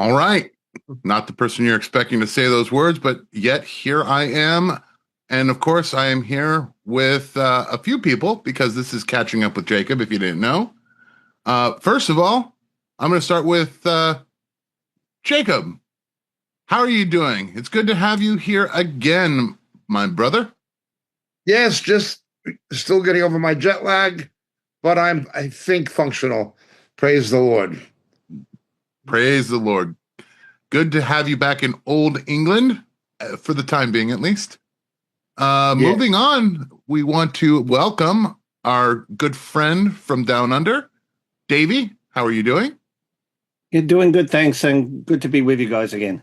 All right. Not the person you're expecting to say those words, but yet here I am. And of course, I am here with a few people because this is catching up with Jacob, if you didn't know. First of all, I'm going to start with Jacob. How are you doing? It's good to have you here again, my brother. Yes, just still getting over my jet lag, but I think, functional. Praise the Lord. Praise the Lord. Good to have you back in old England, for the time being at least. Moving on, we want to welcome our good friend from down under, Davey. How are you doing? You're doing good, thanks, and good to be with you guys again.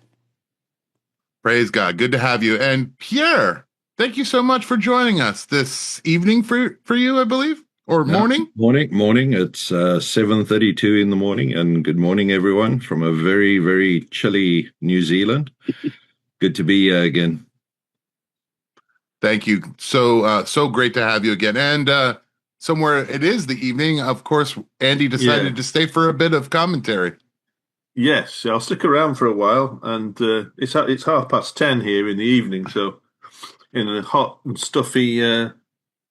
Praise God. Good to have you. And Pierre, thank you so much for joining us this evening for you, I believe, or morning? Morning. It's 7:32 in the morning, and good morning, everyone, from a very, very chilly New Zealand. Good to be here again. Thank you. So great to have you again. And somewhere it is the evening. Of course, Andy decided to stay for a bit of commentary. Yes, I'll stick around for a while, and it's 10:30 here in the evening, so in a hot and stuffy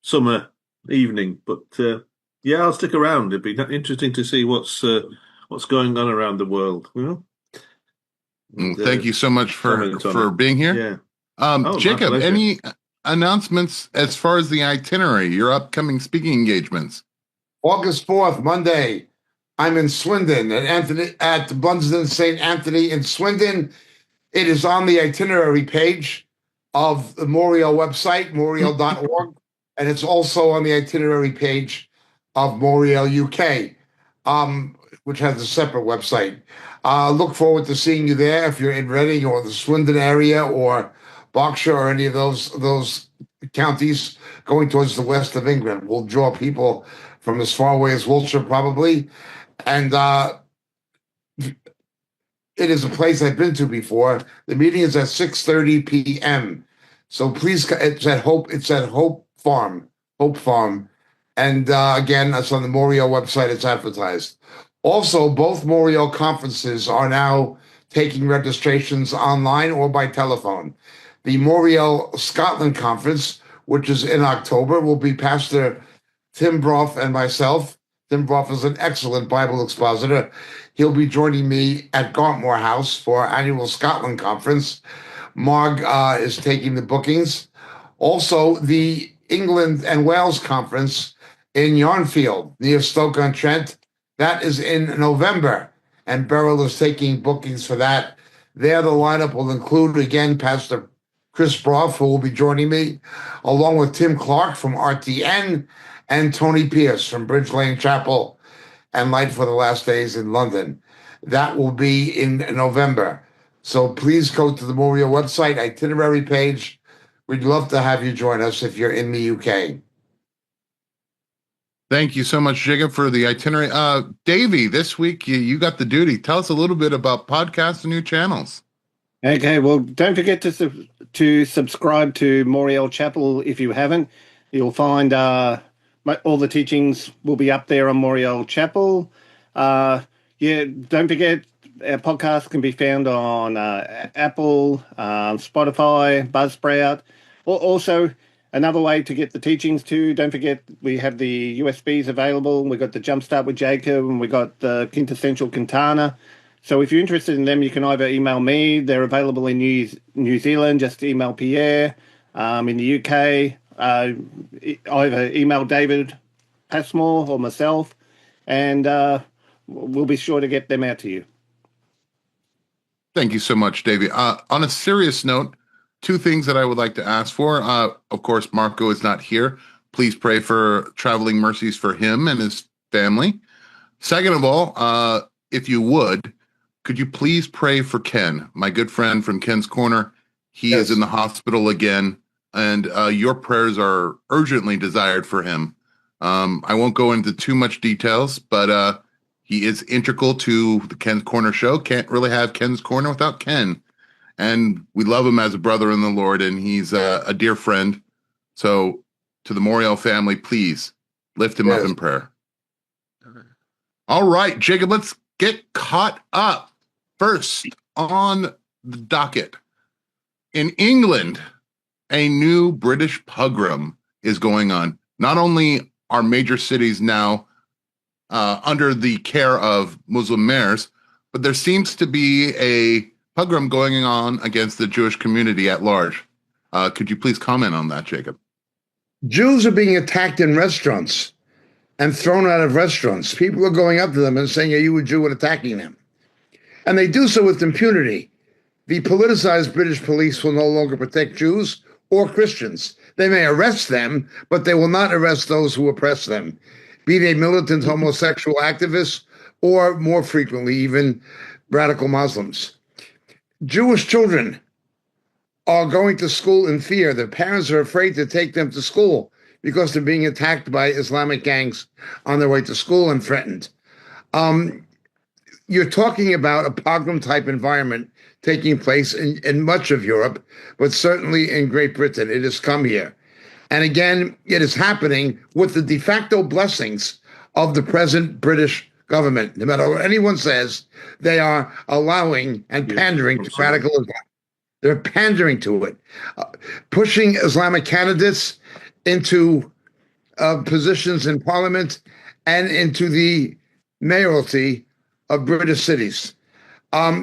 summer evening. But I'll stick around. It'd be interesting to see what's going on around the world. And, thank you so much for being here. Yeah. Jacob, any announcements as far as the itinerary, your upcoming speaking engagements? August 4th, Monday, I'm in Swindon at Blunsdon St. Anthony in Swindon. It is on the itinerary page of the Moriel website, moriel.org, and it's also on the itinerary page of Moriel UK, which has a separate website. Look forward to seeing you there if you're in Reading or the Swindon area or Berkshire or any of those counties going towards the west of England. We'll draw people from as far away as Wiltshire, probably. And it is a place I've been to before. The meeting is at 6:30 p.m. So please, it's at Hope Farm. And again, that's on the Moriel website. It's advertised. Also, both Moriel conferences are now taking registrations online or by telephone. The Moriel Scotland Conference, which is in October, will be Pastor Tim Brough and myself. Tim Brough is an excellent Bible expositor. He'll be joining me at Gartmore House for our annual Scotland Conference. Marg is taking the bookings. Also, the England and Wales Conference in Yarnfield, near Stoke-on-Trent, that is in November, and Beryl is taking bookings for that. There, the lineup will include, again, Pastor Chris Brough, who will be joining me, along with Tim Clark from RTN and Tony Pierce from Bridge Lane Chapel and Light for the Last Days in London. That will be in November. So please go to the Moriel website, itinerary page. We'd love to have you join us if you're in the UK. Thank you so much, Jacob, for the itinerary. Davey, this week you got the duty. Tell us a little bit about podcasts and new channels. Okay, well, don't forget to subscribe to Moriel Chapel if you haven't. You'll find all the teachings will be up there on Moriel Chapel. Don't forget, our podcast can be found on Apple, Spotify, Buzzsprout. Also, another way to get the teachings too, don't forget we have the USBs available. We've got the Jumpstart with Jacob, and we've got the Quintessential Quintana. So if you're interested in them, you can either email me. They're available in New Zealand. Just email Pierre. In the UK, either email David Passmore or myself, and we'll be sure to get them out to you. Thank you so much, Davey. On a serious note, two things that I would like to ask for. Of course, Marco is not here. Please pray for traveling mercies for him and his family. Second of all, if you would, could you please pray for Ken, my good friend from Ken's Corner? He is in the hospital again, and your prayers are urgently desired for him. I won't go into too much details, but he is integral to the Ken's Corner show. Can't really have Ken's Corner without Ken. And we love him as a brother in the Lord, and he's a dear friend. So to the Moriel family, please lift him up in prayer. All right, Jacob, let's get caught up. First on the docket, in England, a new British pogrom is going on. Not only are major cities now under the care of Muslim mayors, but there seems to be a pogrom going on against the Jewish community at large. Could you please comment on that, Jacob? Jews are being attacked in restaurants and thrown out of restaurants. People are going up to them and saying, "Are you a Jew?" and attacking them. And they do so with impunity. The politicized British police will no longer protect Jews or Christians. They may arrest them, but they will not arrest those who oppress them, be they militant homosexual activists or, more frequently, even radical Muslims. Jewish children are going to school in fear. Their parents are afraid to take them to school because they're being attacked by Islamic gangs on their way to school and threatened. You're talking about a pogrom-type environment taking place in much of Europe, but certainly in Great Britain. It has come here. And again, it is happening with the de facto blessings of the present British government. No matter what anyone says, they are allowing and pandering to radical Islam. They're pandering to it, pushing Islamic candidates into positions in parliament and into the mayoralty of British cities,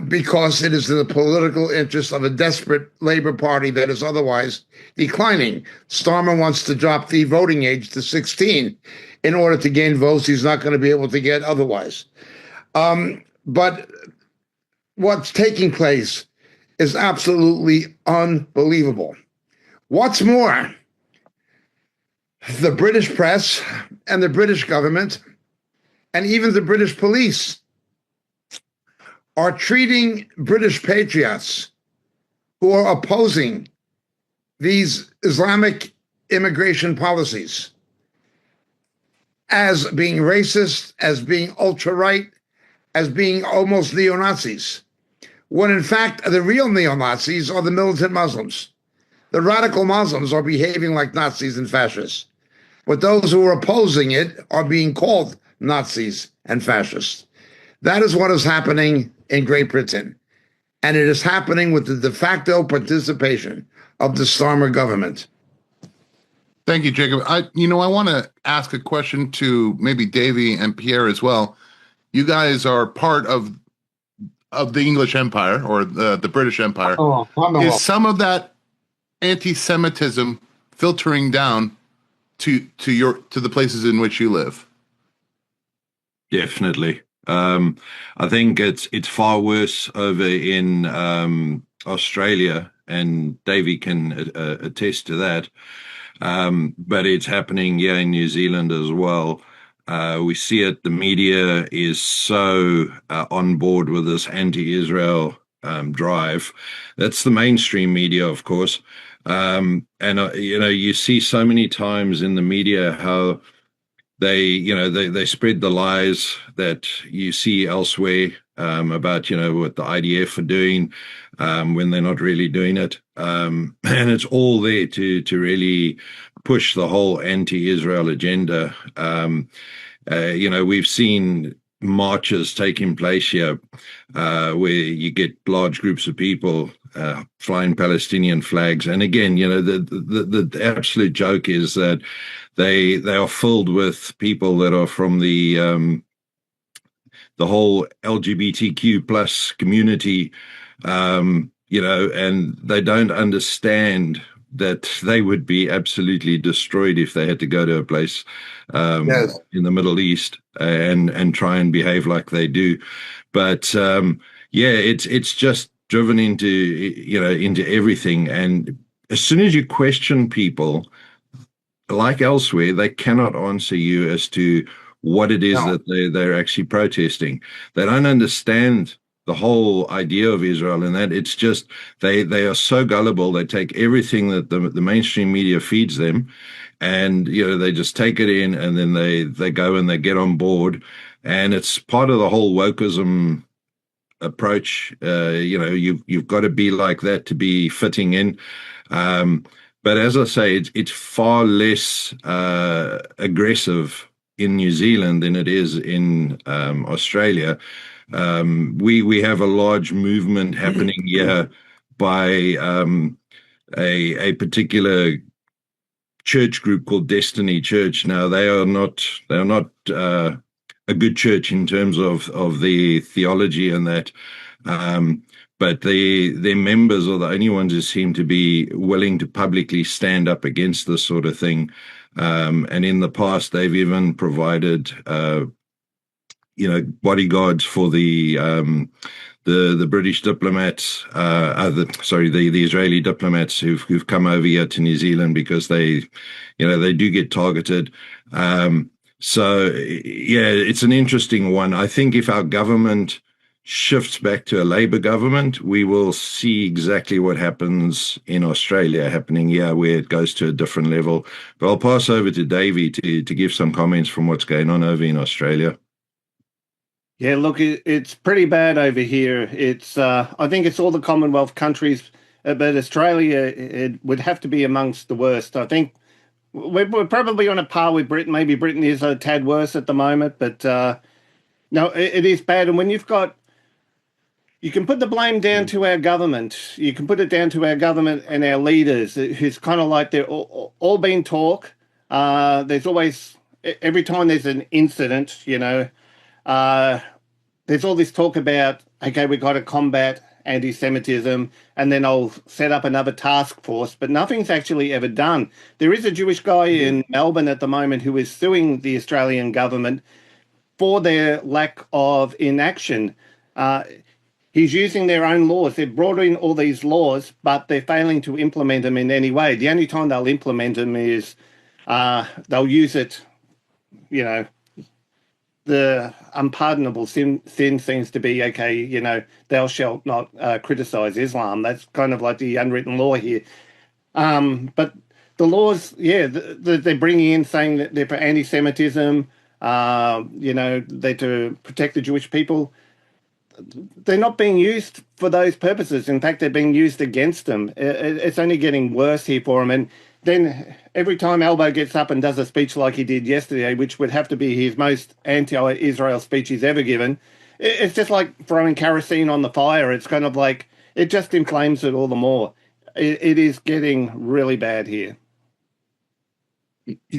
because it is in the political interest of a desperate Labour Party that is otherwise declining. Starmer wants to drop the voting age to 16 in order to gain votes he's not going to be able to get otherwise. But what's taking place is absolutely unbelievable. What's more, the British press and the British government and even the British police are treating British patriots who are opposing these Islamic immigration policies as being racist, as being ultra-right, as being almost neo-Nazis, when in fact the real neo-Nazis are the militant Muslims. The radical Muslims are behaving like Nazis and fascists, but those who are opposing it are being called Nazis and fascists. That is what is happening in Great Britain, and it is happening with the de facto participation of the Starmer government. Thank you, Jacob. I want to ask a question to maybe Davey and Pierre as well. You guys are part of the English Empire or the British Empire. Is some of that anti-Semitism filtering down to the places in which you live? Definitely. I think it's far worse over in Australia, and Davey can attest to that. But it's happening here in New Zealand as well. We see it. The media is so on board with this anti-Israel drive. That's the mainstream media, of course. And you see so many times in the media how they spread the lies that you see elsewhere about what the IDF are doing when they're not really doing it, and it's all there to really push the whole anti-Israel agenda. We've seen marches taking place here where you get large groups of people flying Palestinian flags, and again, the absolute joke is that they are filled with people that are from the whole LGBTQ plus community, and they don't understand that they would be absolutely destroyed if they had to go to a place in the Middle East and try and behave like they do. But it's just driven into everything. And as soon as you question people, like elsewhere, they cannot answer you as to what it is that they're actually protesting. They don't understand the whole idea of Israel, and that it's just they are so gullible. They take everything that the mainstream media feeds them, and they just take it in, and then they go and they get on board, and it's part of the whole wokeism approach. You've got to be like that to be fitting in. But as I say, it's far less aggressive in New Zealand than it is in Australia. We have a large movement happening here by a particular church group called Destiny Church. Now they are not a good church in terms of the theology and that. But their members are the only ones who seem to be willing to publicly stand up against this sort of thing. And in the past, they've even provided, bodyguards for the British diplomats, the Israeli diplomats who've come over here to New Zealand because they do get targeted. So yeah, it's an interesting one. I think if our government shifts back to a Labour government, we will see exactly what happens in Australia happening here, where it goes to a different level. But I'll pass over to Davey to give some comments from what's going on over in Australia. Yeah, look, it's pretty bad over here. It's I think it's all the Commonwealth countries, but Australia, it would have to be amongst the worst. I think we're probably on a par with Britain. Maybe Britain is a tad worse at the moment, but no, it is bad. And when you can put the blame down to our government. You can put it down to our government and our leaders, who's kind of like they're all been talk. There's always, every time there's an incident, there's all this talk about, okay, we've got to combat anti-Semitism, and then I'll set up another task force, but nothing's actually ever done. There is a Jewish guy in Melbourne at the moment who is suing the Australian government for their lack of inaction. He's using their own laws. They've brought in all these laws, but they're failing to implement them in any way. The only time they'll implement them is they'll use it, the unpardonable sin seems to be, okay, thou shalt not criticize Islam. That's kind of like the unwritten law here. But the laws, they're bringing in saying that they're for anti-Semitism, they're to protect the Jewish people. They're not being used for those purposes. In fact, they're being used against them. It's only getting worse here for them. And then every time Albo gets up and does a speech like he did yesterday, which would have to be his most anti-Israel speech he's ever given, it's just like throwing kerosene on the fire. It's kind of like, it just inflames it all the more. It is getting really bad here.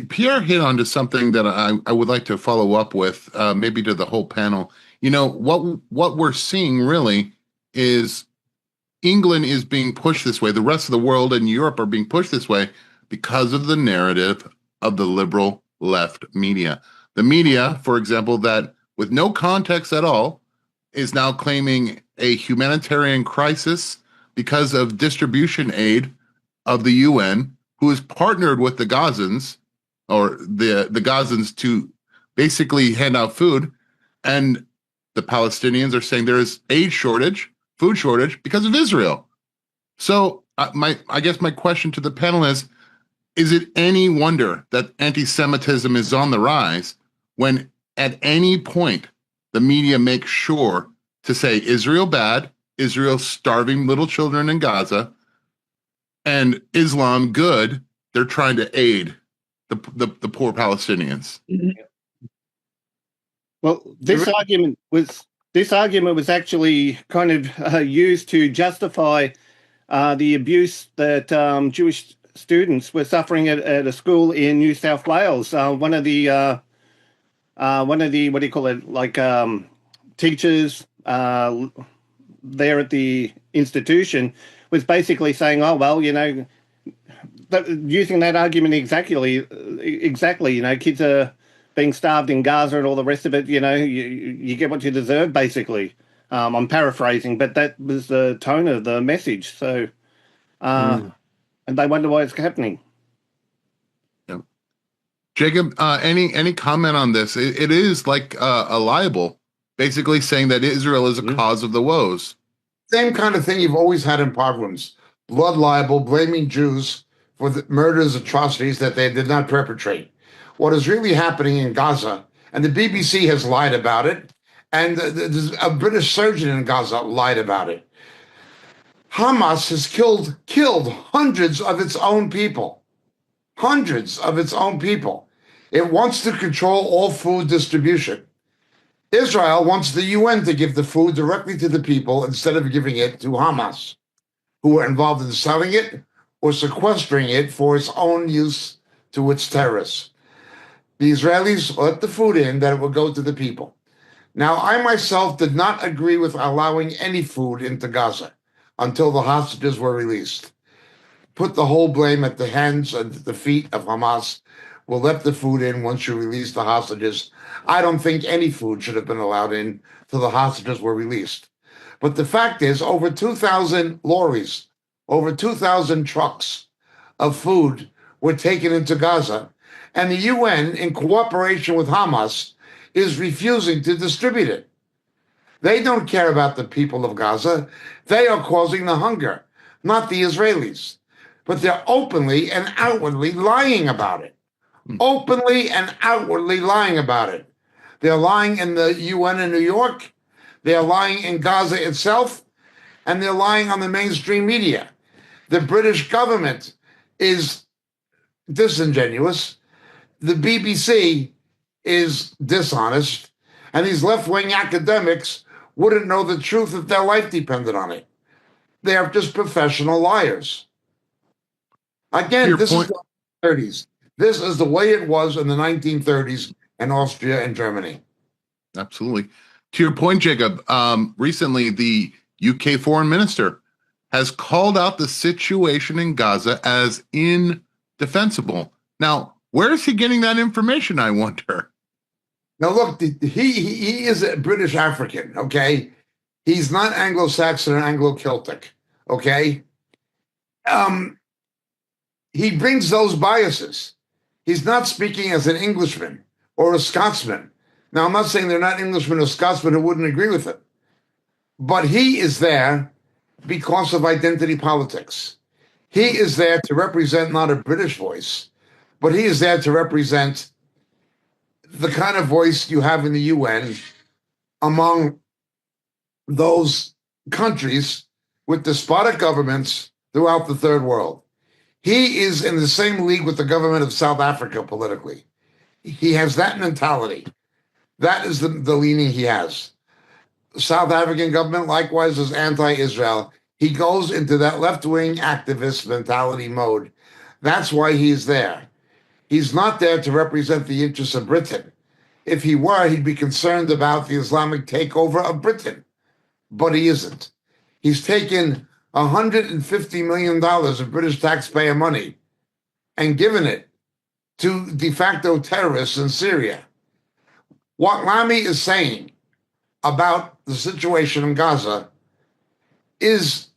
Pierre hit onto something that I would like to follow up with, maybe to the whole panel. What we're seeing really is England is being pushed this way. The rest of the world and Europe are being pushed this way because of the narrative of the liberal left media. The media, for example, that with no context at all, is now claiming a humanitarian crisis because of distribution aid of the UN, who is partnered with the Gazans, or the Gazans, to basically hand out food. And the Palestinians are saying there is food shortage because of Israel. So I guess my question to the panel is it any wonder that anti-Semitism is on the rise when at any point the media makes sure to say Israel bad, Israel starving little children in Gaza, and Islam good? They're trying to aid the poor Palestinians. Well, this argument was actually kind of used to justify the abuse that Jewish students were suffering at a school in New South Wales. One of the what do you call it, like teachers there at the institution was basically saying, oh well, using that argument exactly, kids are being starved in Gaza and all the rest of it. You get what you deserve, basically. I'm paraphrasing, but that was the tone of the message. So, and they wonder why it's happening. Yeah. Jacob, any comment on this? It is like a libel, basically saying that Israel is a cause of the woes. Same kind of thing you've always had in pogroms. Blood libel, blaming Jews for the murders, atrocities that they did not perpetrate. What is really happening in Gaza, and the BBC has lied about it, and a British surgeon in Gaza lied about it. Hamas has killed hundreds of its own people. Hundreds of its own people. It wants to control all food distribution. Israel wants the UN to give the food directly to the people instead of giving it to Hamas, who are involved in selling it or sequestering it for its own use to its terrorists. The Israelis let the food in that it would go to the people. Now, I myself did not agree with allowing any food into Gaza until the hostages were released. Put the whole blame at the hands and the feet of Hamas. We'll let the food in once you release the hostages. I don't think any food should have been allowed in till the hostages were released. But the fact is, over 2,000 lorries, over 2,000 trucks of food were taken into Gaza, and the UN, in cooperation with Hamas, is refusing to distribute it. They don't care about the people of Gaza. They are causing the hunger, not the Israelis. But they're openly and outwardly lying about it. Openly and outwardly lying about it. They're lying in the UN in New York. They're lying in Gaza itself. And they're lying on the mainstream media. The British government is disingenuous. The BBC is dishonest. And these left-wing academics wouldn't know the truth if their life depended on it. They are just professional liars. Again, this is the 30s. This is the way it was in the 1930s in Austria and Germany. Absolutely. To your point, Jacob, recently the UK foreign minister has called out the situation in Gaza as indefensible. Now, where is he getting that information, I wonder? Now, look, he is a British African, okay? He's not Anglo-Saxon or Anglo-Celtic, okay? He brings those biases. He's not speaking as an Englishman or a Scotsman. Now, I'm not saying they're not Englishmen or Scotsmen who wouldn't agree with it, but he is there because of identity politics. He is there to represent not a British voice, but he is there to represent the kind of voice you have in the UN among those countries with despotic governments throughout the third world. He is in the same league with the government of South Africa politically. He has that mentality. That is the leaning he has. The South African government likewise is anti-Israel. He goes into that left-wing activist mentality mode. That's why he's there. He's not there to represent the interests of Britain. If he were, he'd be concerned about the Islamic takeover of Britain. But he isn't. He's taken $150 million of British taxpayer money and given it to de facto terrorists in Syria. What Lamy is saying about the situation in Gaza is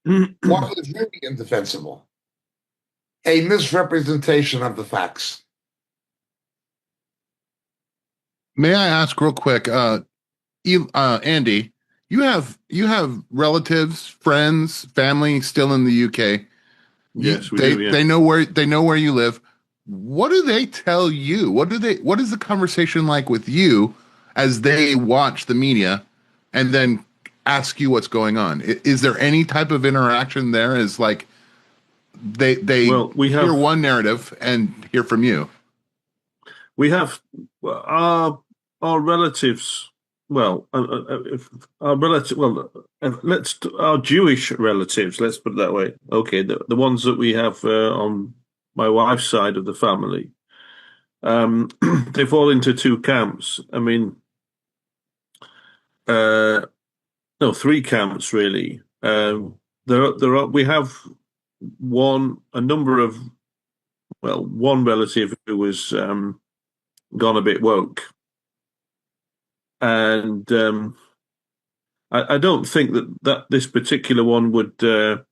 what is really indefensible, a misrepresentation of the facts. May I ask real quick, Andy, you have relatives, friends, family still in the UK. Yes, we they do. Yeah. they know where you live. What do they tell you? What is the conversation like with you as they watch the media and then ask you what's going on? Is there any type of interaction there? Is like they hear one narrative and hear from you? We have our relatives. Well, our relative. Well, our Jewish relatives. Let's put it that way. Okay, the ones that we have on my wife's side of the family, they fall into two camps. I mean, no, three camps really. We have one relative who was gone a bit woke, and I don't think that this particular one would go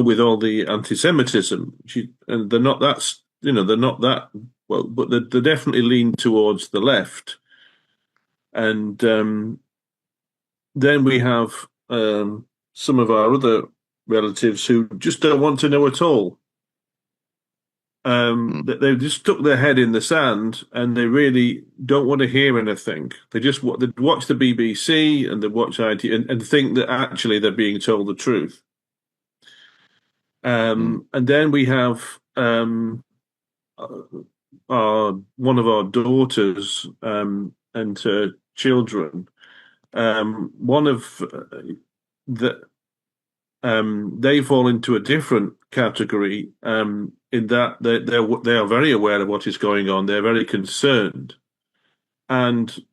with all the anti-Semitism. And they're not that well, but they definitely lean towards the left. And then we have some of our other relatives who just don't want to know at all. They just stuck their head in the sand and they really don't want to hear anything. They watch the BBC and they watch IT and think that actually they're being told the truth. And then we have one of our daughters and her children. One of the they fall into a different category in that they are very aware of what is going on. They're very concerned, and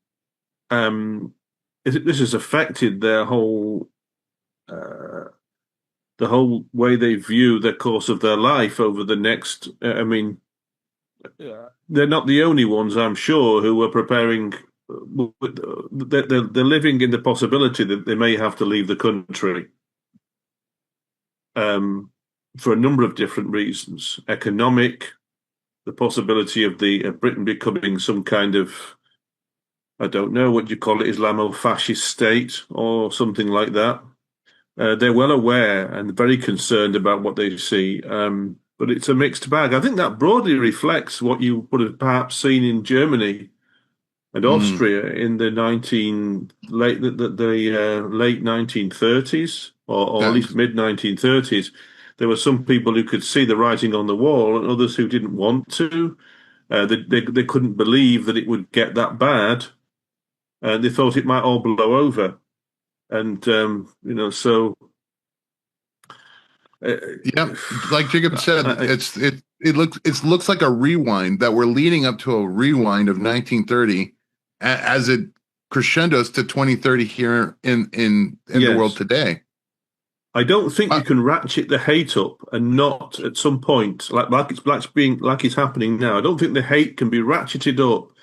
this has affected their whole the whole way they view the course of their life over the next. I mean, they're not the only ones, I'm sure, who are preparing. They're living in the possibility that they may have to leave the country for a number of different reasons. Economic, the possibility of Britain becoming some kind of, I don't know what you call it, Islamo-fascist state or something like that. They're well aware and very concerned about what they see. But it's a mixed bag. I think that broadly reflects what you would have perhaps seen in Germany and Austria in the late 1930s, or at least mid 1930s. There were some people who could see the writing on the wall, and others who didn't want to. They couldn't believe that it would get that bad, and they thought it might all blow over. And so. Yeah, like Jacob said, it looks like a rewind, that we're leading up to a rewind of 1930 as it crescendos to 2030 here in the world today. I don't think you can ratchet the hate up and not at some point, like it's happening now. I don't think the hate can be ratcheted up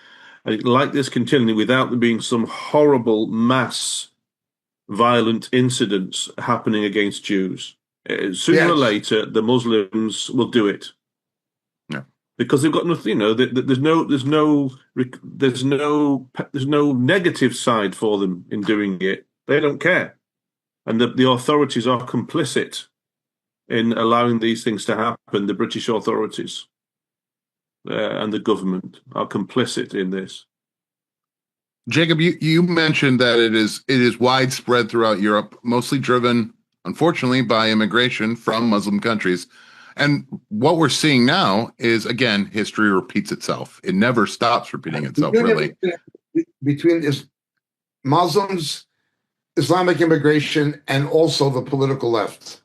like this continuing without there being some horrible mass violent incidents happening against Jews. Sooner or later, the Muslims will do it. Yeah, because they've got nothing. There's no negative side for them in doing it. They don't care, and the authorities are complicit in allowing these things to happen. The British authorities and the government are complicit in this. Jacob, you mentioned that it is widespread throughout Europe, mostly driven, unfortunately, by immigration from Muslim countries. And what we're seeing now is, again, history repeats itself. It never stops repeating itself, really. Between Muslims, Islamic immigration, and also the political left.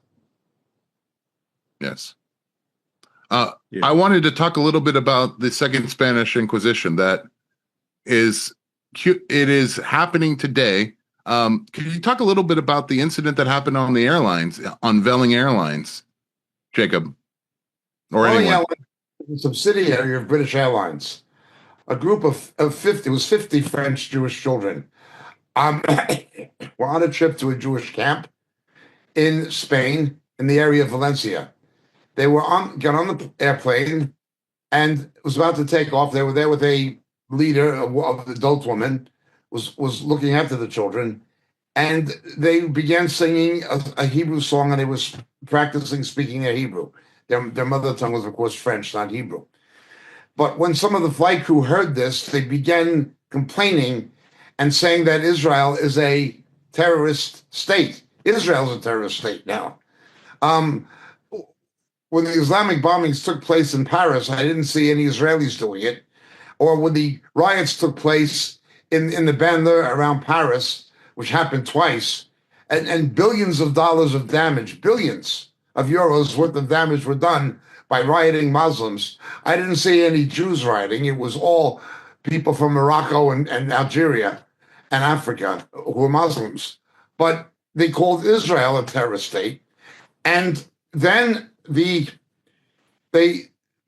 Yes. I wanted to talk a little bit about the Second Spanish Inquisition it is happening today. Can you talk a little bit about the incident that happened on the airlines, on Vueling Airlines, Jacob? Or anyone? A subsidiary of British Airlines. A group of 50, it was 50 French Jewish children, were on a trip to a Jewish camp in Spain, in the area of Valencia. They got on the airplane and was about to take off. They were there with a leader, of the adult woman, was looking after the children, and they began singing a Hebrew song, and they was practicing speaking their Hebrew. Their mother tongue was, of course, French, not Hebrew. But when some of the flight crew heard this, they began complaining and saying that Israel is a terrorist state. Israel is a terrorist state now. When the Islamic bombings took place in Paris, I didn't see any Israelis doing it. Or when the riots took place in the banlieue around Paris, which happened twice, and billions of dollars of damage, billions of euros worth of damage were done by rioting Muslims. I didn't see any Jews rioting. It was all people from Morocco and Algeria and Africa who were Muslims. But they called Israel a terrorist state. And then they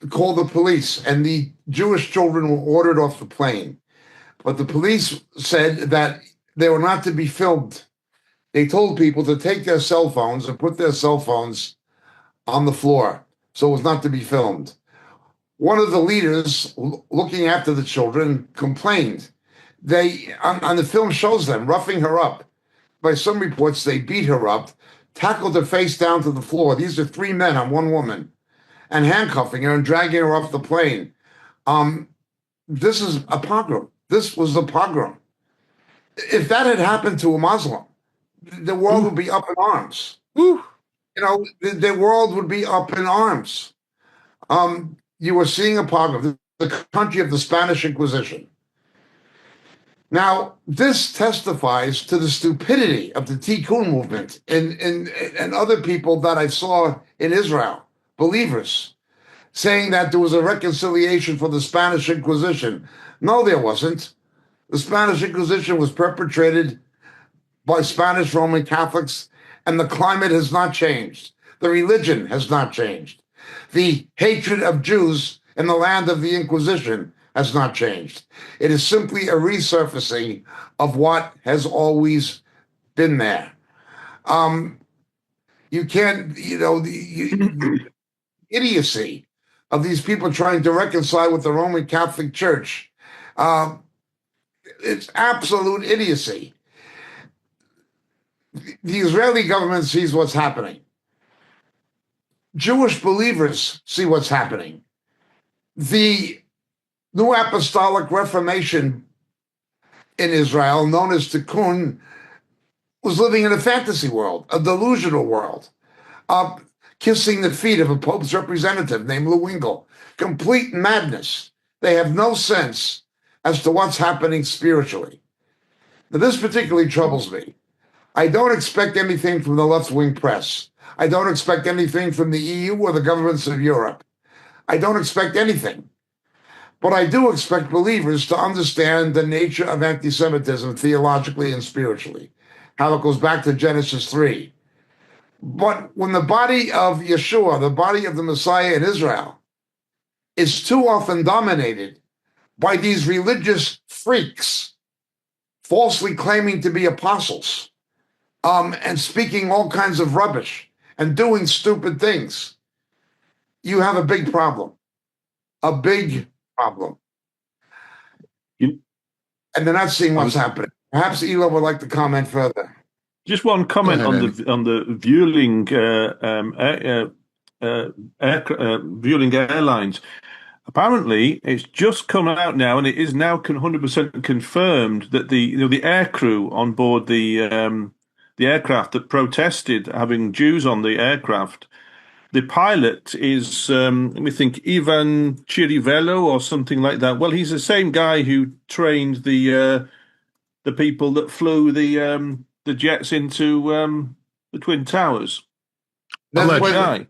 called the police, and the Jewish children were ordered off the plane. But the police said that they were not to be filmed. They told people to take their cell phones and put their cell phones on the floor, so it was not to be filmed. One of the leaders looking after the children complained. They, on the film shows them roughing her up. By some reports, they beat her up, tackled her face down to the floor. These are 3 men on 1 woman, and handcuffing her and dragging her off the plane. This is a pogrom. This was a pogrom. If that had happened to a Muslim, the world would be up in arms. The world would be up in arms. you were seeing a part of the country of the Spanish Inquisition. Now, this testifies to the stupidity of the Tikkun movement and other people that I saw in Israel, believers, saying that there was a reconciliation for the Spanish Inquisition. No, there wasn't. The Spanish Inquisition was perpetrated by Spanish Roman Catholics, and the climate has not changed. The religion has not changed. The hatred of Jews in the land of the Inquisition has not changed. It is simply a resurfacing of what has always been there. You can't, the idiocy of these people trying to reconcile with the Roman Catholic Church. It's absolute idiocy. The Israeli government sees what's happening. Jewish believers see what's happening. The New Apostolic Reformation in Israel, known as Tikkun, was living in a fantasy world, a delusional world, kissing the feet of a Pope's representative named Lewinkel. Complete madness. They have no sense as to what's happening spiritually. Now, this particularly troubles me. I don't expect anything from the left-wing press. I don't expect anything from the EU or the governments of Europe. I don't expect anything. But I do expect believers to understand the nature of anti-Semitism theologically and spiritually, how it goes back to Genesis 3. But when the body of Yeshua, the body of the Messiah in Israel, is too often dominated by these religious freaks falsely claiming to be apostles, and speaking all kinds of rubbish and doing stupid things, you have a big problem. A big problem. And they're not seeing what's happening. Perhaps Elo would like to comment further. Just one comment on the Vueling airlines. Apparently, it's just come out now, and it is now 100% confirmed that the air crew on board the aircraft that protested having Jews on the aircraft, the pilot is let me think, Ivan Chirivelo or something like that. Well, he's the same guy who trained the people that flew the jets into the Twin Towers. That's Alleged what guy.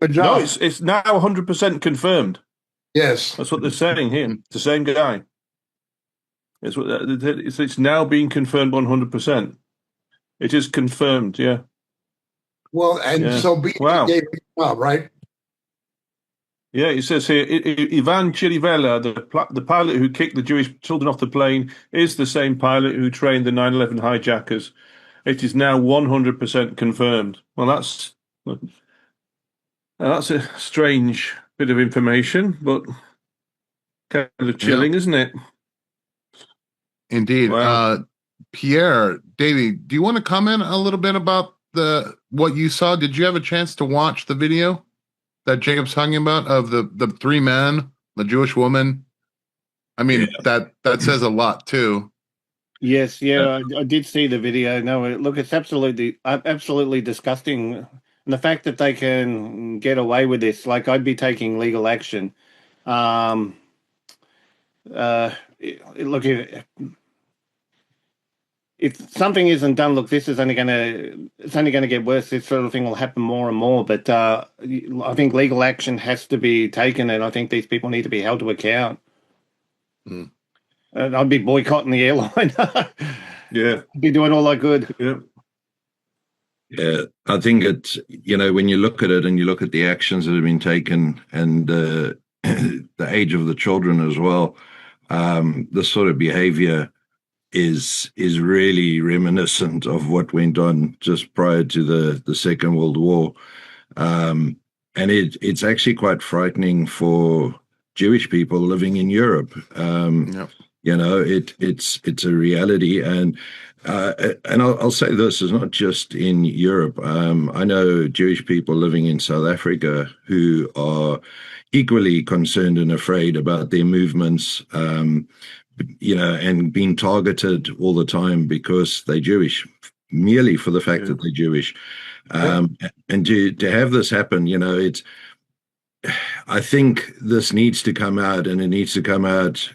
No, it's now 100% confirmed. Yes, That's what they're saying here. It's the same guy. It's now being confirmed 100%. It is confirmed, yeah. Well, and Yeah. so be Wow. gave him a job, right? Yeah, it says here, Ivan Chirivella, the pilot who kicked the Jewish children off the plane, is the same pilot who trained the 9/11 hijackers. It is now 100% confirmed. Well, that's a strange bit of information, but kind of chilling, isn't it? Indeed. Wow. Pierre, Davey, do you want to comment a little bit about what you saw? Did you have a chance to watch the video that Jacob's talking about of the three men, the Jewish woman? I mean, that says a lot too. Yes, yeah, I did see the video. No, look, it's absolutely disgusting. And the fact that they can get away with this, like I'd be taking legal action. Look, if something isn't done, look, this is only going to get worse. This sort of thing will happen more and more. But I think legal action has to be taken, and I think these people need to be held to account. Mm. And I'd be boycotting the airline. Yeah. I'd be doing all I could. Yeah. Yeah, I think it's, when you look at it and you look at the actions that have been taken and the age of the children as well, this sort of behavior is really reminiscent of what went on just prior to the Second World War. And it's actually quite frightening for Jewish people living in Europe. Yep. It's a reality. And I'll say this, is not just in Europe. I know Jewish people living in South Africa who are equally concerned and afraid about their movements, and being targeted all the time because they're Jewish, merely for the fact that they're Jewish. And to have this happen, I think this needs to come out, and it needs to come out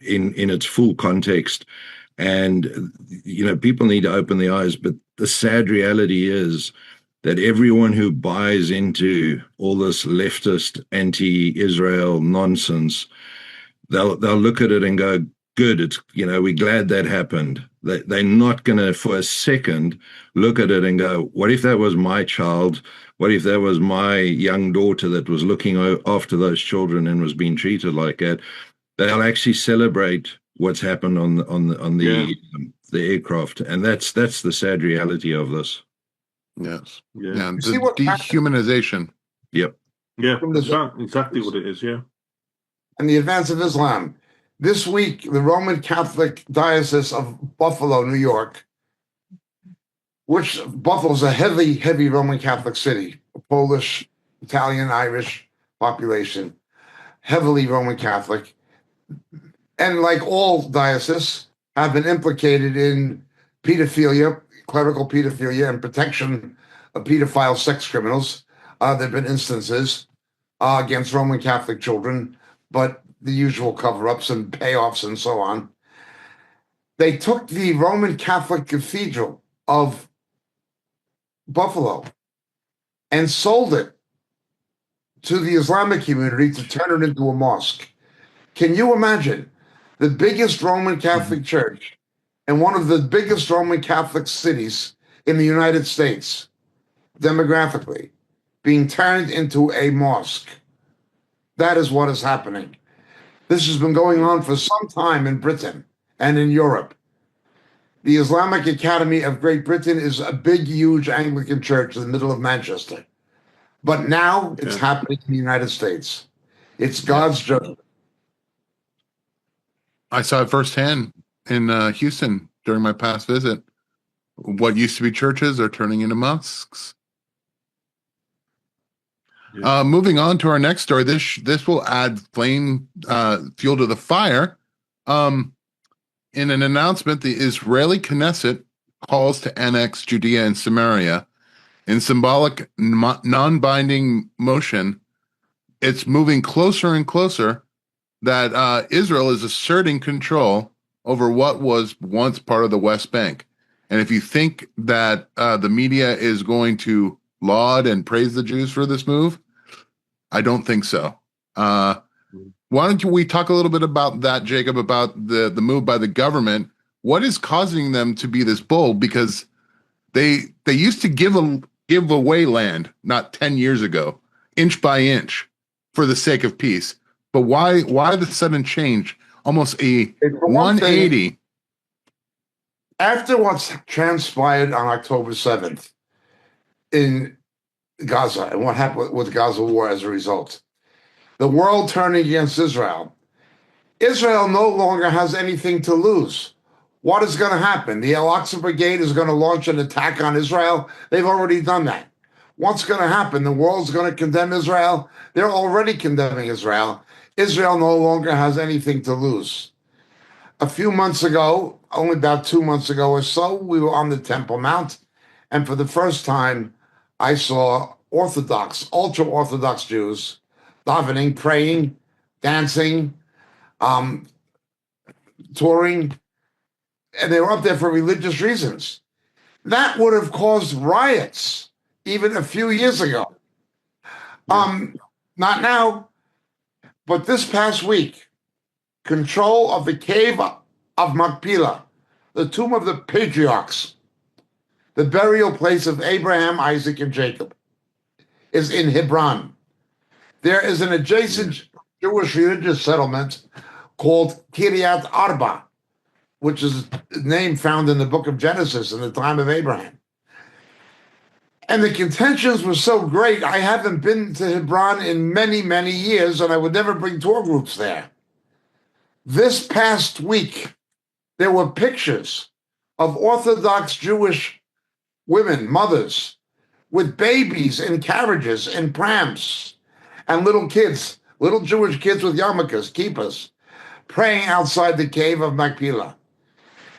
in its full context. And people need to open their eyes. But the sad reality is that everyone who buys into all this leftist anti-Israel nonsense, they'll look at it and go, good, it's we're glad that happened. They're not going to for a second look at it and go, what if that was my child? What if that was my young daughter that was looking after those children and was being treated like that? They'll actually celebrate what's happened on the aircraft, and that's the sad reality of this. Yes. Yeah. The see what dehumanization. Yep. Yeah, that's right. Exactly what it is, yeah. And the advance of Islam. This week, the Roman Catholic Diocese of Buffalo, New York, which Buffalo's a heavy, heavy Roman Catholic city, Polish, Italian, Irish population, heavily Roman Catholic. And like all dioceses, have been implicated in pedophilia, clerical pedophilia, and protection of pedophile sex criminals. There have been instances against Roman Catholic children, but the usual cover-ups and payoffs and so on. They took the Roman Catholic Cathedral of Buffalo and sold it to the Islamic community to turn it into a mosque. Can you imagine the biggest Roman Catholic church and one of the biggest Roman Catholic cities in the United States, demographically, being turned into a mosque? That is what is happening. This has been going on for some time in Britain and in Europe. The Islamic Academy of Great Britain is a big, huge Anglican church in the middle of Manchester. But now it's happening in the United States. It's God's judgment. I saw it firsthand in Houston during my past visit. What used to be churches are turning into mosques. Yeah. Moving on to our next story. This will add fuel to the fire. In an announcement, the Israeli Knesset calls to annex Judea and Samaria in symbolic, non-binding motion. It's moving closer and closer that Israel is asserting control over what was once part of the West Bank. And if you think that the media is going to laud and praise the Jews for this move, I don't think so. Why don't we talk a little bit about that, Jacob, about the move by the government? What is causing them to be this bold? Because they used to give away land not 10 years ago, inch by inch, for the sake of peace. But why the sudden change? Almost a 180. After what's transpired on October 7th in Gaza and what happened with the Gaza war as a result, the world turning against Israel, Israel no longer has anything to lose. What is going to happen? The Al-Aqsa Brigade is going to launch an attack on Israel. They've already done that. What's going to happen? The world's going to condemn Israel. They're already condemning Israel. Israel no longer has anything to lose. A few months ago, only about 2 months ago or so, we were on the Temple Mount, and for the first time, I saw Orthodox, ultra-Orthodox Jews davening, praying, dancing, touring, and they were up there for religious reasons. That would have caused riots even a few years ago. Not now, but this past week, control of the cave of Machpelah, the tomb of the patriarchs, the burial place of Abraham, Isaac, and Jacob, is in Hebron. There is an adjacent Jewish religious settlement called Kiryat Arba, which is a name found in the book of Genesis in the time of Abraham. And the contentions were so great, I haven't been to Hebron in many, many years, and I would never bring tour groups there. This past week, there were pictures of Orthodox Jewish women, mothers, with babies in carriages and prams, and little kids, little Jewish kids with yarmulkes, kippahs, praying outside the cave of Machpelah.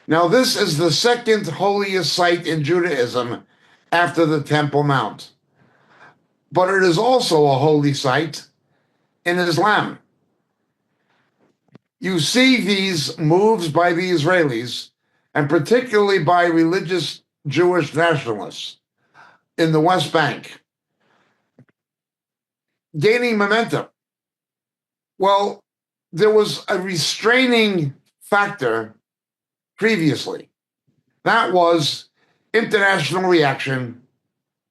Now, this is the second holiest site in Judaism after the Temple Mount. but it is also a holy site in Islam. You see these moves by the Israelis, and particularly by religious Jewish nationalists in the West Bank, gaining momentum. Well, there was a restraining factor previously. That was international reaction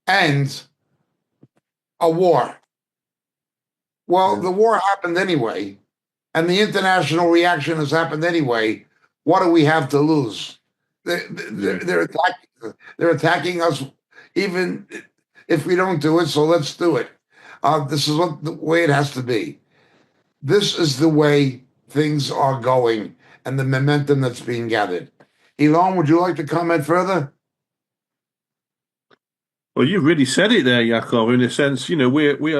and a war. Well, the war happened anyway, and the international reaction has happened anyway. What do we have to lose? They're attacking us, even if we don't do it. So let's do it. This is the way it has to be. This is the way things are going, and the momentum that's being gathered. Elon, would you like to comment further? Well, you really said it there, Yakov. In a sense, we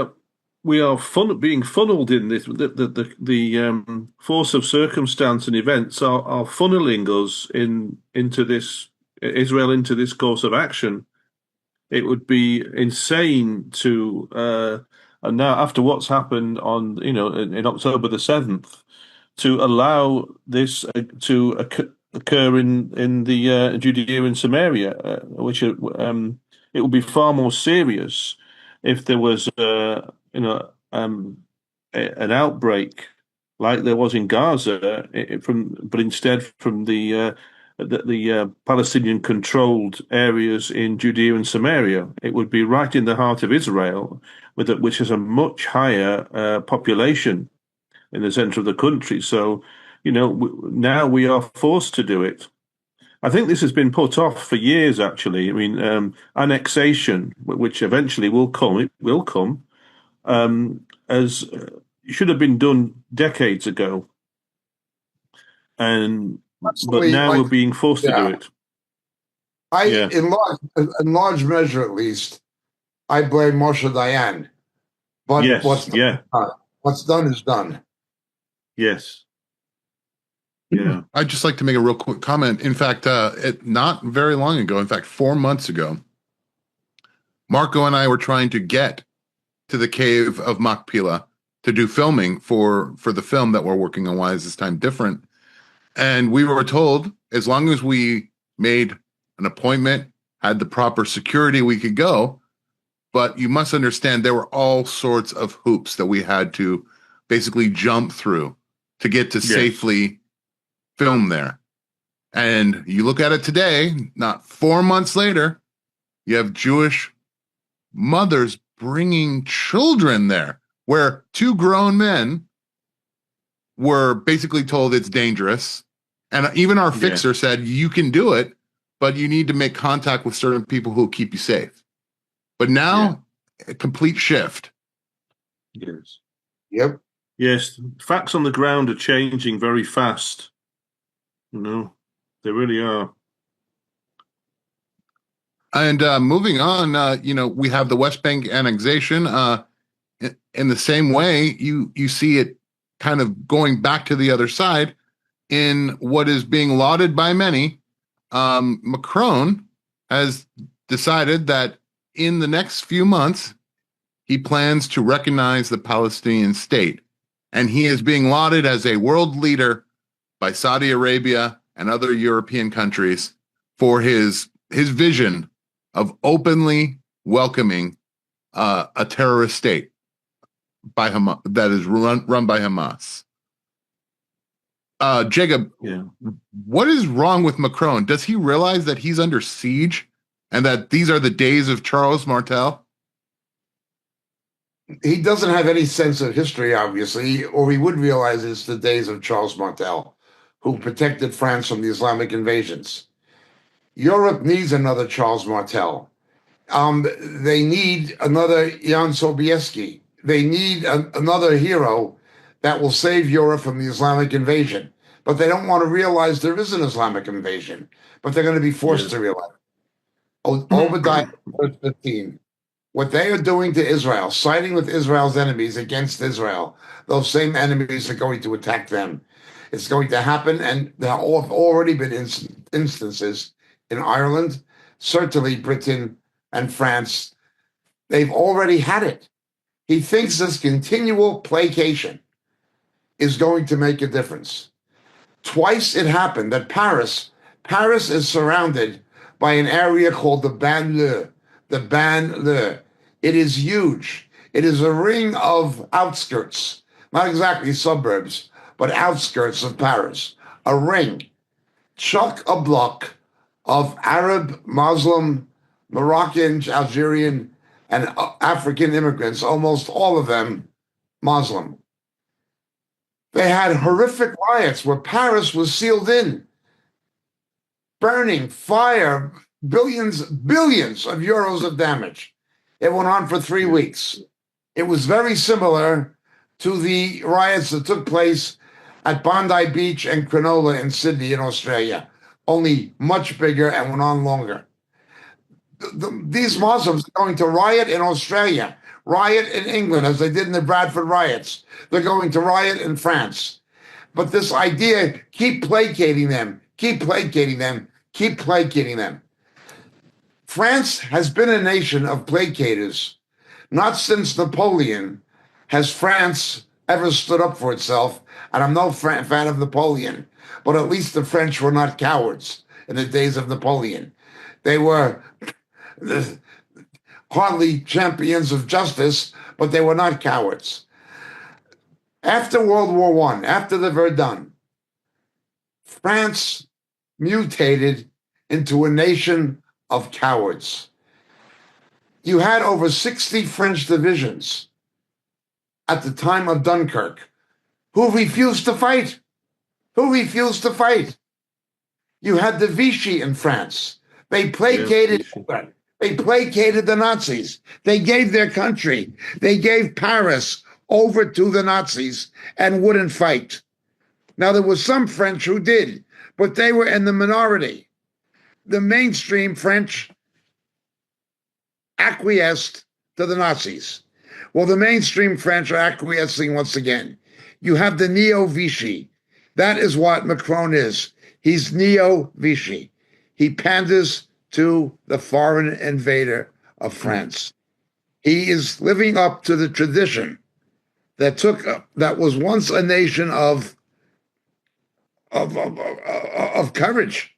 are being funneled in this. The force of circumstance and events are funneling us into this Israel into this course of action. It would be insane to and now after what's happened on in October the 7th to allow this to occur in the Judea and Samaria, which it would be far more serious if there was an outbreak like there was in Gaza, but instead from the Palestinian-controlled areas in Judea and Samaria. It would be right in the heart of Israel, which has a much higher population in the center of the country. So, now we are forced to do it. I think this has been put off for years, actually. I mean, annexation, which eventually will come, as should have been done decades ago. But now we're being forced to do it. In large measure, at least, I blame Moshe Dayan. But yes, what's done is done. Yes. Yeah. I'd just like to make a real quick comment. In fact, not very long ago, in fact, 4 months ago, Marco and I were trying to get to the cave of Machpelah to do filming for the film that we're working on, Why Is This Time Different? And we were told as long as we made an appointment, had the proper security, we could go. But you must understand there were all sorts of hoops that we had to basically jump through to get to safely film there. And you look at it today, not 4 months later, you have Jewish mothers bringing children there, where 2 grown men were basically told it's dangerous. And even our fixer said, you can do it, but you need to make contact with certain people who will keep you safe. But now, a complete shift. Yes. Yep. Yes. Facts on the ground are changing very fast. They really are. And moving on, we have the West Bank annexation. In the same way, you see it kind of going back to the other side in what is being lauded by many. Macron has decided that in the next few months, he plans to recognize the Palestinian state. And he is being lauded as a world leader by Saudi Arabia and other European countries for his vision of openly welcoming a terrorist state by Hamas that is run by Hamas. Jacob, what is wrong with Macron? Does he realize that he's under siege and that these are the days of Charles Martel? He doesn't have any sense of history, obviously, or he would realize it's the days of Charles Martel, who protected France from the Islamic invasions. Europe needs another Charles Martel. They need another Jan Sobieski. They need another hero that will save Europe from the Islamic invasion. But they don't want to realize there is an Islamic invasion. But they're going to be forced to realize. Obadiah, verse 15. What they are doing to Israel, siding with Israel's enemies against Israel, those same enemies are going to attack them. It's going to happen, and there have already been instances in Ireland, certainly Britain and France, They've already had it. He thinks this continual placation is going to make a difference. Twice it happened that Paris is surrounded by an area called the banlieue. The banlieue. It is huge. It is a ring of outskirts, not exactly suburbs, but outskirts of Paris. A ring, chock-a-block of Arab, Muslim, Moroccan, Algerian, and African immigrants, almost all of them Muslim. They had horrific riots where Paris was sealed in, burning, fire, billions of euros of damage. It went on for 3 weeks. It was very similar to the riots that took place at Bondi Beach and Cronulla in Sydney in Australia, only much bigger and went on longer. These Muslims are going to riot in Australia, riot in England, as they did in the Bradford riots. They're going to riot in France. But this idea, keep placating them, keep placating them, keep placating them. France has been a nation of placators. Not since Napoleon has France ever stood up for itself, and I'm no fan of Napoleon, but at least the French were not cowards in the days of Napoleon. They were hardly champions of justice, but they were not cowards. After World War I, after the Verdun, France mutated into a nation of cowards. You had over 60 French divisions at the time of Dunkirk who refused to fight. Who refused to fight? You had the Vichy in France. They placated Hitler. They placated the Nazis. They gave their country. They gave Paris over to the Nazis and wouldn't fight. Now, there were some French who did, but they were in the minority. The mainstream French acquiesced to the Nazis. Well, the mainstream French are acquiescing once again. You have the neo-Vichy. That is what Macron is. He's neo-Vichy. He panders to the foreign invader of France. He is living up to the tradition that was once a nation of courage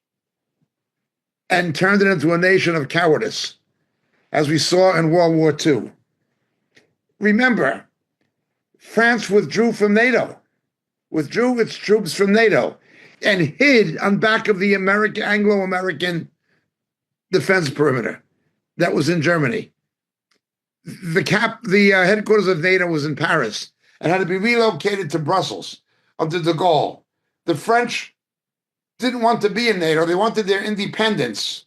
and turned it into a nation of cowardice, as we saw in World War II. Remember, France withdrew from NATO, withdrew its troops from NATO, and hid on back of the Anglo-American defense perimeter that was in Germany. The headquarters of NATO was in Paris and had to be relocated to Brussels under de Gaulle. The French didn't want to be in NATO. They wanted their independence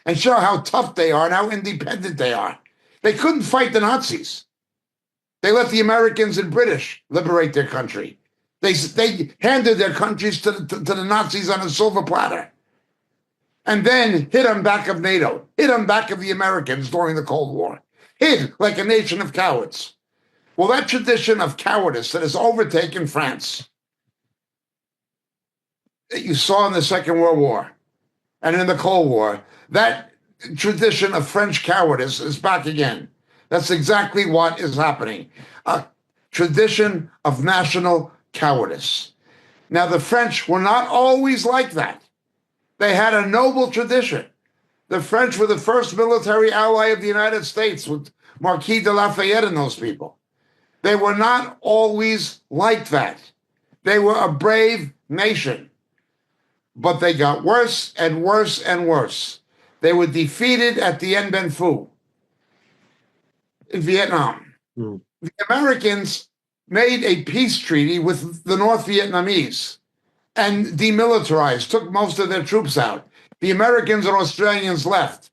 and show how tough they are and how independent they are. They couldn't fight the Nazis. They let the Americans and British liberate their country. They handed their countries to the Nazis on a silver platter. And then hid on back of NATO, hid on back of the Americans during the Cold War. Hid like a nation of cowards. Well, that tradition of cowardice that has overtaken France, that you saw in the Second World War and in the Cold War, that tradition of French cowardice is back again. That's exactly what is happening. A tradition of national cowardice. Now, the French were not always like that. They had a noble tradition. The French were the first military ally of the United States with Marquis de Lafayette and those people. They were not always like that. They were a brave nation. But they got worse and worse and worse. They were defeated at the Dien Bien Phu in Vietnam. The Americans made a peace treaty with the North Vietnamese and demilitarized, took most of their troops out. The Americans and Australians left.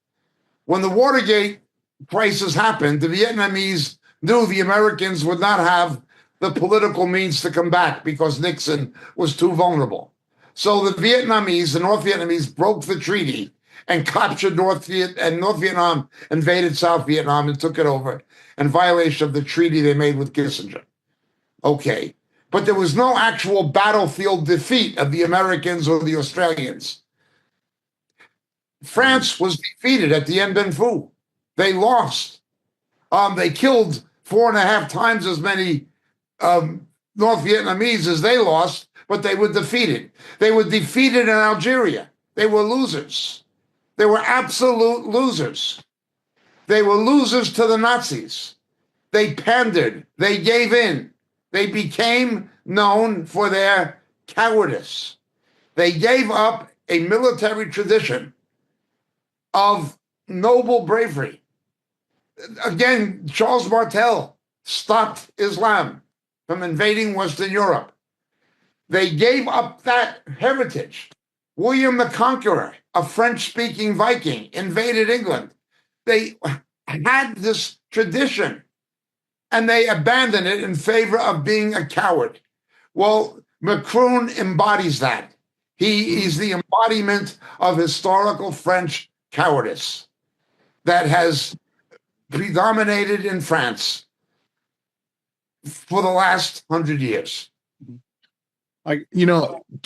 When the Watergate crisis happened, the Vietnamese knew the Americans would not have the political means to come back because Nixon was too vulnerable. So the Vietnamese, the North Vietnamese, broke the treaty and captured North Vietnam invaded South Vietnam and took it over in violation of the treaty they made with Kissinger. Okay. But there was no actual battlefield defeat of the Americans or the Australians. France was defeated at the Dien Bien Phu. They lost. They killed 4.5 times as many North Vietnamese as they lost, but they were defeated. They were defeated in Algeria. They were losers. They were absolute losers. They were losers to the Nazis. They pandered. They gave in. They became known for their cowardice. They gave up a military tradition of noble bravery. Again, Charles Martel stopped Islam from invading Western Europe. They gave up that heritage. William the Conqueror, a French-speaking Viking, invaded England. They had this tradition, and they abandoned it in favor of being a coward. Well, Macron embodies that. He's the embodiment of historical French cowardice that has predominated in France for the last 100 years. To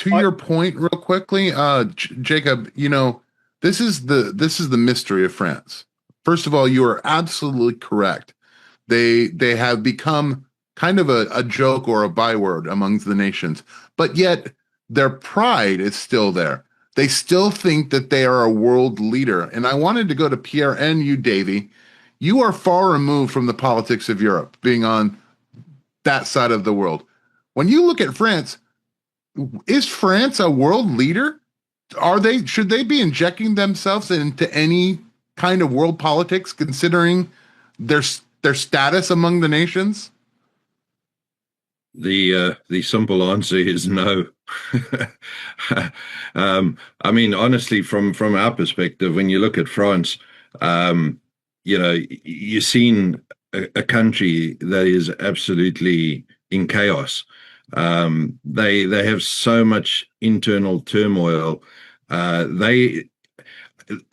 your point, real quickly, Jacob, this is the mystery of France. First of all, you are absolutely correct. They have become kind of a joke or a byword amongst the nations, but yet their pride is still there. They still think that they are a world leader. And I wanted to go to Pierre and you, Davey. You are far removed from the politics of Europe, being on that side of the world. When you look at France, is France a world leader? Should they be injecting themselves into any kind of world politics, considering their status among the nations? The simple answer is no. I mean, honestly, from our perspective, when you look at France, you've seen a country that is absolutely in chaos. They have so much internal turmoil. They,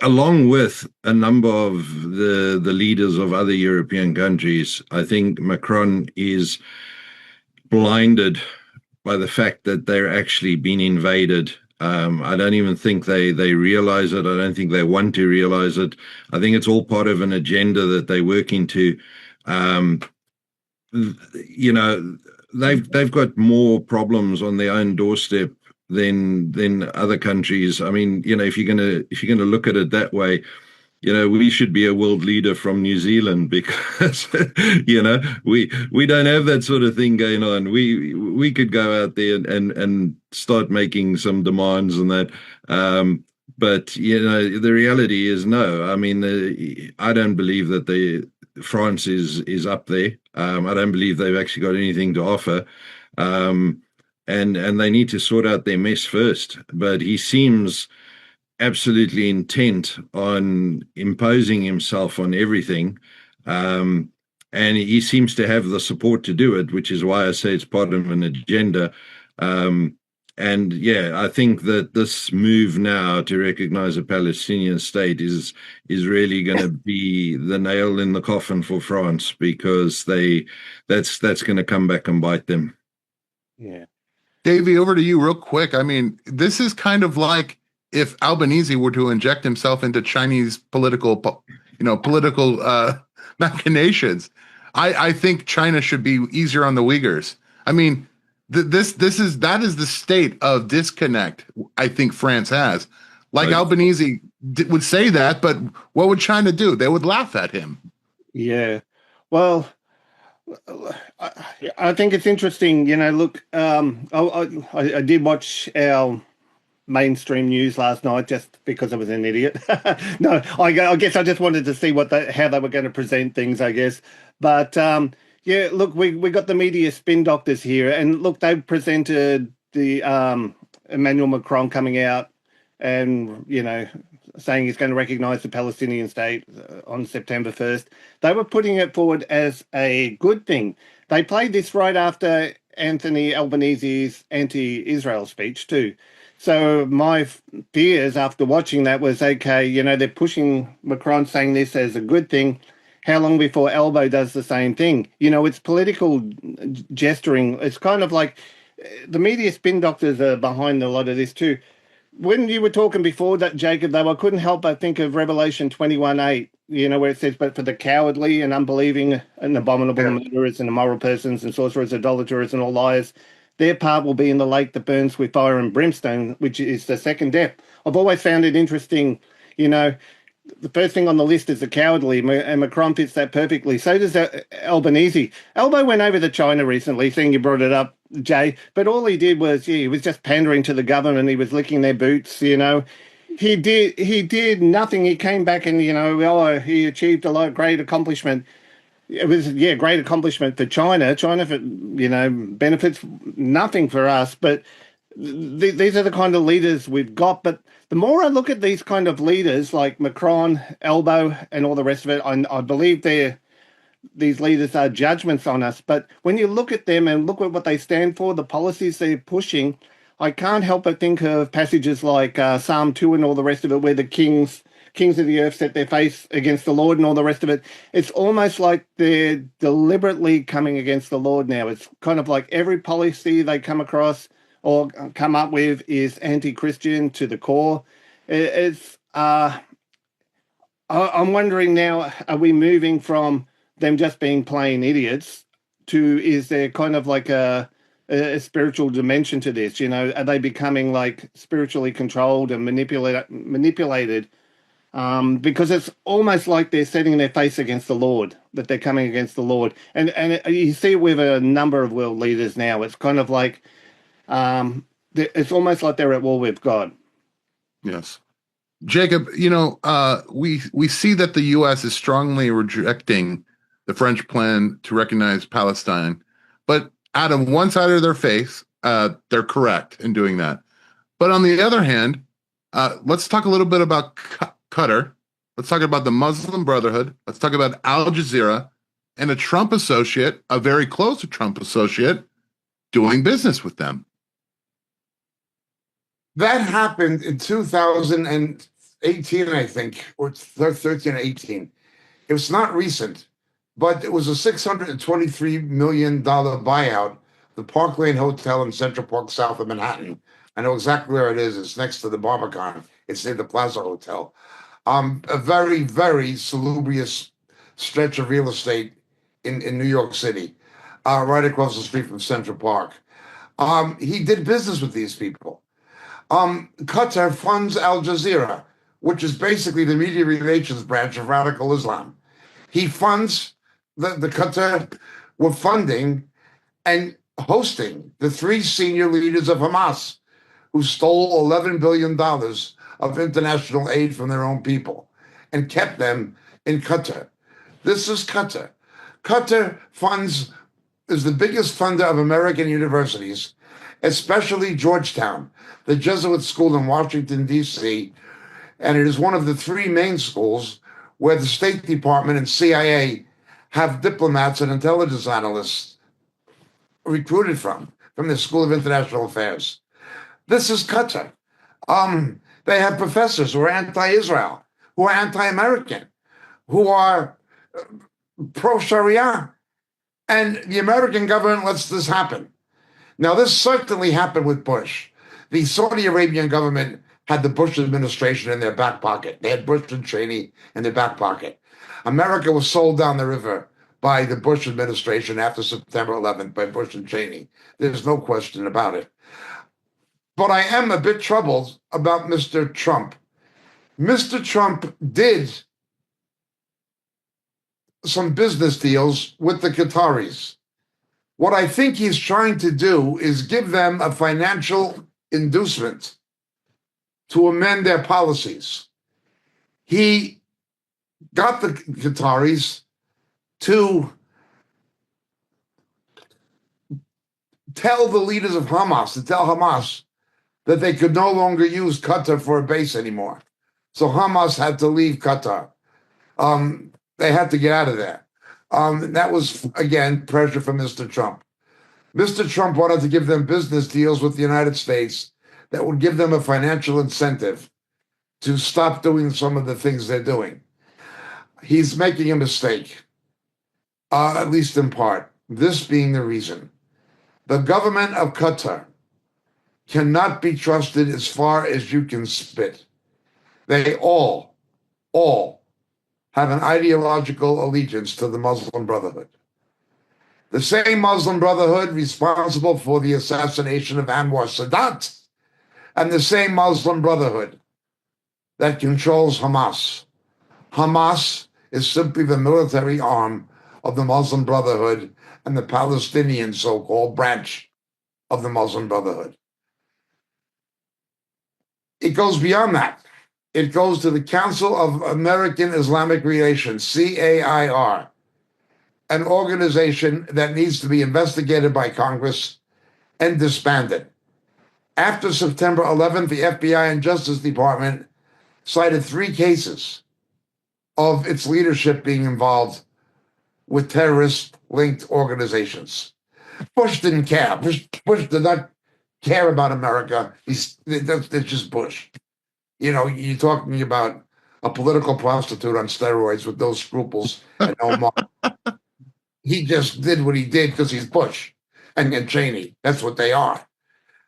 along with a number of the leaders of other European countries, I think Macron is blinded by the fact that they're actually being invaded. I don't even think they realize it. I don't think they want to realize it. I think it's all part of an agenda that they work into. They've got more problems on their own doorstep than other countries. I mean, if you're gonna look at it that way, we should be a world leader from New Zealand, because we don't have that sort of thing going on. We could go out there and start making some demands and that. But the reality is no. I mean, I don't believe that France is up there. I don't believe they've actually got anything to offer. And they need to sort out their mess first. But he seems absolutely intent on imposing himself on everything. And he seems to have the support to do it, which is why I say it's part of an agenda. And yeah, I think that this move now to recognize a Palestinian state is really going to be the nail in the coffin for France, because that's going to come back and bite them. Yeah. Davey, over to you real quick. I mean, this is kind of like if Albanese were to inject himself into Chinese political machinations. I think China should be easier on the Uyghurs. I mean, that is the state of disconnect I think France has. Like right. Albanese would say that, but what would China do? They would laugh at him. Yeah. Well, I think it's interesting. Look, I did watch our mainstream news last night just because I was an idiot. No, I guess I just wanted to see how they were going to present things, I guess. But yeah, look, we got the media spin doctors here, and look, they presented the Emmanuel Macron coming out and saying he's going to recognise the Palestinian state on September 1st. They were putting it forward as a good thing. They played this right after Anthony Albanese's anti-Israel speech too. So my fears after watching that was, okay, they're pushing Macron, saying this as a good thing. How long before Albo does the same thing? It's political gesturing. It's kind of like the media spin doctors are behind a lot of this too. when you were talking before that, Jacob, though, I couldn't help but think of Revelation 21:8, where it says, "But for the cowardly and unbelieving and abominable and murderers and immoral persons and sorcerers, idolaters, and all liars, their part will be in the lake that burns with fire and brimstone, which is the second death." I've always found it interesting, you know, the first thing on the list is the cowardly, and Macron fits that perfectly. So does Albanese. Albo went over to China recently, seeing you brought it up, Jay, but all he did was, he was just pandering to the government. He was licking their boots. He did nothing. He came back and, he achieved a lot of great accomplishment. It was, great accomplishment for China. China, benefits nothing for us, but these are the kind of leaders we've got. But the more I look at these kind of leaders like Macron, Elbow, and all the rest of it, I believe these leaders are judgments on us. But when you look at them and look at what they stand for, the policies they're pushing, I can't help but think of passages like Psalm 2 and all the rest of it, where the kings of the earth set their face against the Lord and all the rest of it. It's almost like they're deliberately coming against the Lord now. It's kind of like every policy they come across or come up with is anti-Christian to the core. I'm wondering now, are we moving from them just being plain idiots to, is there kind of like a spiritual dimension to this? Are they becoming like spiritually controlled and manipulated? Because it's almost like they're setting their face against the Lord, that they're coming against the Lord. And you see it with a number of world leaders now. It's kind of like, it's almost like they're at war with God. Yes. Jacob, we see that the U.S. is strongly rejecting the French plan to recognize Palestine, but out of one side of their face, they're correct in doing that. But on the other hand, let's talk a little bit about Qatar. Let's talk about the Muslim Brotherhood. Let's talk about Al Jazeera and a Trump associate, a very close Trump associate, doing business with them. That happened in 2018, I think, or 13 or 18. It was not recent, but it was a $623 million buyout, the Park Lane Hotel in Central Park, south of Manhattan. I know exactly where it is. It's next to the Barbican. It's near the Plaza Hotel. A very, very salubrious stretch of real estate in New York City, right across the street from Central Park. He did business with these people. Qatar funds Al Jazeera, which is basically the media relations branch of radical Islam. He funds the Qatar were funding and hosting the three senior leaders of Hamas, who stole $11 billion of international aid from their own people and kept them in Qatar. This is Qatar. Qatar is the biggest funder of American universities, especially Georgetown, the Jesuit school in Washington, D.C., and it is one of the three main schools where the State Department and CIA have diplomats and intelligence analysts recruited from the School of International Affairs. This is Qatar. They have professors who are anti-Israel, who are anti-American, who are pro-Sharia, and the American government lets this happen. Now, this certainly happened with Bush. The Saudi Arabian government had the Bush administration in their back pocket. They had Bush and Cheney in their back pocket. America was sold down the river by the Bush administration after September 11th, by Bush and Cheney. There's no question about it. But I am a bit troubled about Mr. Trump. Mr. Trump did some business deals with the Qataris. What I think he's trying to do is give them a financial inducement to amend their policies. He got the Qataris to tell the leaders of Hamas, that they could no longer use Qatar for a base anymore. So Hamas had to leave Qatar. They had to get out of there. That was, again, pressure from Mr. Trump. Mr. Trump wanted to give them business deals with the United States that would give them a financial incentive to stop doing some of the things they're doing. He's making a mistake, at least in part, this being the reason. The government of Qatar cannot be trusted as far as you can spit. They all have an ideological allegiance to the Muslim Brotherhood. The same Muslim Brotherhood responsible for the assassination of Anwar Sadat, and the same Muslim Brotherhood that controls Hamas. Hamas is simply the military arm of the Muslim Brotherhood and the Palestinian so-called branch of the Muslim Brotherhood. It goes beyond that. It goes to the Council of American Islamic Relations, CAIR, an organization that needs to be investigated by Congress and disbanded. After September 11th, the FBI and Justice Department cited 3 cases of its leadership being involved with terrorist-linked organizations. Bush didn't care. Bush did not care about America. It's just Bush. You know, you're talking about a political prostitute on steroids with no scruples and no money. He just did what he did because he's Bush and Cheney. That's what they are.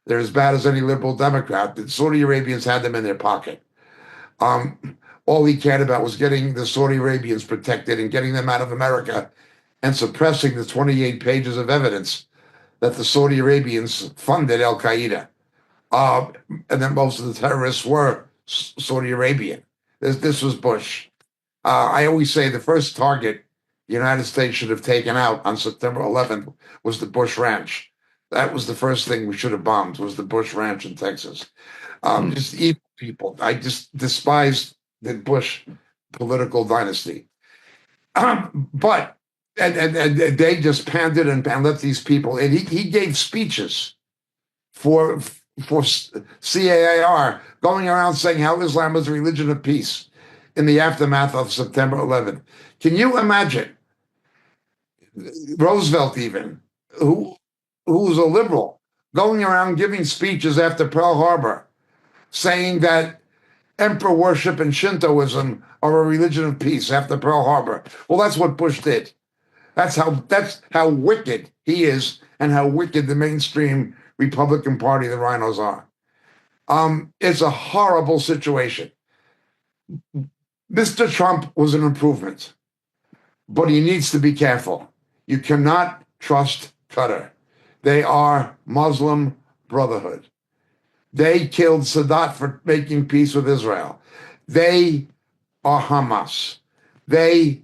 They're as bad as any liberal Democrat. The Saudi Arabians had them in their pocket. All he cared about was getting the Saudi Arabians protected and getting them out of America and suppressing the 28 pages of evidence that the Saudi Arabians funded Al-Qaeda. And then most of the terrorists were Saudi Arabian. This was Bush. I always say the first target the United States should have taken out on September 11th was the Bush Ranch. That was the first thing we should have bombed, was the Bush Ranch in Texas. Just evil people. I just despise the Bush political dynasty. But they just pandered and let these people in. He gave speeches for CAIR, going around saying how Islam was a religion of peace in the aftermath of September 11th. Can you imagine Roosevelt, even, who was a liberal, going around giving speeches after Pearl Harbor, saying that emperor worship and Shintoism are a religion of peace after Pearl Harbor? Well, that's what Bush did. That's how wicked he is, and how wicked the mainstream Republican Party, the rhinos, are. It's a horrible situation. Mr. Trump was an improvement, but he needs to be careful. You cannot trust Qatar. They are Muslim Brotherhood. They killed Sadat for making peace with Israel. They are Hamas. They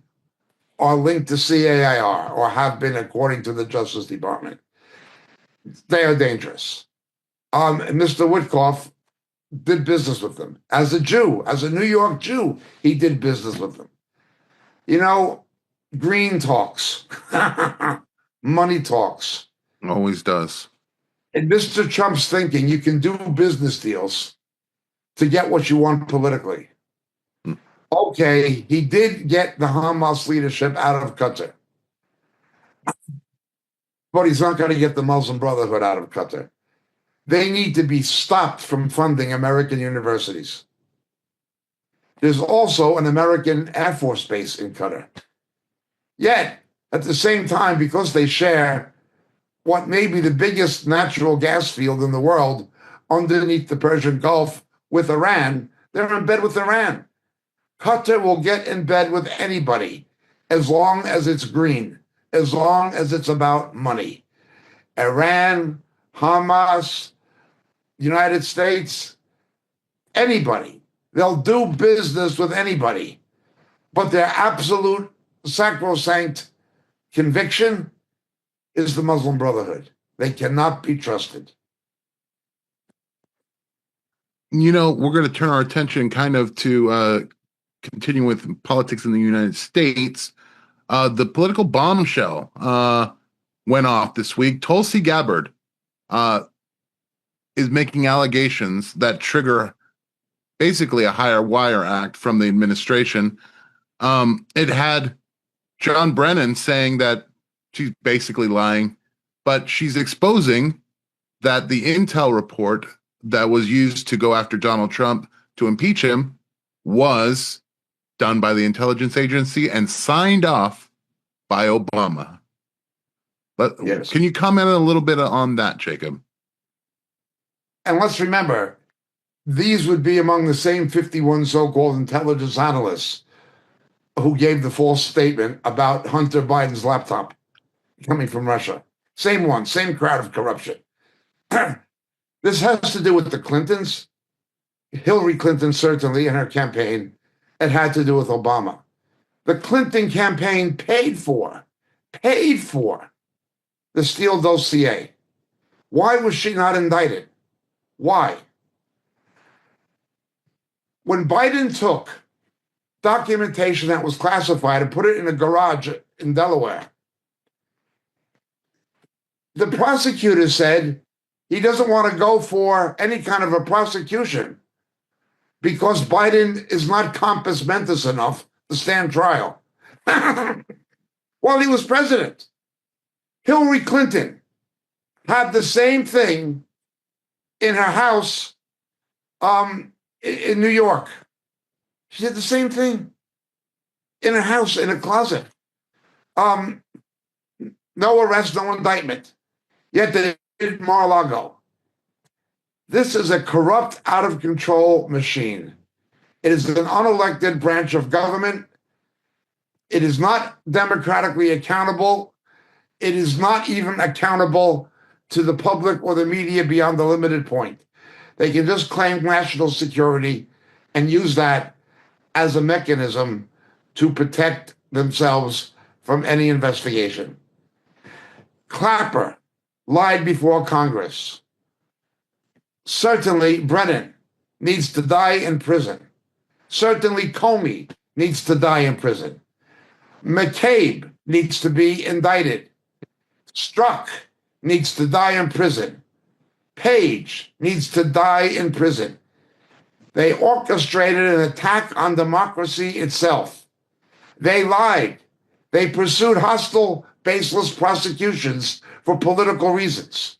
are linked to CAIR, or have been, according to the Justice Department. They are dangerous. Mr. Witkoff did business with them. As a Jew, as a New York Jew, he did business with them. You know, green talks. Money talks. Always does. In Mr. Trump's thinking, you can do business deals to get what you want politically. Okay, he did get the Hamas leadership out of Qatar. But he's not going to get the Muslim Brotherhood out of Qatar. They need to be stopped from funding American universities. There's also an American Air Force base in Qatar. Yet, at the same time, because they share what may be the biggest natural gas field in the world underneath the Persian Gulf with Iran, they're in bed with Iran. Qatar will get in bed with anybody as long as it's green, as long as it's about money. Iran, Hamas, United States, anybody. They'll do business with anybody. But their absolute sacrosanct conviction is the Muslim Brotherhood. They cannot be trusted. You know, we're going to turn our attention kind of to continue with politics in the United States. The political bombshell went off this week. Tulsi Gabbard is making allegations that trigger basically a higher wire act from the administration. It had John Brennan saying that she's basically lying, but she's exposing that the intel report that was used to go after Donald Trump to impeach him was done by the intelligence agency and signed off by Obama. But yes. Can you comment a little bit on that, Jacob? And let's remember, these would be among the same 51 so-called intelligence analysts who gave the false statement about Hunter Biden's laptop coming from Russia. Same one, same crowd of corruption. This has to do with the Clintons, Hillary Clinton certainly in her campaign. It had to do with Obama. The Clinton campaign paid for the Steele dossier. Why was she not indicted? Why? When Biden took documentation that was classified and put it in a garage in Delaware, the prosecutor said he doesn't want to go for any kind of a prosecution because Biden is not compos mentis enough to stand trial. While he was president, Hillary Clinton had the same thing in her house in New York. She did the same thing in her house, in a closet. No arrest, no indictment. Yet they did Mar-a-Lago. This is a corrupt, out-of-control machine. It is an unelected branch of government. It is not democratically accountable. It is not even accountable to the public or the media beyond the limited point. They can just claim national security and use that as a mechanism to protect themselves from any investigation. Clapper lied before Congress. Certainly, Brennan needs to die in prison. Certainly, Comey needs to die in prison. McCabe needs to be indicted. Strzok needs to die in prison. Page needs to die in prison. They orchestrated an attack on democracy itself. They lied. They pursued hostile, baseless prosecutions for political reasons.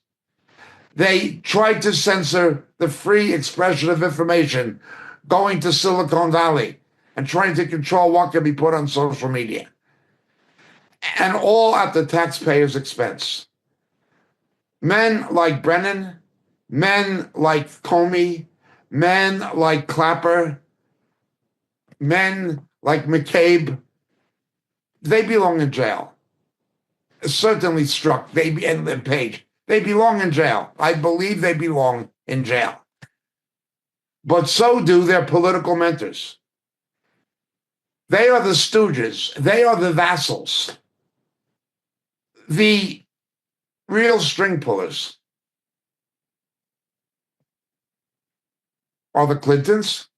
They tried to censor the free expression of information going to Silicon Valley and trying to control what can be put on social media. And all at the taxpayer's expense. Men like Brennan, men like Comey, men like Clapper, men like McCabe, they belong in jail. Certainly Strzok, and Page, they belong in jail. I believe they belong in jail. But so do their political mentors. They are the stooges. They are the vassals. The real string pullers are the Clintons,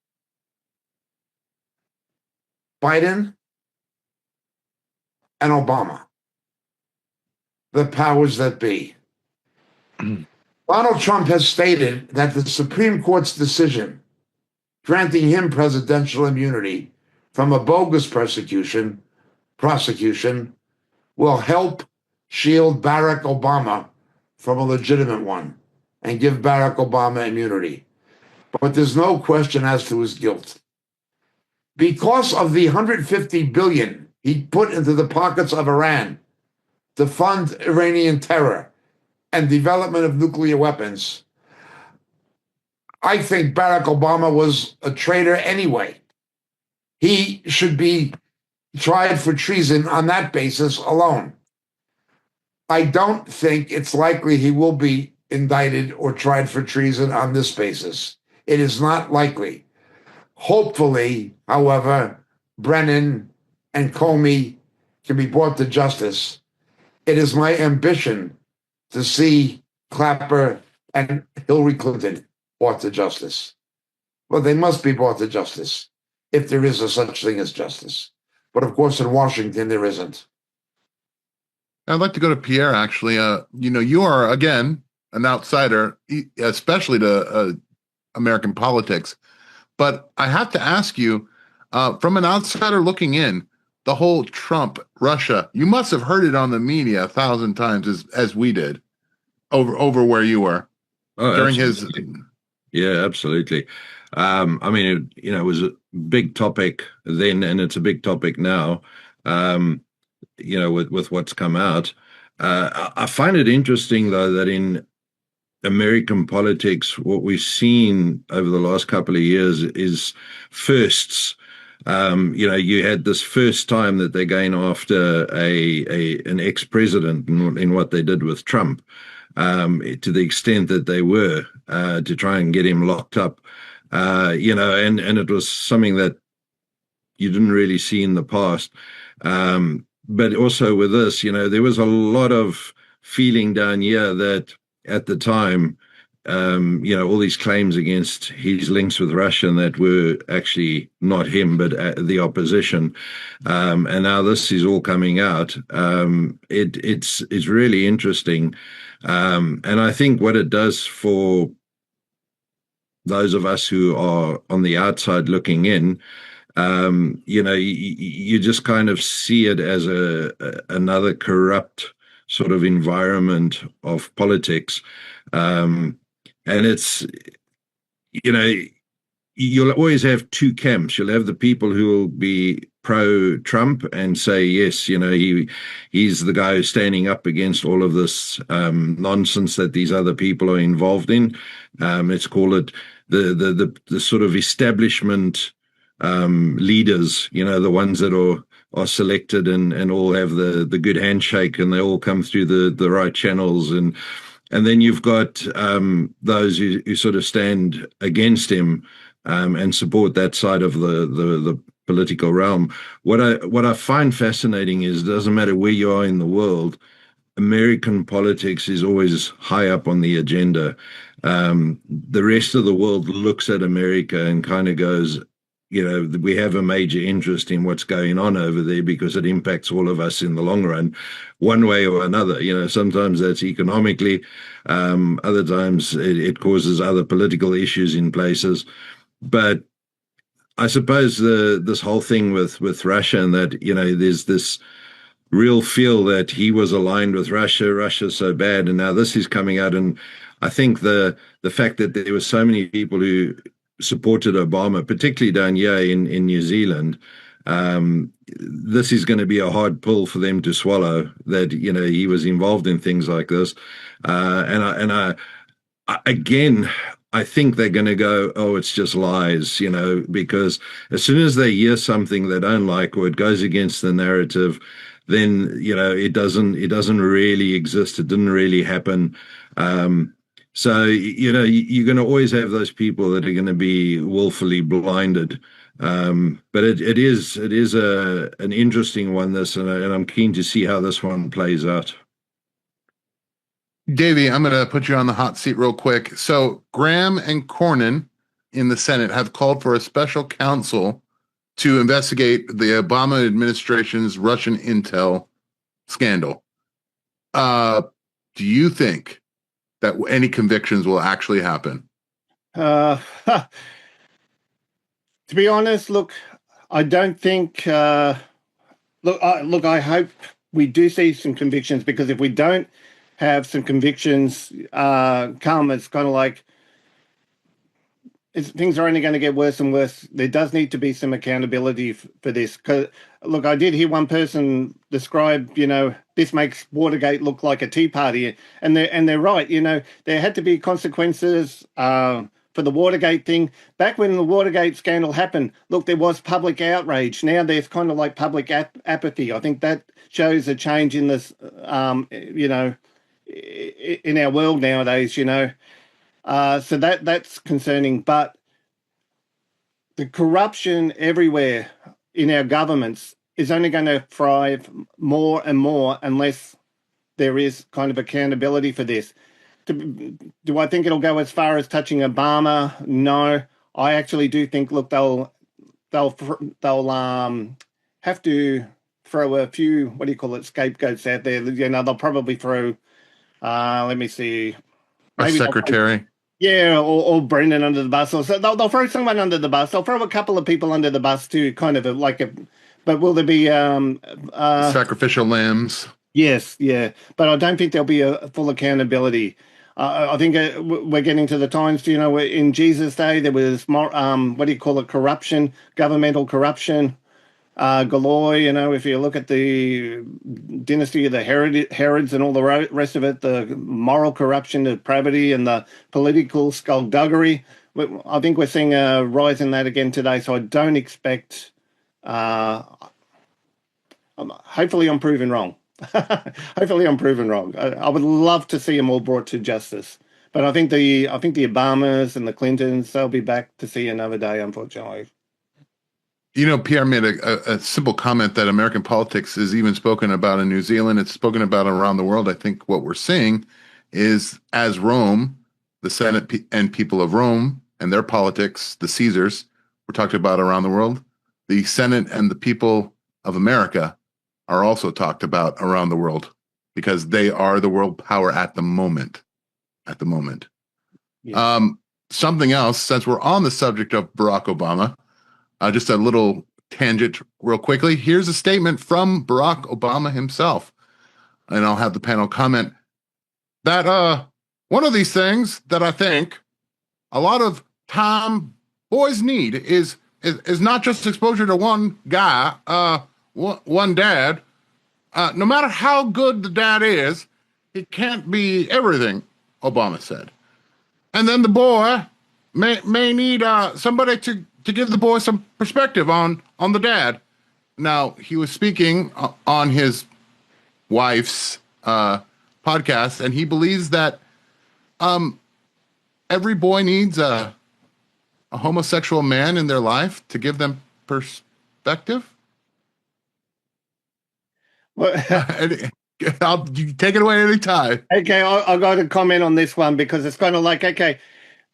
Biden, and Obama, the powers that be. Donald Trump has stated that the Supreme Court's decision granting him presidential immunity from a bogus prosecution will help shield Barack Obama from a legitimate one and give Barack Obama immunity. But there's no question as to his guilt. Because of the $150 billion he put into the pockets of Iran to fund Iranian terror and development of nuclear weapons, I think Barack Obama was a traitor anyway. He should be tried for treason on that basis alone. I don't think it's likely he will be indicted or tried for treason on this basis. It is not likely. Hopefully, however, Brennan and Comey can be brought to justice. It is my ambition to see Clapper and Hillary Clinton brought to justice. Well, they must be brought to justice if there is a such thing as justice. But of course, in Washington, there isn't. I'd like to go to Pierre, actually. You are, again, an outsider, especially to American politics. But I have to ask you, from an outsider looking in, the whole Trump, Russia, you must have heard it on the media 1,000 times as we did over where you were during absolutely. Yeah, absolutely. I mean, it was a big topic then, and it's a big topic now, with what's come out. I find it interesting, though, that in American politics, what we've seen over the last couple of years is firsts. You had this first time that they're going after an ex-president in what they did with Trump, to the extent that they were to try and get him locked up. And it was something that you didn't really see in the past. But also with this, there was a lot of feeling down here that at the time, all these claims against his links with Russia and that were actually not him, but the opposition. And now this is all coming out. It's really interesting. And I think what it does for those of us who are on the outside looking in, you just kind of see it as another corrupt sort of environment of politics. And it's, you'll always have two camps. You'll have the people who will be pro-Trump and say, yes, he's the guy who's standing up against all of this nonsense that these other people are involved in. Let's call it the sort of establishment leaders, the ones that are selected and all have the good handshake and they all come through the right channels. And then you've got those who sort of stand against him and support that side of the political realm. What I find fascinating is it doesn't matter where you are in the world, American politics is always high up on the agenda. The rest of the world looks at America and kind of goes, we have a major interest in what's going on over there because it impacts all of us in the long run, one way or another. Sometimes that's economically, other times it causes other political issues in places. But I suppose this whole thing with Russia and that, there's this real feel that he was aligned with Russia's so bad, and now this is coming out. And I think the fact that there were so many people who supported Obama, particularly down here in New Zealand, this is going to be a hard pill for them to swallow, that he was involved in things like this. Again, I think they're going to go, oh, it's just lies, because as soon as they hear something they don't like or it goes against the narrative, then it doesn't really exist. It didn't really happen. So, you're going to always have those people that are going to be willfully blinded. But it is an interesting one, this, and I'm keen to see how this one plays out. Davey, I'm going to put you on the hot seat real quick. So Graham and Cornyn in the Senate have called for a special counsel to investigate the Obama administration's Russian intel scandal. Do you think that any convictions will actually happen? To be honest, look, I don't think. I hope we do see some convictions, because if we don't have some convictions come, it's kind of like things are only going to get worse and worse. There does need to be some accountability for this. Because, look, I did hear one person describe, this makes Watergate look like a tea party, and they're right. There had to be consequences for the Watergate thing. Back when the Watergate scandal happened, look, there was public outrage. Now there's kind of like public apathy. I think that shows a change in this, in our world nowadays. So that's concerning. But the corruption everywhere in our governments is only going to thrive more and more unless there is kind of accountability for this. Do I think it'll go as far as touching Obama? No, I actually do think. Look, they'll have to throw a few scapegoats out there. They'll probably throw. Let me see. Maybe a secretary. Yeah, or Brendan under the bus, or so they'll throw someone under the bus. They'll throw a couple of people under the bus too, kind of but will there be sacrificial lambs? Yes, yeah, but I don't think there'll be a full accountability. I think we're getting to the times. Where in Jesus' day there was more, corruption, governmental corruption. galore. If you look at the dynasty of the Herods and all the rest of it, the moral corruption, the depravity, and the political skullduggery, I think we're seeing a rise in that again today. So I don't expect. Hopefully, I'm proven wrong. Hopefully, I'm proven wrong. I would love to see them all brought to justice, but I think the Obamas and the Clintons, they'll be back to see another day, unfortunately. Pierre made a simple comment that American politics is even spoken about in New Zealand. It's spoken about around the world. I think what we're seeing is, as Rome, the Senate and people of Rome and their politics, the Caesars, were talked about around the world. The Senate and the people of America are also talked about around the world because they are the world power at the moment. At the moment. Yeah. Something else, since we're on the subject of Barack Obama, just a little tangent real quickly. Here's a statement from Barack Obama himself, and I'll have the panel comment that one of these things that I think a lot of time boys need is not just exposure to one guy, one dad. No matter how good the dad is, he can't be everything, Obama said. And then the boy may need somebody to give the boy some perspective on the dad. Now, he was speaking on his wife's podcast, and he believes that every boy needs a homosexual man in their life to give them perspective. Well, you take it away anytime. Okay, I'll go to comment on this one because it's kind of like, okay,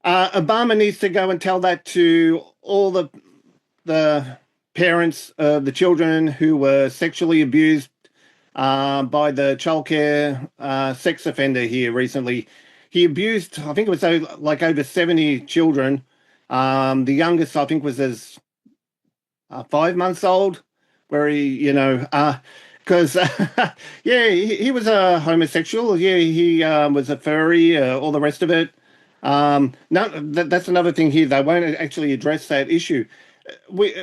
Obama needs to go and tell that to all the parents of the children who were sexually abused by the childcare sex offender here recently. He abused, I think it was like over 70 children. The youngest, I think, was as 5 months old, where he, because he was a homosexual. Yeah, he was a furry, all the rest of it. No, that's another thing here. They won't actually address that issue. We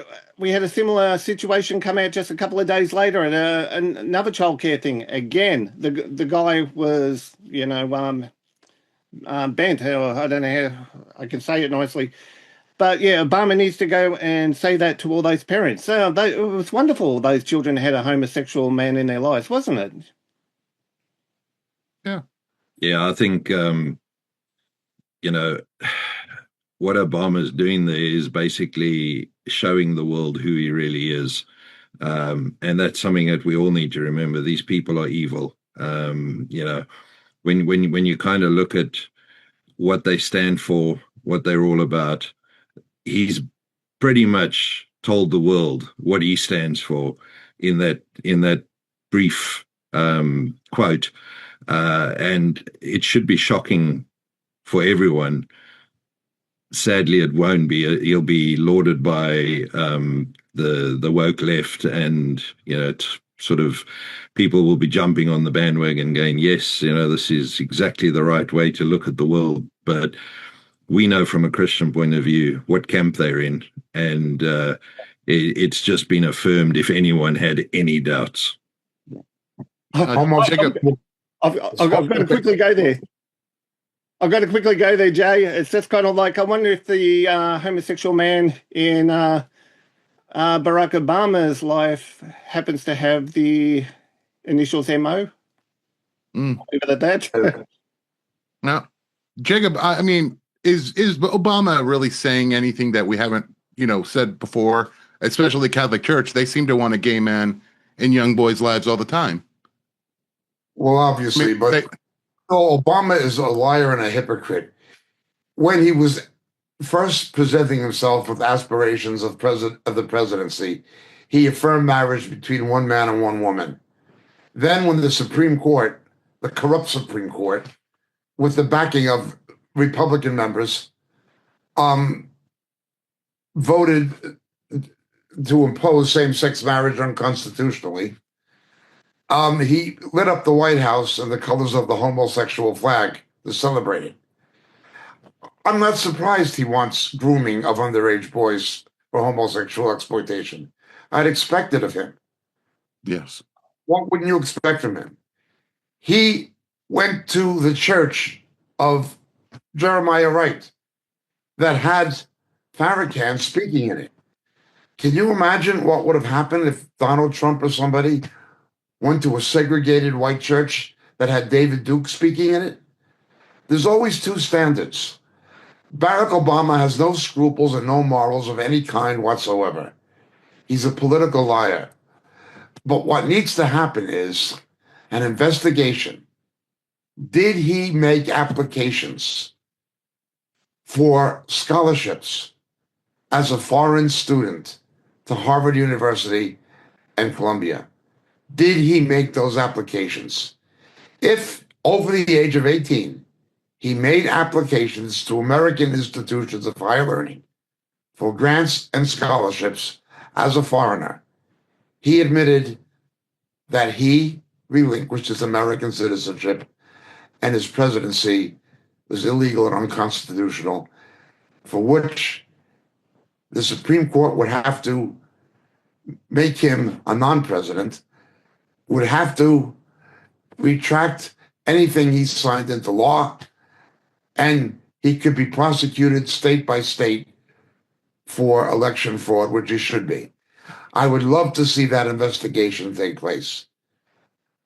had a similar situation come out just a couple of days later at another childcare thing. Again, the guy was, bent. I don't know how I can say it nicely. But yeah, Obama needs to go and say that to all those parents. It was wonderful those children had a homosexual man in their lives, wasn't it? Yeah. Yeah, I think, what Obama's doing there is basically showing the world who he really is. And that's something that we all need to remember. These people are evil. When you kind of look at what they stand for, what they're all about, he's pretty much told the world what he stands for in that brief quote, and it should be shocking for everyone. Sadly, it won't be. He'll be lauded by the woke left, and sort of people will be jumping on the bandwagon, going, "Yes, this is exactly the right way to look at the world." But we know from a Christian point of view what camp they're in, and it's just been affirmed if anyone had any doubts. I've got to quickly go there. I've got to quickly go there, Jay. It's just kind of like, I wonder if the homosexual man in Barack Obama's life happens to have the initials MO. Leave it at that. Now, Jacob, I mean, is Obama really saying anything that we haven't, said before? Especially the Catholic Church, they seem to want a gay man in young boys' lives all the time. Well, obviously, Obama is a liar and a hypocrite. When he was first presenting himself with aspirations of the presidency, he affirmed marriage between one man and one woman. Then when the Supreme Court, the corrupt Supreme Court, with the backing of Republican members, voted to impose same-sex marriage unconstitutionally, he lit up the White House in the colors of the homosexual flag to celebrate it. I'm not surprised he wants grooming of underage boys for homosexual exploitation. I'd expect it of him. Yes. What wouldn't you expect from him? He went to the church of Jeremiah Wright that had Farrakhan speaking in it. Can you imagine what would have happened if Donald Trump or somebody went to a segregated white church that had David Duke speaking in it? There's always two standards. Barack Obama has no scruples and no morals of any kind whatsoever. He's a political liar. But what needs to happen is an investigation. Did he make applications for scholarships as a foreign student to Harvard University and Columbia? Did he make those applications? If over the age of 18, he made applications to American institutions of higher learning for grants and scholarships as a foreigner, he admitted that he relinquished his American citizenship and his presidency was illegal and unconstitutional, for which the Supreme Court would have to make him a non-president, would have to retract anything he signed into law, and he could be prosecuted state by state for election fraud, which he should be. I would love to see that investigation take place.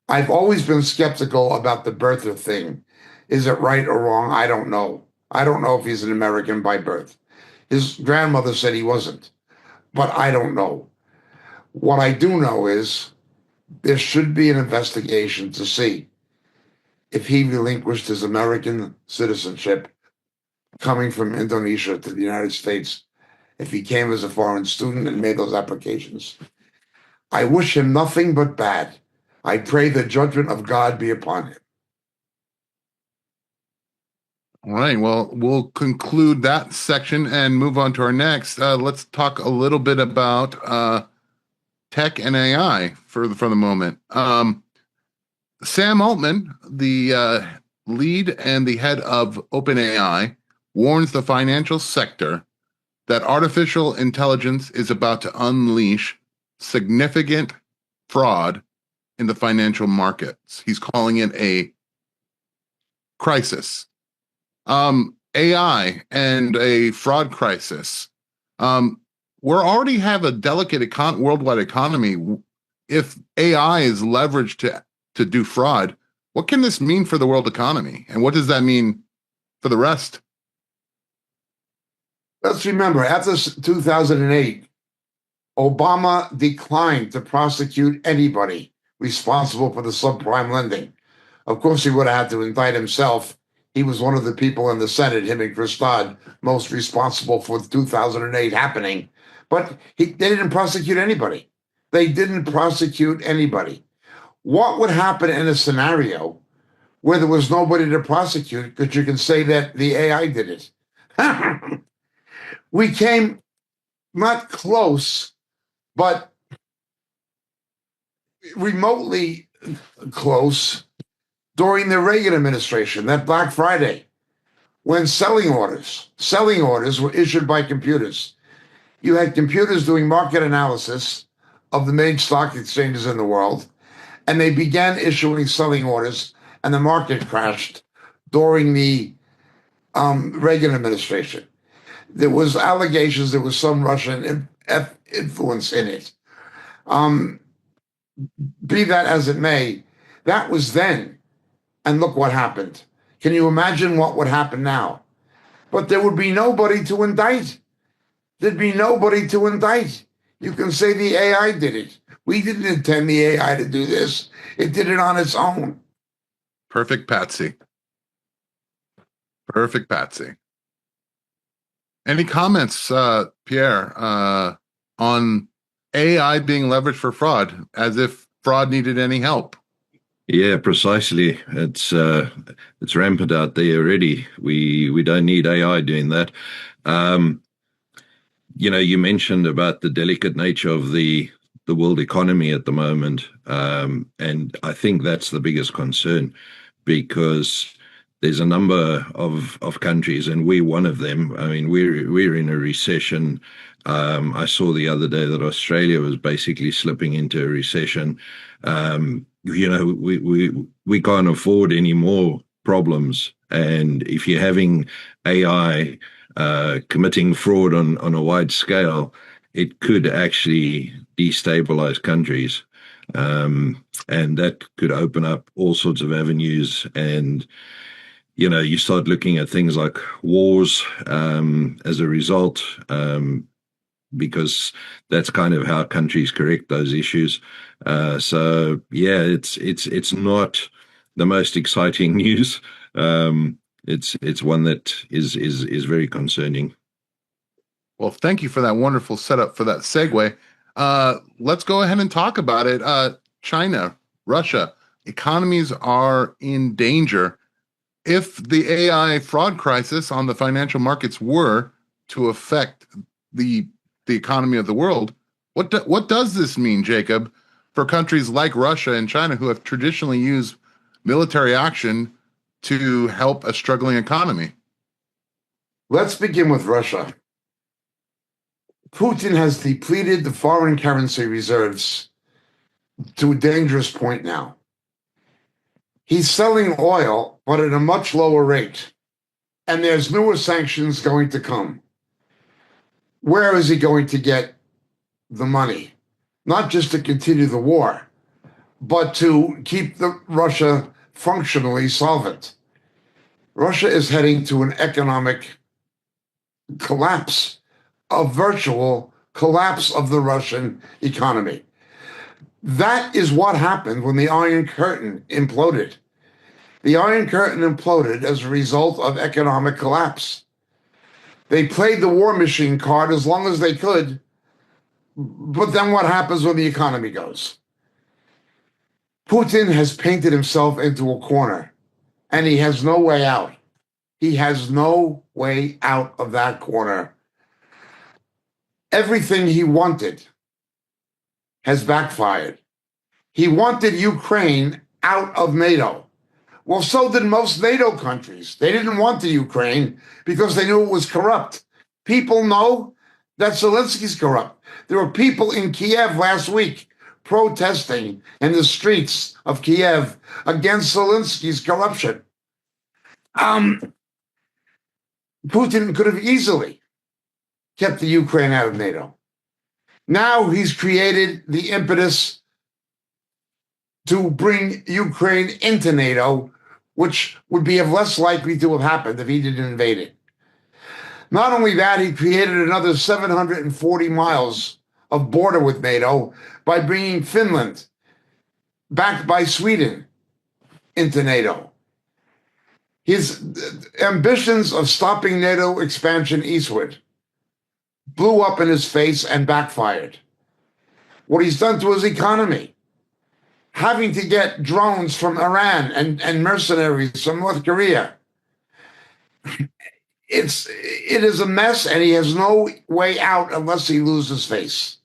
I've always been skeptical about the birther thing. Is it right or wrong? I don't know. I don't know if he's an American by birth. His grandmother said he wasn't, but I don't know. What I do know is there should be an investigation to see if he relinquished his American citizenship coming from Indonesia to the United States, if he came as a foreign student and made those applications. I wish him nothing but bad. I pray the judgment of God be upon him. All right. Well, we'll conclude that section and move on to our next. Let's talk a little bit about tech and AI for the moment. Sam Altman, the lead and the head of OpenAI, warns the financial sector that artificial intelligence is about to unleash significant fraud in the financial markets. He's calling it a crisis. AI and a fraud crisis. We already have a delicate worldwide economy. If AI is leveraged to do fraud, what can this mean for the world economy? And what does that mean for the rest? Let's remember, after 2008, Obama declined to prosecute anybody responsible for the subprime lending. Of course, he would have had to indict himself. He was one of the people in the Senate, him and Chris Dodd, most responsible for the 2008 happening. But they didn't prosecute anybody. They didn't prosecute anybody. What would happen in a scenario where there was nobody to prosecute? Because you can say that the AI did it. We came not close, but remotely close during the Reagan administration, that Black Friday, when selling orders were issued by computers. You had computers doing market analysis of the main stock exchanges in the world, and they began issuing selling orders, and the market crashed during the Reagan administration. There was allegations there was some Russian influence in it. Be that as it may, that was then. And look what happened. Can you imagine what would happen now? But there would be nobody to indict. There'd be nobody to indict. You can say the AI did it. We didn't intend the AI to do this. It did it on its own. Perfect Patsy. Perfect Patsy. Any comments, Pierre, on AI being leveraged for fraud, as if fraud needed any help? Yeah, precisely. It's rampant out there already. We don't need AI doing that. You mentioned about the delicate nature of the world economy at the moment, and I think that's the biggest concern, because there's a number of countries, and we're one of them. I mean, we're in a recession. I saw the other day that Australia was basically slipping into a recession. We can't afford any more problems. And if you're having AI committing fraud on a wide scale, it could actually destabilize countries. And that could open up all sorts of avenues. And you start looking at things like wars as a result, because that's kind of how countries correct those issues. So yeah, it's not the most exciting news. It's one that is very concerning. Well, thank you for that wonderful setup for that segue. Let's go ahead and talk about it. China, Russia, economies are in danger. If the AI fraud crisis on the financial markets were to affect the economy of the world, what does this mean, Jacob, for countries like Russia and China who have traditionally used military action to help a struggling economy? Let's begin with Russia. Putin has depleted the foreign currency reserves to a dangerous point now. He's selling oil, but at a much lower rate. And there's newer sanctions going to come. Where is he going to get the money? Not just to continue the war, but to keep Russia functionally solvent. Russia is heading to an economic collapse, a virtual collapse of the Russian economy. That is what happened when the Iron Curtain imploded. The Iron Curtain imploded as a result of economic collapse. They played the war machine card as long as they could, but then what happens when the economy goes? Putin has painted himself into a corner, and he has no way out. He has no way out of that corner. Everything he wanted has backfired. He wanted Ukraine out of NATO. Well, so did most NATO countries. They didn't want the Ukraine because they knew it was corrupt. People know that Zelensky's corrupt. There were people in Kiev last week protesting in the streets of Kiev against Zelensky's corruption. Putin could have easily kept the Ukraine out of NATO. Now he's created the impetus to bring Ukraine into NATO, which would be less likely to have happened if he didn't invade it. Not only that, he created another 740 miles of border with NATO by bringing Finland, backed by Sweden, into NATO. His ambitions of stopping NATO expansion eastward blew up in his face and backfired. What he's done to his economy, having to get drones from Iran and mercenaries from North Korea. It is a mess, and he has no way out unless he loses face.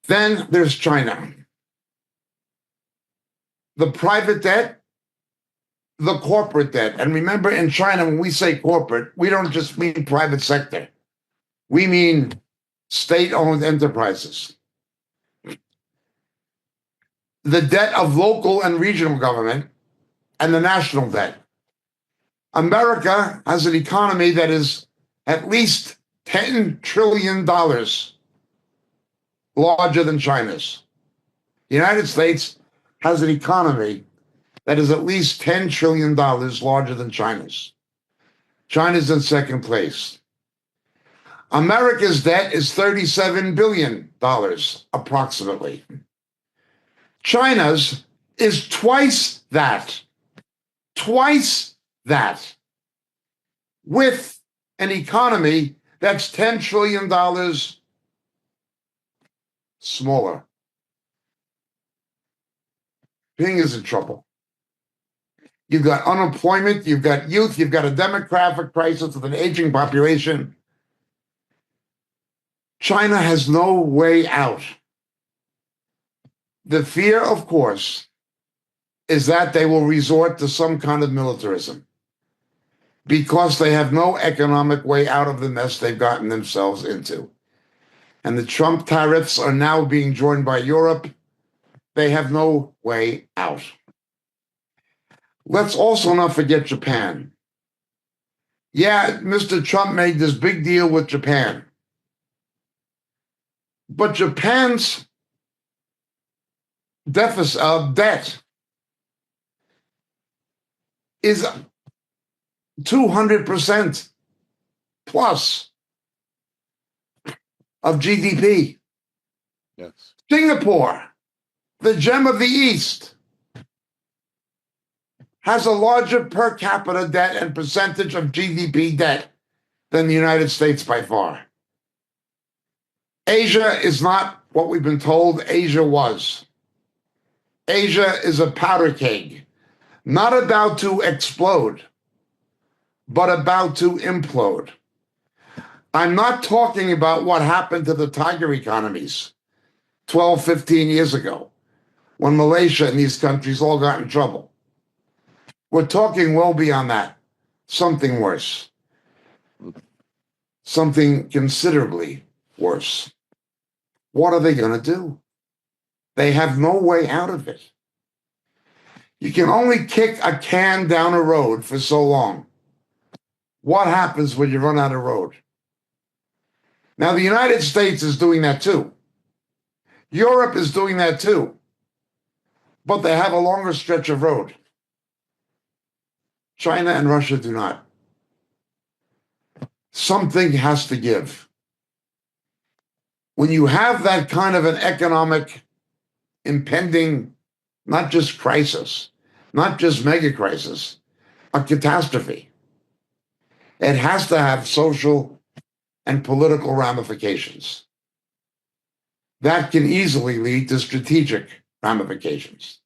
Then there's China. The private debt, the corporate debt. And remember, in China, when we say corporate, we don't just mean private sector. We mean state-owned enterprises. The debt of local and regional government, and the national debt. America has an economy that is at least $10 trillion larger than China's. The United States has an economy that is at least $10 trillion larger than China's. China's in second place. America's debt is $37 billion, approximately. China's is twice that, with an economy that's $10 trillion smaller. Ping is in trouble. You've got unemployment, you've got youth, you've got a demographic crisis with an aging population. China has no way out. The fear, of course, is that they will resort to some kind of militarism. because they have no economic way out of the mess they've gotten themselves into. And the Trump tariffs are now being joined by Europe. They have no way out. Let's also not forget Japan. Yeah, Mr. Trump made this big deal with Japan. But Japan's deficit of debt is 200% plus of GDP. Yes. Singapore, the gem of the East, has a larger per capita debt and percentage of GDP debt than the United States by far. Asia is not what we've been told Asia was. Asia is a powder keg, not about to explode, but about to implode. I'm not talking about what happened to the tiger economies 12, 15 years ago, when Malaysia and these countries all got in trouble. We're talking well beyond that. Something worse. Something considerably worse. What are they going to do? They have no way out of it. You can only kick a can down a road for so long. What happens when you run out of road? Now, the United States is doing that too. Europe is doing that too. But they have a longer stretch of road. China and Russia do not. Something has to give. When you have that kind of an economic impending, not just crisis, not just mega crisis, a catastrophe, it has to have social and political ramifications. That can easily lead to strategic ramifications.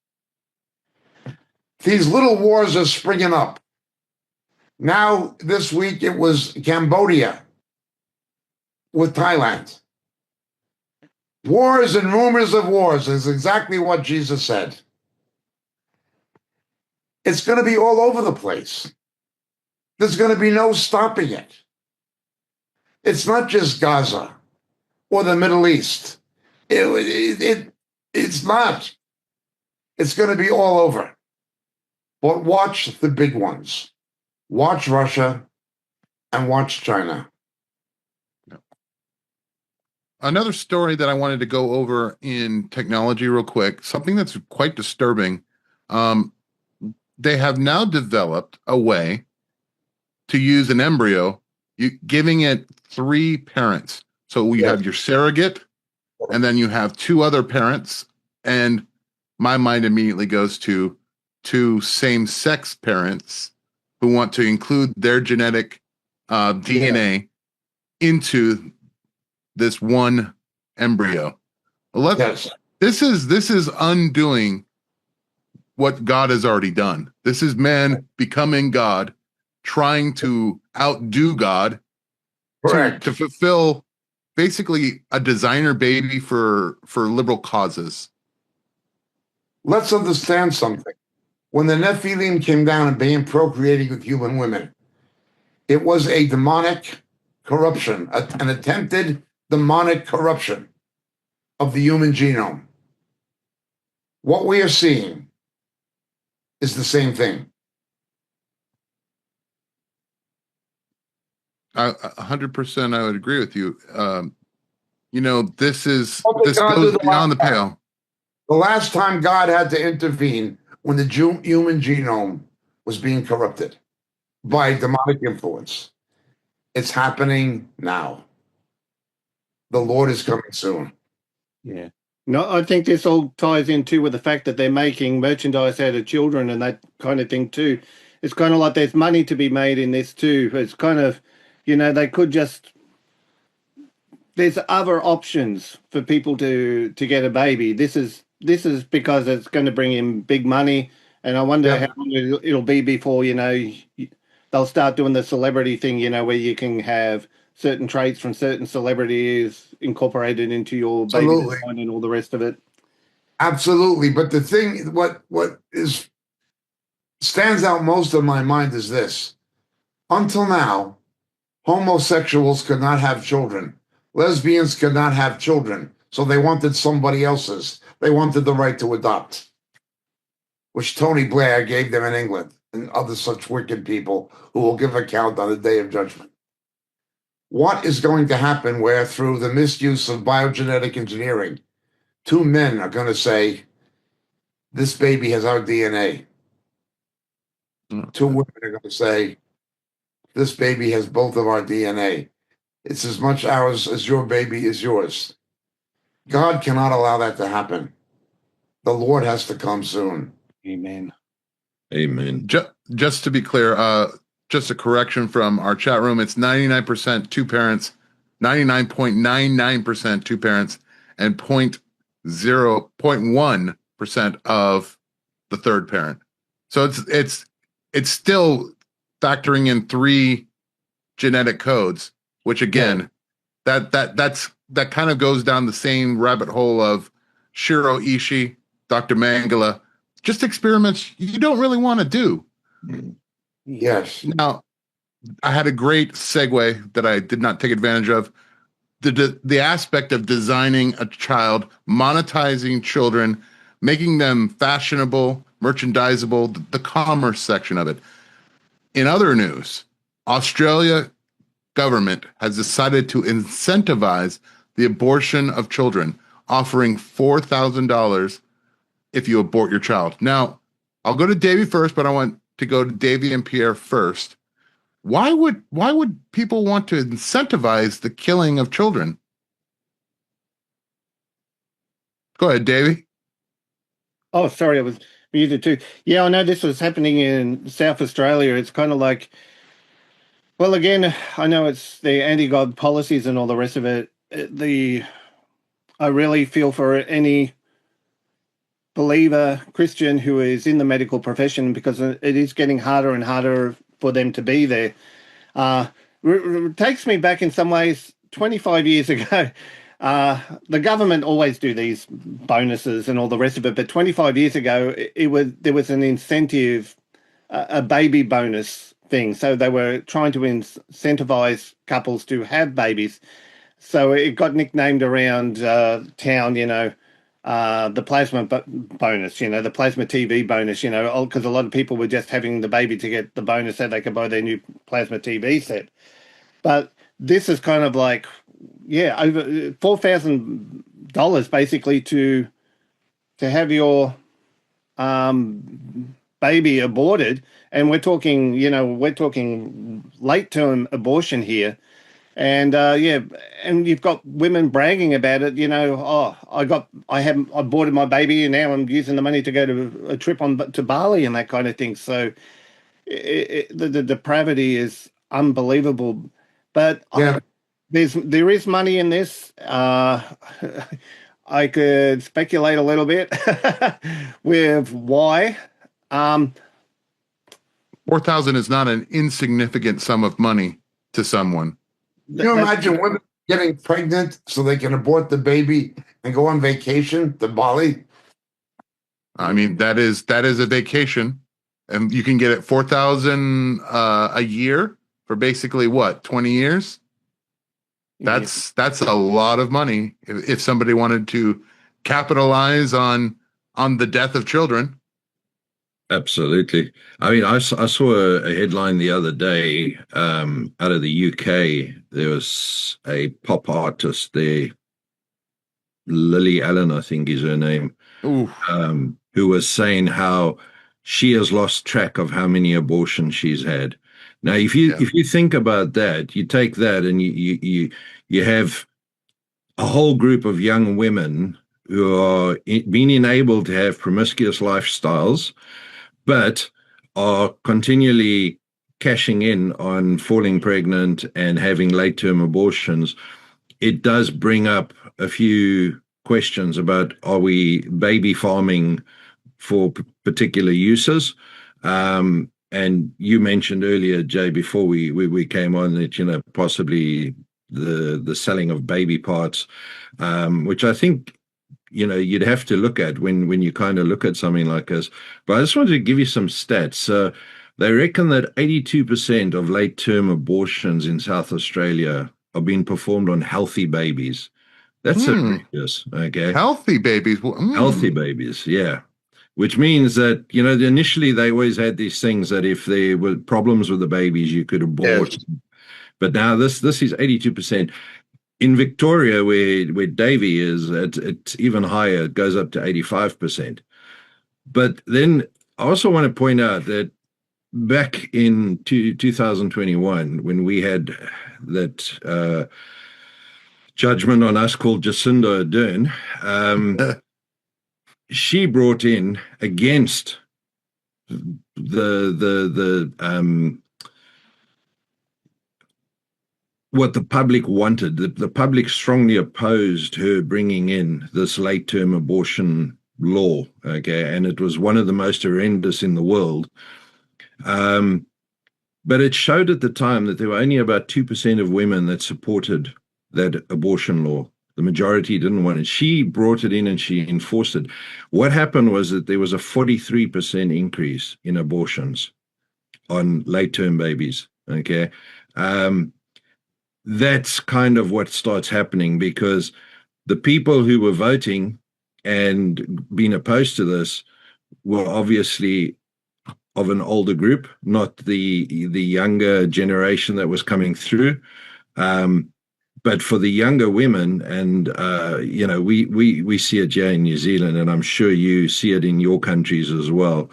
These little wars are springing up. Now, this week, it was Cambodia with Thailand. Wars and rumors of wars is exactly what Jesus said. It's going to be all over the place. There's going to be no stopping it. It's not just Gaza or the Middle East. It's not. It's going to be all over. But watch the big ones. Watch Russia and watch China. Another story that I wanted to go over in technology real quick, something that's quite disturbing. They have now developed a way to use an embryo, giving it 3 parents. So you have your surrogate, and then you have 2 other parents, and my mind immediately goes to 2 same-sex parents who want to include their genetic DNA into this one embryo. This is undoing what God has already done. This is man becoming God, trying to outdo God to fulfill basically a designer baby for liberal causes. Let's understand something. When the Nephilim came down and began procreating with human women, it was a demonic corruption, an attempted demonic corruption of the human genome. What we are seeing is the same thing. 100% I would agree with you. This goes beyond the pale. The last time God had to intervene when the human genome was being corrupted by demonic influence. It's happening now. The Lord is coming soon. Yeah. No, I think this all ties in too with the fact that they're making merchandise out of children and that kind of thing too. It's kind of like there's money to be made in this too. It's kind of, they could just, there's other options for people to get a baby. This is because it's going to bring in big money, and I wonder how long it'll be before they'll start doing the celebrity thing. Where you can have certain traits from certain celebrities incorporated into your baby design and all the rest of it. Absolutely, but the thing, what stands out most in my mind is this: Until now, homosexuals could not have children. Lesbians could not have children. So they wanted somebody else's. They wanted the right to adopt, which Tony Blair gave them in England and other such wicked people who will give account on the day of judgment. What is going to happen where, through the misuse of biogenetic engineering, two men are going to say, this baby has our DNA. Two women are going to say, this baby has both of our DNA. It's as much ours as your baby is yours. God cannot allow that to happen. The Lord has to come soon. Amen. Amen. Just to be clear, just a correction from our chat room. It's 99% two parents, 99.99% two parents, and 0.1% of the third parent. So it's still factoring in 3 genetic codes, which again, that kind of goes down the same rabbit hole of Shiro Ishii, Dr. Mangala, just experiments you don't really want to do. Yes. Now, I had a great segue that I did not take advantage of. The aspect of designing a child, monetizing children, making them fashionable, merchandisable, the commerce section of it. In other news, Australia government has decided to incentivize the abortion of children, offering $4,000 if you abort your child. Now, I'll go to Davey first, but I want to go to Davey and Pierre first. Why would people want to incentivize the killing of children? Go ahead, Davey. Oh, sorry, I was muted too. Yeah, I know this was happening in South Australia. It's kind of like, well, again, I know it's the anti-God policies and all the rest of it. I really feel for any believer Christian who is in the medical profession, because it is getting harder and harder for them to be there. It takes me back in some ways 25 years ago. The government always do these bonuses and all the rest of it, but 25 years ago, there was an incentive, a baby bonus thing. So they were trying to incentivize couples to have babies. So it got nicknamed around town, the plasma bonus, the plasma TV bonus, because a lot of people were just having the baby to get the bonus so they could buy their new plasma TV set. But this is kind of like, over $4,000 basically to have your baby aborted, and we're talking late term abortion here. And and you've got women bragging about it. I aborted my baby, and now I'm using the money to go to a trip to Bali and that kind of thing. So the depravity is unbelievable. But there is money in this. I could speculate a little bit with why. 4,000 is not an insignificant sum of money to someone. Can you imagine women getting pregnant so they can abort the baby and go on vacation to Bali? I mean, that is a vacation, and you can get it 4,000 a year for basically what, 20 years? That's a lot of money if somebody wanted to capitalize on the death of children. Absolutely. I mean, I saw a headline the other day out of the UK. There was a pop artist there, Lily Allen, I think is her name, who was saying how she has lost track of how many abortions she's had. Now, if you think about that, you take that and you have a whole group of young women who are being enabled to have promiscuous lifestyles, but are continually cashing in on falling pregnant and having late-term abortions. It does bring up a few questions about, are we baby farming for particular uses? And you mentioned earlier, Jay, before we came on, that possibly the selling of baby parts, which I think you'd have to look at when you kind of look at something like this. But I just wanted to give you some stats. They reckon that 82% of late-term abortions in South Australia are being performed on healthy babies. That's outrageous, okay? Healthy babies. Healthy babies, yeah. Which means that, initially they always had these things that if there were problems with the babies, you could abort. Yes. But now this is 82%. In Victoria, where Davey is, it's even higher. It goes up to 85%. But then I also want to point out that back in 2021, when we had that judgment on us called Jacinda Ardern, she brought in against the what the public wanted. The public strongly opposed her bringing in this late-term abortion law, okay, and it was one of the most horrendous in the world. But it showed at the time that there were only about 2% of women that supported that abortion law. The majority didn't want it. She brought it in and she enforced it. What happened was that there was a 43% increase in abortions on late-term babies, okay? That's kind of what starts happening, because the people who were voting and being opposed to this were obviously of an older group, not the younger generation that was coming through. But for the younger women, and we see it here in New Zealand, and I'm sure you see it in your countries as well.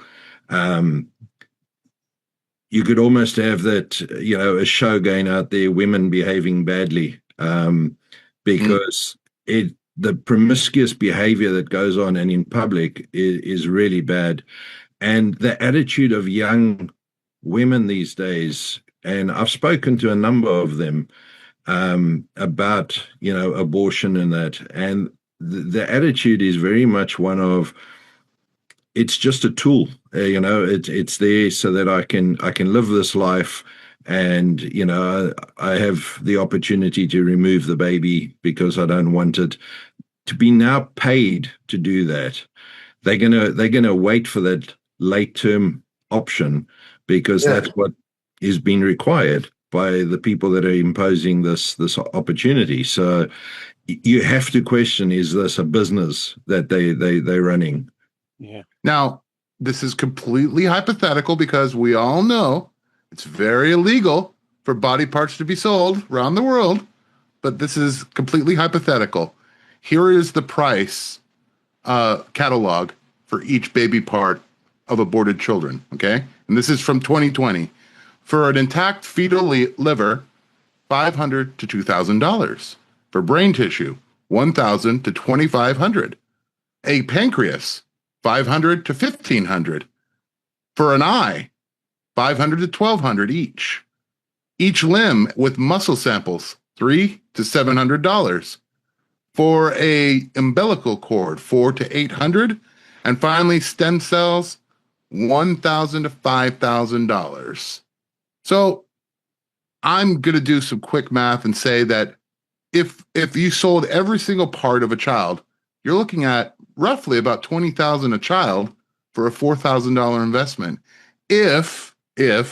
You could almost have that, a show going out there, women behaving badly, because the promiscuous behavior that goes on and in public is really bad. And the attitude of young women these days, and I've spoken to a number of them about, abortion and that, and the attitude is very much one of, it's just a tool, it's there so that I can live this life, and I have the opportunity to remove the baby because I don't want it to be now paid to do that. They're gonna wait for that late term option, because that's what is being required by the people that are imposing this opportunity. So you have to question, is this a business that they're running? Yeah. Now, this is completely hypothetical, because we all know it's very illegal for body parts to be sold around the world, but this is completely hypothetical. Here is the price catalog for each baby part of aborted children, okay? And this is from 2020. For an intact fetal liver, $500 to $2,000. For brain tissue, $1,000 to $2,500. A pancreas, $500 to $1,500. For an eye, $500 to $1,200 each. Each limb with muscle samples, $300 to $700. For a umbilical cord, $400 to $800. And finally, stem cells, $1,000 to $5,000. So I'm going to do some quick math and say that if you sold every single part of a child, you're looking at roughly about $20,000 a child for a $4,000 investment. If it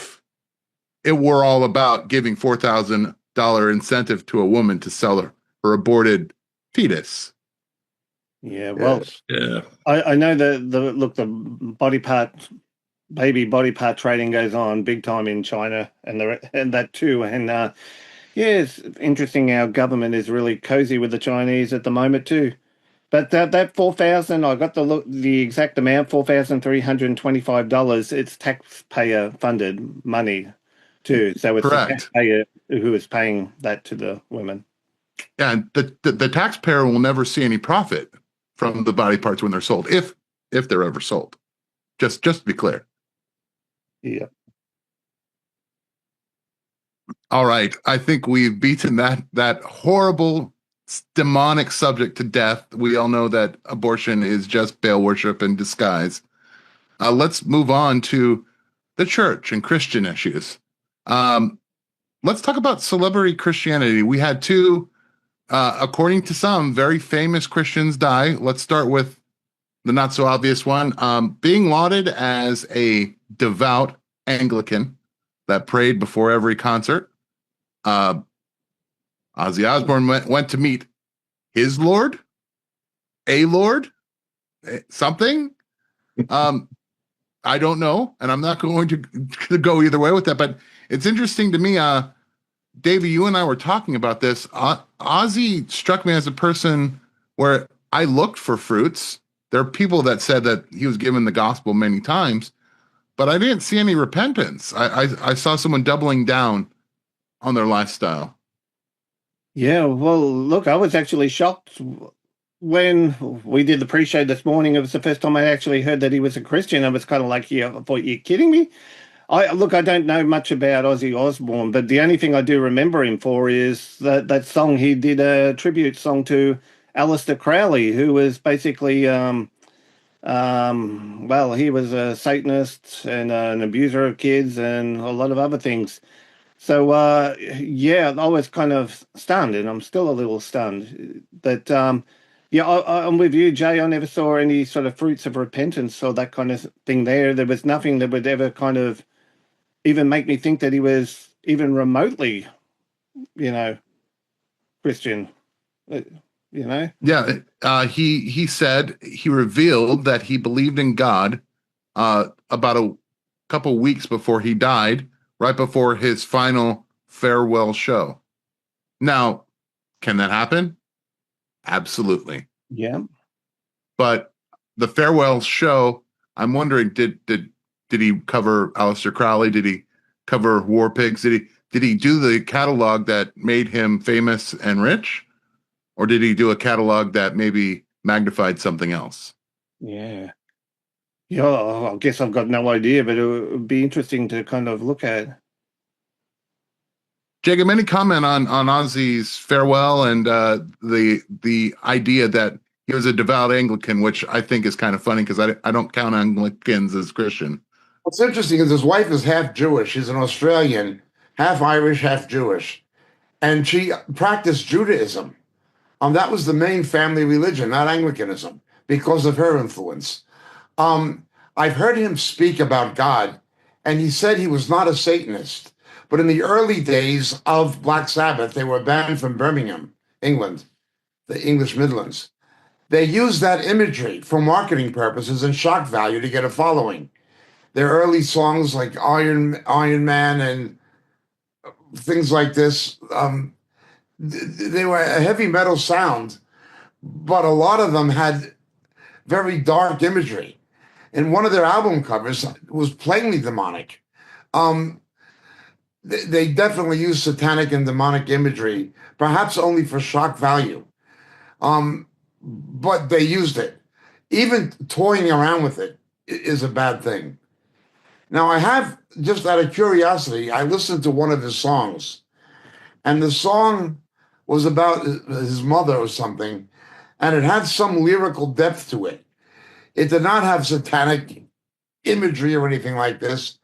were all about giving $4,000 incentive to a woman to sell her aborted fetus. Yeah, well, Yeah. I know the baby body part trading goes on big time in China and that too. And it's interesting. Our government is really cozy with the Chinese at the moment too. But that 4,000, I got the exact amount, $4,325. It's taxpayer funded money too. So it's Correct. the taxpayer who is paying that to the women. Yeah, and the taxpayer will never see any profit from the body parts when they're sold, if they're ever sold. Just to be clear. Yeah. All right. I think we've beaten that horrible demonic subject to death. We all know that abortion is just Baal worship in disguise. Let's move on to the church and Christian issues. Let's talk about celebrity Christianity. We had two, according to some, very famous Christians die. Let's start with the not so obvious one. Being lauded as a devout Anglican that prayed before every concert. Ozzy Osbourne went to meet his Lord, a Lord, something. I don't know, and I'm not going to go either way with that. But it's interesting to me, Davey. You and I were talking about this. Ozzy struck me as a person where I looked for fruits. There are people that said that he was given the gospel many times, but I didn't see any repentance. I saw someone doubling down on their lifestyle. Yeah, well, look, I was actually shocked when we did the pre-show this morning. It was the first time I actually heard that he was a Christian. I was kind of like, yeah, I thought, you're kidding me? I don't know much about Ozzy Osbourne, but the only thing I do remember him for is that song he did, a tribute song to Aleister Crowley, who was basically, well, he was a Satanist and an abuser of kids and a lot of other things. So, yeah, I was kind of stunned, and I'm still a little stunned. But, yeah, I'm with you, Jay. I never saw any sort of fruits of repentance or that kind of thing there. There was nothing that would ever kind of even make me think that he was even remotely, Christian, Yeah, he said he revealed that he believed in God about a couple weeks before he died, right before his final farewell show. Now, can that happen? Absolutely. Yeah. But the farewell show, I'm wondering, did he cover Aleister Crowley? Did he cover War Pigs? Did he do the catalog that made him famous and rich? Or did he do a catalog that maybe magnified something else? Yeah. Yeah, I guess I've got no idea, but it would be interesting to kind of look at. Jacob, any comment on Ozzy's farewell and the idea that he was a devout Anglican, which I think is kind of funny because I don't count Anglicans as Christian. What's interesting is his wife is half Jewish. She's an Australian, half Irish, half Jewish. And she practiced Judaism. That was the main family religion, not Anglicanism, because of her influence. I've heard him speak about God, and he said he was not a Satanist. But in the early days of Black Sabbath, they were banned from Birmingham, England, the English Midlands. They used that imagery for marketing purposes and shock value to get a following. Their early songs like Iron Man and things like this, they were a heavy metal sound, but a lot of them had very dark imagery. And one of their album covers was plainly demonic. They definitely used satanic and demonic imagery, perhaps only for shock value. But they used it. Even toying around with it is a bad thing. Now, I have, just out of curiosity, I listened to one of his songs, and the song was about his mother or something, and it had some lyrical depth to it. It did not have satanic imagery or anything like this.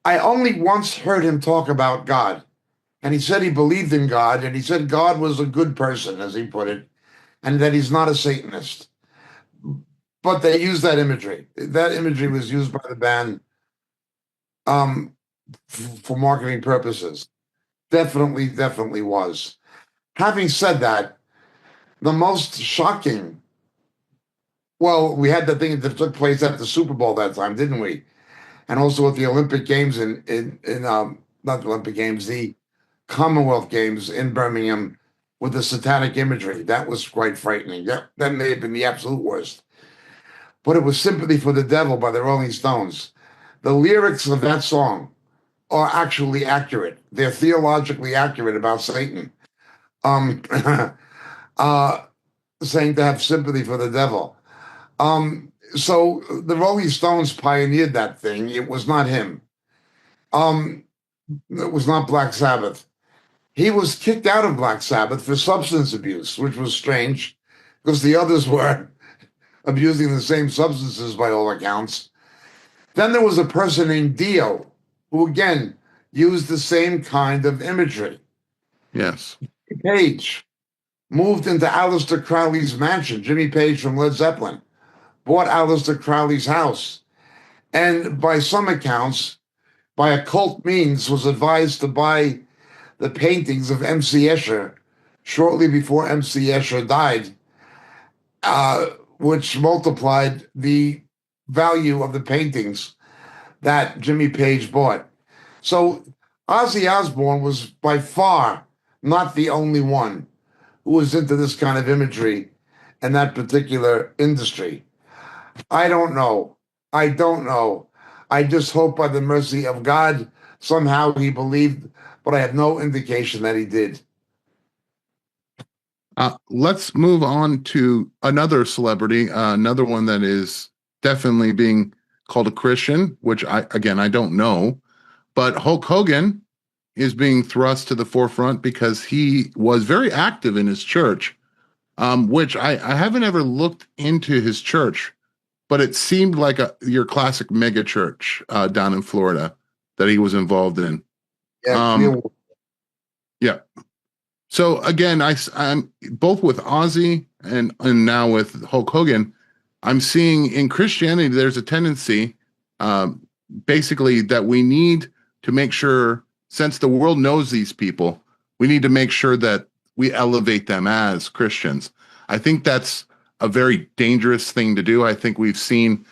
I only once heard him talk about God, and he said he believed in God, and he said God was a good person, as he put it, and that he's not a Satanist. But they used that imagery. That imagery was used by the band for marketing purposes. Definitely was. Having said that, the most shocking, well, we had the thing that took place at the Super Bowl that time, didn't we? And also at the Olympic Games in not the Olympic Games, the Commonwealth Games in Birmingham with the satanic imagery. That was quite frightening. That may have been the absolute worst. But it was Sympathy for the Devil by the Rolling Stones. The lyrics of that song are actually accurate. They're theologically accurate about Satan. Saying to have sympathy for the devil. So the Rolling Stones pioneered that thing. It was not him. It was not Black Sabbath. He was kicked out of Black Sabbath for substance abuse, which was strange because the others were abusing the same substances by all accounts. Then there was a person named Dio, who again used the same kind of imagery. Yes. Page moved into Aleister Crowley's mansion. Jimmy Page from Led Zeppelin bought Aleister Crowley's house. and by some accounts, by occult means, was advised to buy the paintings of M.C. Escher shortly before M.C. Escher died, which multiplied the value of the paintings that Jimmy Page bought. So Ozzy Osbourne was by far not the only one who was into this kind of imagery and that particular industry. I don't know. I don't know. I just hope by the mercy of God somehow he believed, but I have no indication that he did. Let's move on to another celebrity, another one that is definitely being called a Christian, which I don't know, but Hulk Hogan is being thrust to the forefront because he was very active in his church, which I haven't ever looked into his church, but it seemed like your classic mega church down in Florida that he was involved in. Yeah, Yeah. So again, I'm both with Ozzy and now with Hulk Hogan. I'm seeing in Christianity there's a tendency, basically, that we need to make sure, since the world knows these people, we need to make sure that we elevate them as Christians. I think that's a very dangerous thing to do. I think we've seen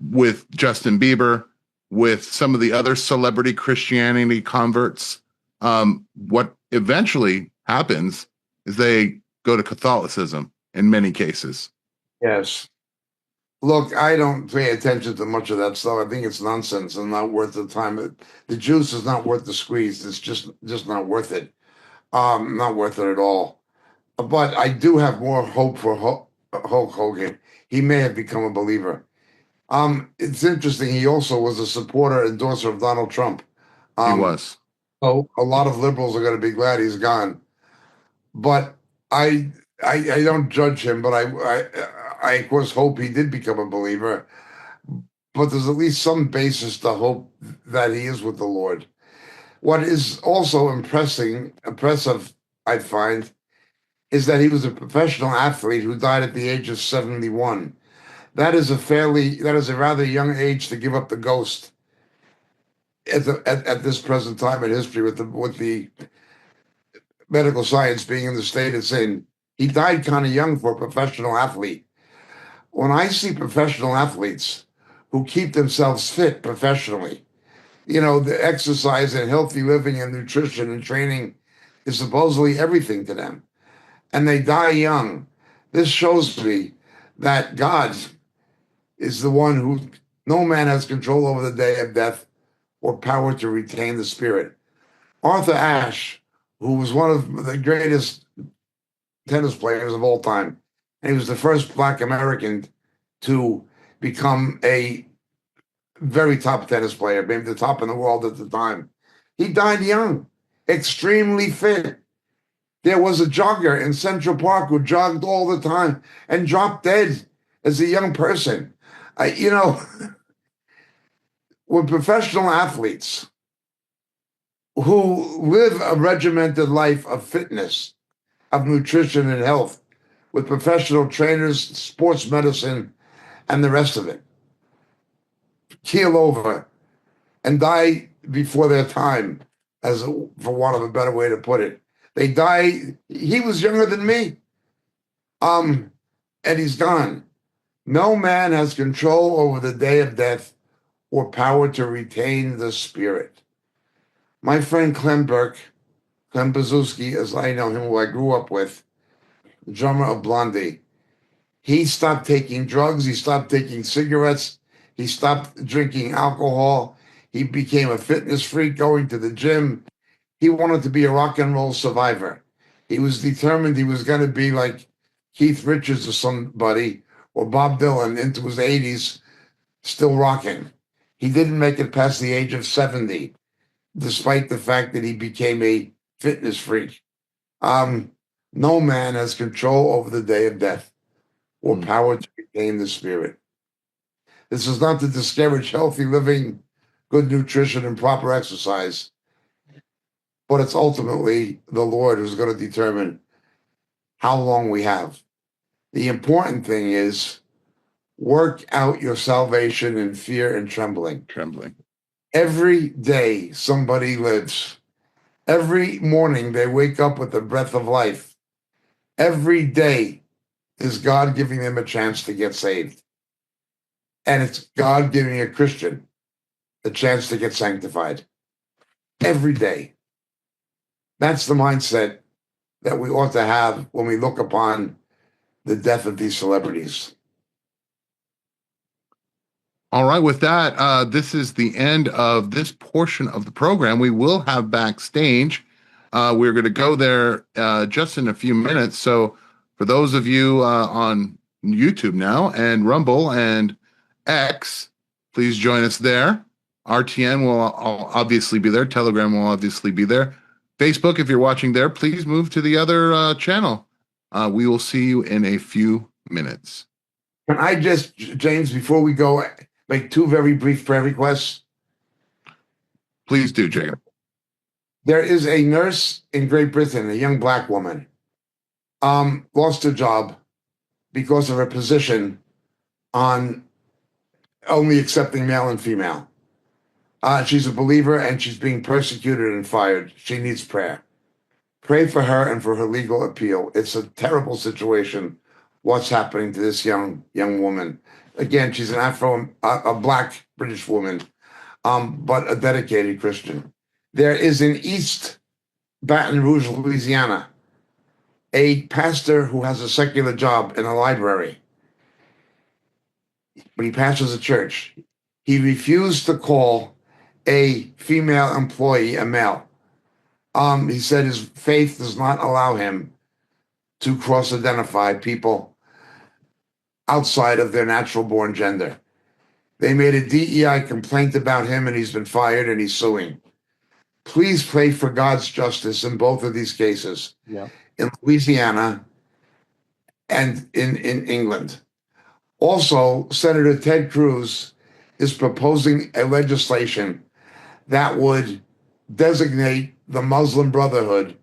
with Justin Bieber, with some of the other celebrity Christianity converts, what eventually happens is they go to Catholicism in many cases. yes. Look, I don't pay attention to much of that stuff. I think it's nonsense and not worth the time. The juice is not worth the squeeze. It's just not worth it. Not worth it at all. But I do have more hope for Hulk Hogan. He may have become a believer. It's interesting. He also was a supporter, endorser of Donald Trump. He was. So a lot of liberals are going to be glad he's gone. But I, I don't judge him. But I of course hope he did become a believer. But there's at least some basis to hope that he is with the Lord. What is also impressive, I find, is that he was a professional athlete who died at the age of 71. That is a rather young age to give up the ghost at this present time in history with the medical science being in the state it's in. He died kind of young for a professional athlete. When I see professional athletes who keep themselves fit professionally, the exercise and healthy living and nutrition and training is supposedly everything to them, and they die young. This shows me that God is the one who no man has control over the day of death or power to retain the spirit. Arthur Ashe, who was one of the greatest tennis players of all time, and he was the first Black American to become a very top tennis player, maybe the top in the world at the time. He died young, extremely fit. There was a jogger in Central Park who jogged all the time and dropped dead as a young person. When professional athletes who live a regimented life of fitness, of nutrition and health, with professional trainers, sports medicine, and the rest of it, keel over and die before their time, for want of a better way to put it. They die. He was younger than me, and he's gone. No man has control over the day of death or power to retain the spirit. My friend Clem Bazowski, as I know him, who I grew up with, the drummer of Blondie, he stopped taking drugs. He stopped taking cigarettes. He stopped drinking alcohol. He became a fitness freak, going to the gym. He wanted to be a rock and roll survivor. He was determined he was going to be like Keith Richards or somebody, or Bob Dylan into his 80s, still rocking. He didn't make it past the age of 70, despite the fact that he became a fitness freak. No man has control over the day of death or power to retain the spirit. This is not to discourage healthy living, good nutrition, and proper exercise, but it's ultimately the Lord who's going to determine how long we have. The important thing is Work out your salvation in fear and trembling. Trembling. Every day somebody lives. Every morning they wake up with the breath of life. Every day is God giving them a chance to get saved. And it's God giving a Christian a chance to get sanctified. Every day. That's the mindset that we ought to have when we look upon the death of these celebrities. All right, with that, this is the end of this portion of the program. We will have backstage. We're going to go there just in a few minutes. So, for those of you on YouTube now and Rumble and X, please join us there. RTN will obviously be there. Telegram will obviously be there. Facebook, if you're watching there, please move to the other channel. We will see you in a few minutes. Can I just, James, before we go, make two very brief prayer requests? Please do, Jacob. There is a nurse in Great Britain, a young black woman, lost her job because of her position on only accepting male and female. She's a believer and she's being persecuted and fired. She needs prayer. Pray for her and for her legal appeal. It's a terrible situation, what's happening to this young woman. Again, she's a black British woman, but a dedicated Christian. There is in East Baton Rouge, Louisiana, a pastor who has a secular job in a library, but he pastors a church. He refused to call a female employee a male. He said his faith does not allow him to cross-identify people outside of their natural-born gender. They made a DEI complaint about him, and he's been fired, and he's suing. Please pray for God's justice in both of these cases, in Louisiana and in England. Also, Senator Ted Cruz is proposing a legislation that would designate the Muslim Brotherhood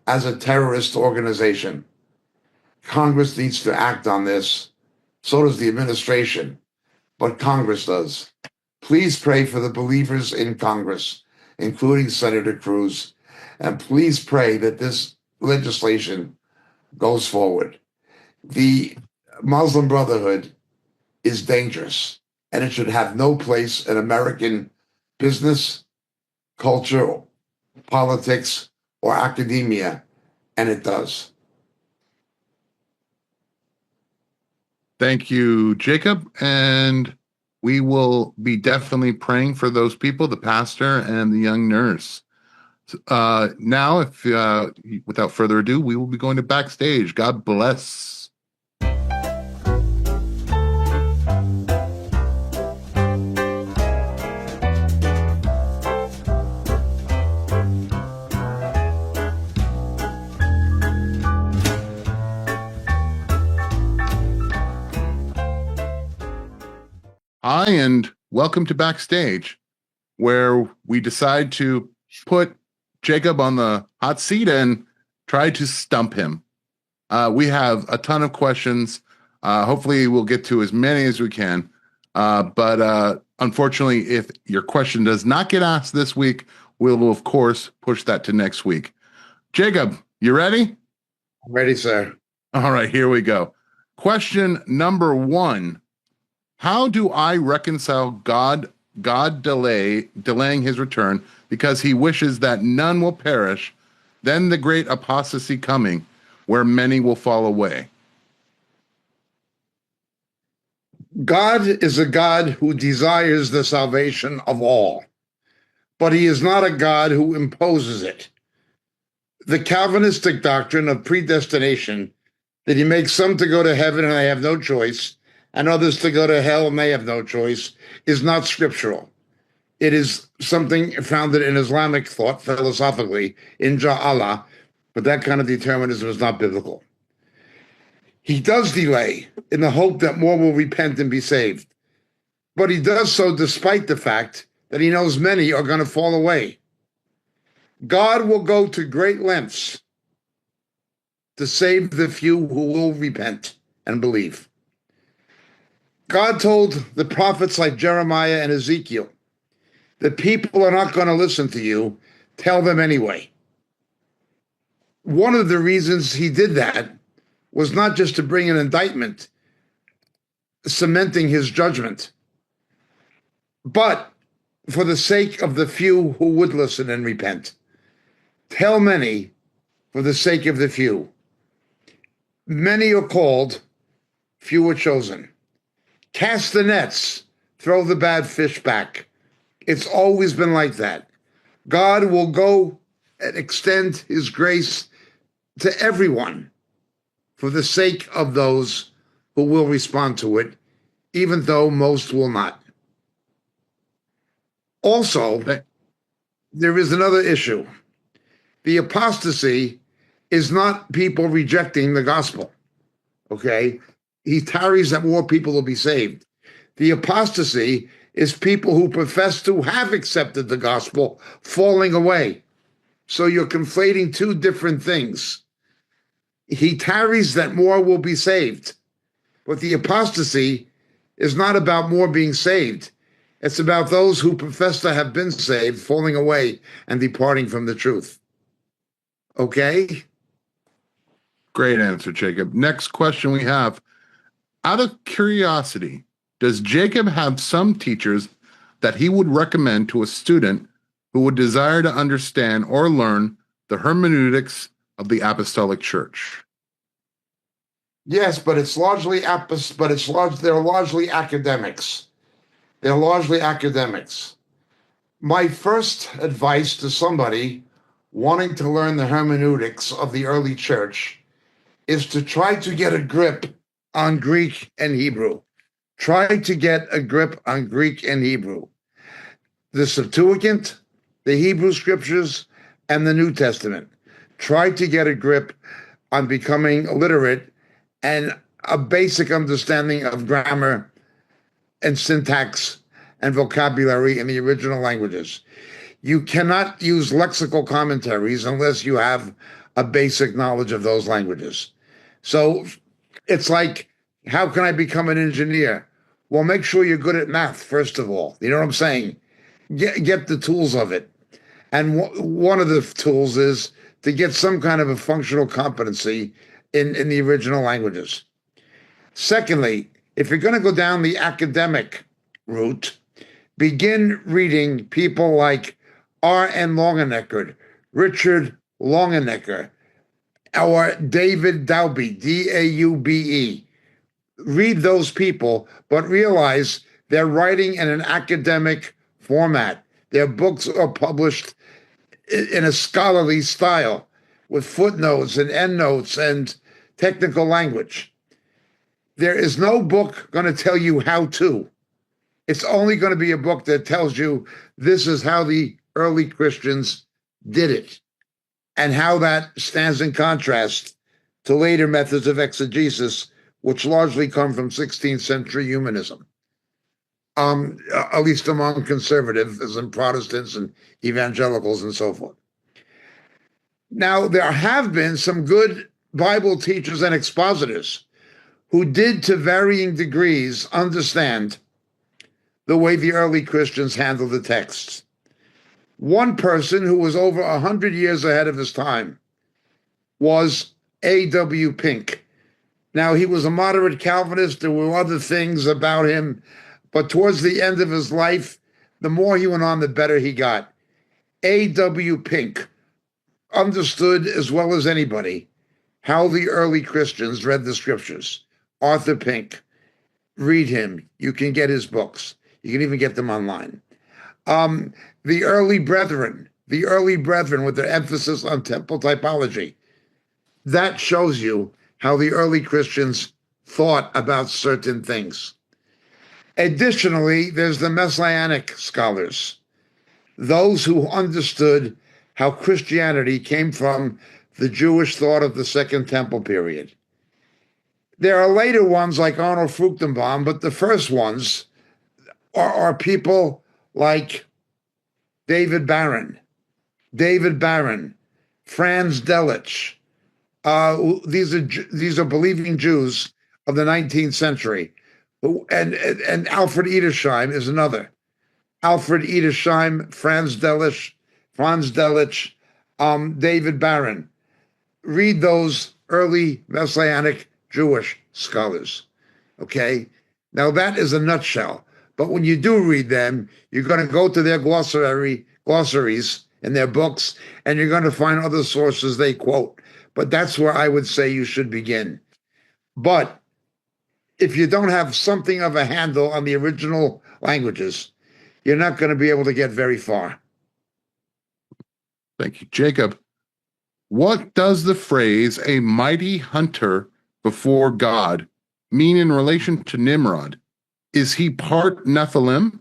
as a terrorist organization. Congress needs to act on this. So does the administration, but Congress does. Please pray for the believers in Congress, including Senator Cruz, and please pray that this legislation goes forward. The Muslim Brotherhood is dangerous, and it should have no place in American business, culture, politics, or academia, and it does. Thank you, Jacob. And we will be definitely praying for those people, the pastor and the young nurse. Now, if without further ado, we will be going to backstage. God bless. Hi, and welcome to Backstage, where we decide to put Jacob on the hot seat and try to stump him. We have a ton of questions. Hopefully, we'll get to as many as we can. But unfortunately, if your question does not get asked this week, we will, of course, push that to next week. Jacob, you ready? I'm ready, sir. All right, here we go. Question number 1. How do I reconcile God delaying his return because he wishes that none will perish, then the great apostasy coming, where many will fall away? God is a God who desires the salvation of all, but he is not a God who imposes it. The Calvinistic doctrine of predestination, that he makes some to go to heaven and they have no choice, and others to go to hell and they have no choice, is not scriptural. It is something founded in Islamic thought, philosophically, in Ja'ala, but that kind of determinism is not biblical. He does delay in the hope that more will repent and be saved, but he does so despite the fact that he knows many are going to fall away. God will go to great lengths to save the few who will repent and believe. God told the prophets like Jeremiah and Ezekiel, the people are not going to listen to you. Tell them anyway. One of the reasons he did that was not just to bring an indictment, cementing his judgment, but for the sake of the few who would listen and repent. Tell many for the sake of the few. Many are called, few are chosen. Cast the nets, throw the bad fish back. It's always been like that. God will go and extend his grace to everyone for the sake of those who will respond to it, even though most will not. Also, there is another issue. The apostasy is not people rejecting the gospel, okay? He tarries that more people will be saved. The apostasy is people who profess to have accepted the gospel falling away. So you're conflating two different things. He tarries that more will be saved. But the apostasy is not about more being saved. It's about those who profess to have been saved falling away and departing from the truth. Okay? Great answer, Jacob. Next question we have. Out of curiosity, does Jacob have some teachers that he would recommend to a student who would desire to understand or learn the hermeneutics of the Apostolic Church? Yes, but they're largely academics. They're largely academics. My first advice to somebody wanting to learn the hermeneutics of the early church is to try to get a grip on Greek and Hebrew. Try to get a grip on Greek and Hebrew. The Septuagint, the Hebrew scriptures, and the New Testament. Try to get a grip on becoming literate and a basic understanding of grammar and syntax and vocabulary in the original languages. You cannot use lexical commentaries unless you have a basic knowledge of those languages. So it's like, how can I become an engineer? Well, make sure you're good at math, first of all. You know what I'm saying? Get the tools of it. And one of the tools is to get some kind of a functional competency in the original languages. Secondly, if you're going to go down the academic route, begin reading people like R.N. Longenecker, Richard Longenecker, or David Daube, D-A-U-B-E. Read those people, but realize they're writing in an academic format. Their books are published in a scholarly style with footnotes and endnotes and technical language. There is no book going to tell you how to. It's only going to be a book that tells you this is how the early Christians did it and how that stands in contrast to later methods of exegesis, which largely come from 16th century humanism, at least among conservatives and Protestants and evangelicals and so forth. Now, there have been some good Bible teachers and expositors who did, to varying degrees, understand the way the early Christians handled the texts. One person who was over 100 years ahead of his time was A.W. Pink. Now, he was a moderate Calvinist. There were other things about him, but towards the end of his life, the more he went on, the better he got. A.W. Pink understood as well as anybody how the early Christians read the scriptures. Arthur Pink, read him. You can get his books. You can even get them online. The early brethren with their emphasis on temple typology, that shows you how the early Christians thought about certain things. Additionally, there's the Messianic scholars, those who understood how Christianity came from the Jewish thought of the Second Temple period. There are later ones like Arnold Fruchtenbaum, but the first ones are people like David Barron, Franz Delitzsch. These are believing Jews of the 19th century And Alfred Edersheim is another. Alfred Edersheim, Franz Delitzsch, David Barron. Read those early Messianic Jewish scholars. Okay? Now that is a nutshell. But when you do read them, you're going to go to their glossaries in their books, and you're going to find other sources they quote. But that's where I would say you should begin. But if you don't have something of a handle on the original languages, you're not going to be able to get very far. Thank you, Jacob. What does the phrase "a mighty hunter before God" mean in relation to Nimrod? Is he part Nephilim?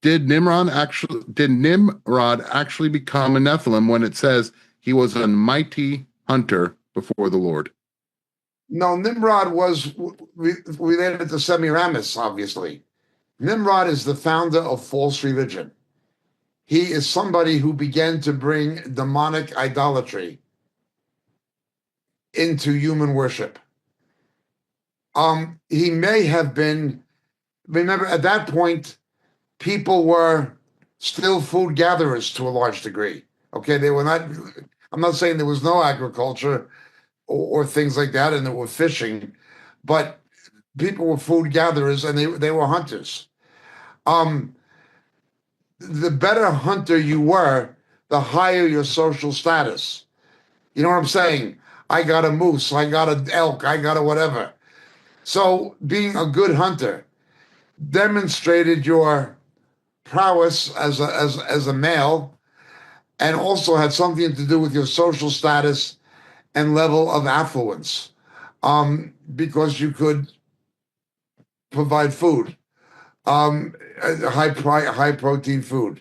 Did Nimrod actually become a Nephilim when it says he was a mighty hunter before the Lord? No, Nimrod was related to Semiramis, obviously. Nimrod is the founder of false religion. He is somebody who began to bring demonic idolatry into human worship. He may have been, remember, at that point, people were still food gatherers to a large degree. Okay, they were not, I'm not saying there was no agriculture or things like that, and there were fishing, but people were food gatherers and they were hunters. The better hunter you were, the higher your social status. You know what I'm saying? I got a moose, I got an elk, I got a whatever. So being a good hunter demonstrated your prowess as a male, and also had something to do with your social status and level of affluence, because you could provide food, high protein food.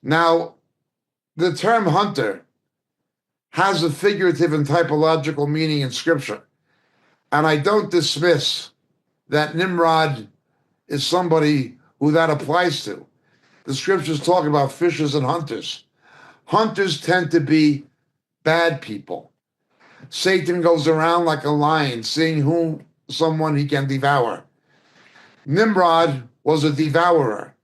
Now, the term hunter has a figurative and typological meaning in Scripture, and I don't dismiss that Nimrod is somebody who that applies to. The Scriptures talk about fishers and hunters. Hunters tend to be bad people. Satan goes around like a lion, seeing someone he can devour. Nimrod was a devourer.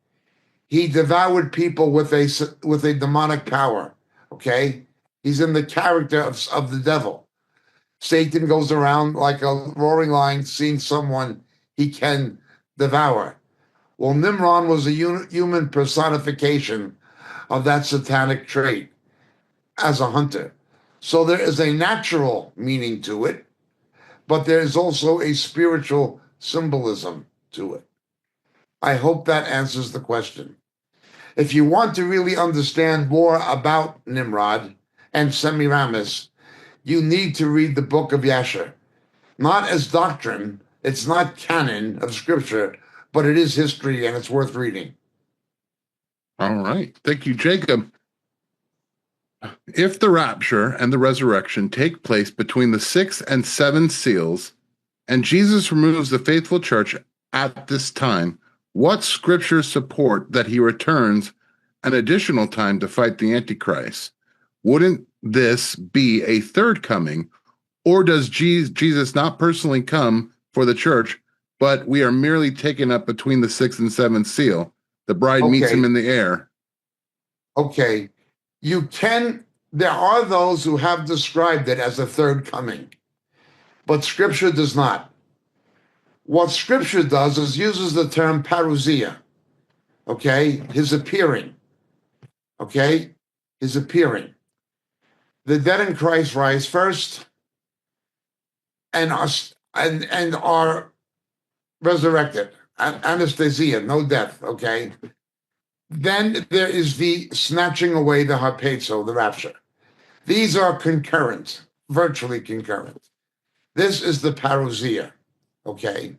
He devoured people with a demonic power. Okay, he's in the character of the devil. Satan goes around like a roaring lion, seeing someone he can devour. Well, Nimrod was a human personification of that satanic trait as a hunter. So there is a natural meaning to it, but there is also a spiritual symbolism to it. I hope that answers the question. If you want to really understand more about Nimrod and Semiramis, you need to read the book of Yasher. Not as doctrine, it's not canon of Scripture, but it is history and it's worth reading. All right. Thank you, Jacob. If the rapture and the resurrection take place between the 6th and 7th seals, and Jesus removes the faithful church at this time, what scriptures support that he returns an additional time to fight the Antichrist? Wouldn't this be a third coming, or does Jesus not personally come for the church, but we are merely taken up between the 6th and 7th seal? The bride meets him in the air. Okay. There are those who have described it as a third coming, but Scripture does not. What Scripture does is uses the term parousia, okay, his appearing, okay, his appearing. The dead in Christ rise first and are resurrected. Anesthesia, no death, okay? Then there is the snatching away, the harpazo, the rapture. These are concurrent, virtually concurrent. This is the parousia, okay?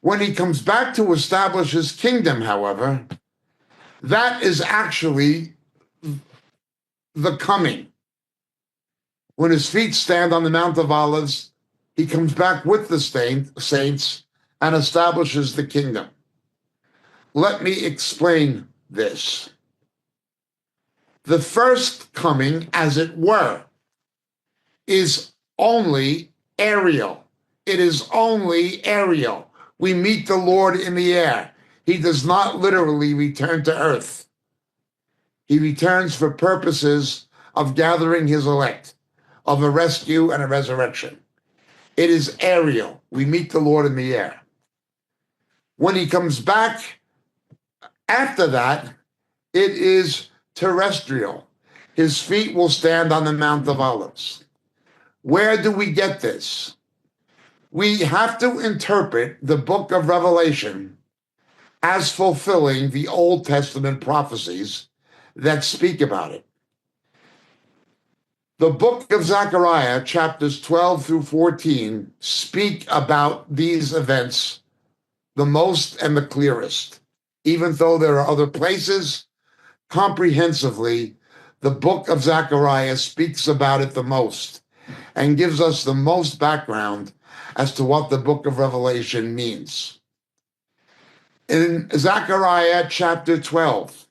When he comes back to establish his kingdom, however, that is actually the coming. When his feet stand on the Mount of Olives, he comes back with the saints and establishes the kingdom. Let me explain this. The first coming, as it were, is only aerial. It is only aerial. we meet the Lord in the air. He does not literally return to earth. He returns for purposes of gathering his elect, of a rescue and a resurrection. It is aerial. We meet the Lord in the air. When he comes back after that, it is terrestrial. His feet will stand on the Mount of Olives. Where do we get this? We have to interpret the book of Revelation as fulfilling the Old Testament prophecies that speak about it. The book of Zechariah, chapters 12 through 14, speak about these events the most and the clearest. Even though there are other places, comprehensively, the book of Zechariah speaks about it the most and gives us the most background as to what the book of Revelation means. In Zechariah chapter 12,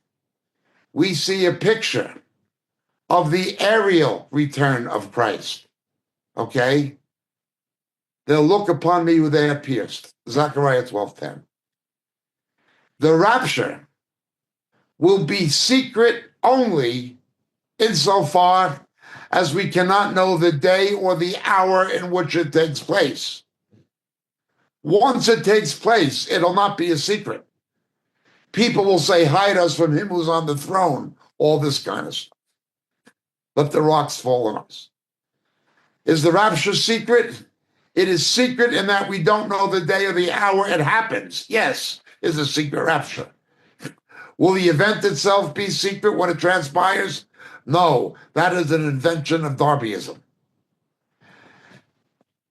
we see a picture of the aerial return of Christ. Okay? They'll look upon me who they have pierced. Zechariah 12:10. The rapture will be secret only insofar as we cannot know the day or the hour in which it takes place. Once it takes place, it'll not be a secret. People will say, hide us from him who's on the throne, all this kind of stuff. Let the rocks fall on us. Is the rapture secret? It is secret in that we don't know the day or the hour it happens. Yes, it's a secret rapture. Will the event itself be secret when it transpires? No, that is an invention of Darbyism.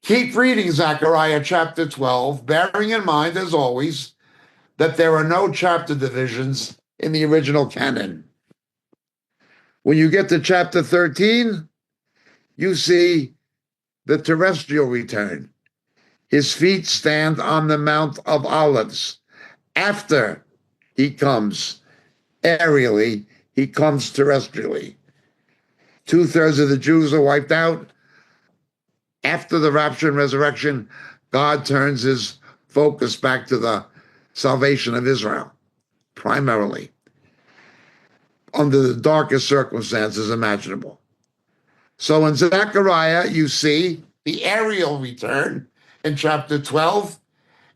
Keep reading Zechariah chapter 12, bearing in mind, as always, that there are no chapter divisions in the original canon. When you get to chapter 13, you see the terrestrial return. His feet stand on the Mount of Olives. After he comes aerially, he comes terrestrially. 2/3 of the Jews are wiped out. After the rapture and resurrection, God turns his focus back to the salvation of Israel, primarily, under the darkest circumstances imaginable. So in Zechariah, you see the aerial return in chapter 12,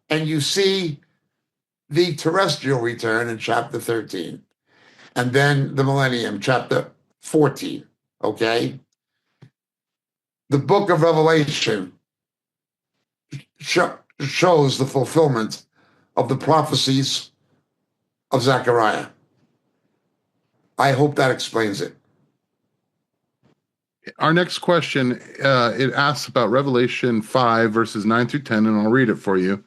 and you see the terrestrial return in chapter 13, and then the millennium, chapter 14, okay? The book of Revelation shows the fulfillment of the prophecies of Zechariah. I hope that explains it. Our next question, it asks about Revelation 5, verses 9 through 10, and I'll read it for you.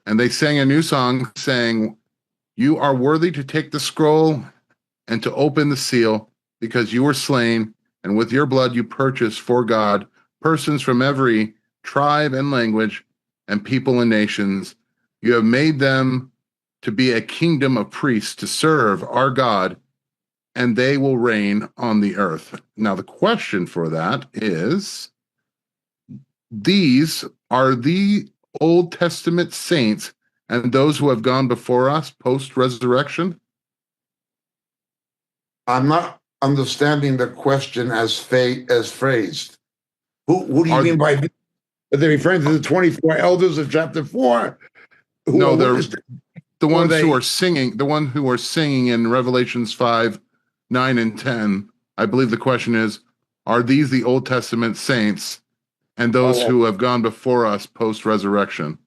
And they sang a new song saying, "You are worthy to take the scroll and to open the seal, because you were slain, and with your blood you purchased for God persons from every tribe and language and people and nations. You have made them to be a kingdom of priests to serve our God, and they will reign on the earth." Now, the question for that is, these are the Old Testament saints and those who have gone before us post-resurrection? I'm not understanding the question as phrased. Who do you mean by? Are they referring to the 24 elders of chapter 4? No, they're the ones who are singing. The one who are singing in Revelations 5, 9, and 10. I believe the question is: are these the Old Testament saints and those who have gone before us post-resurrection?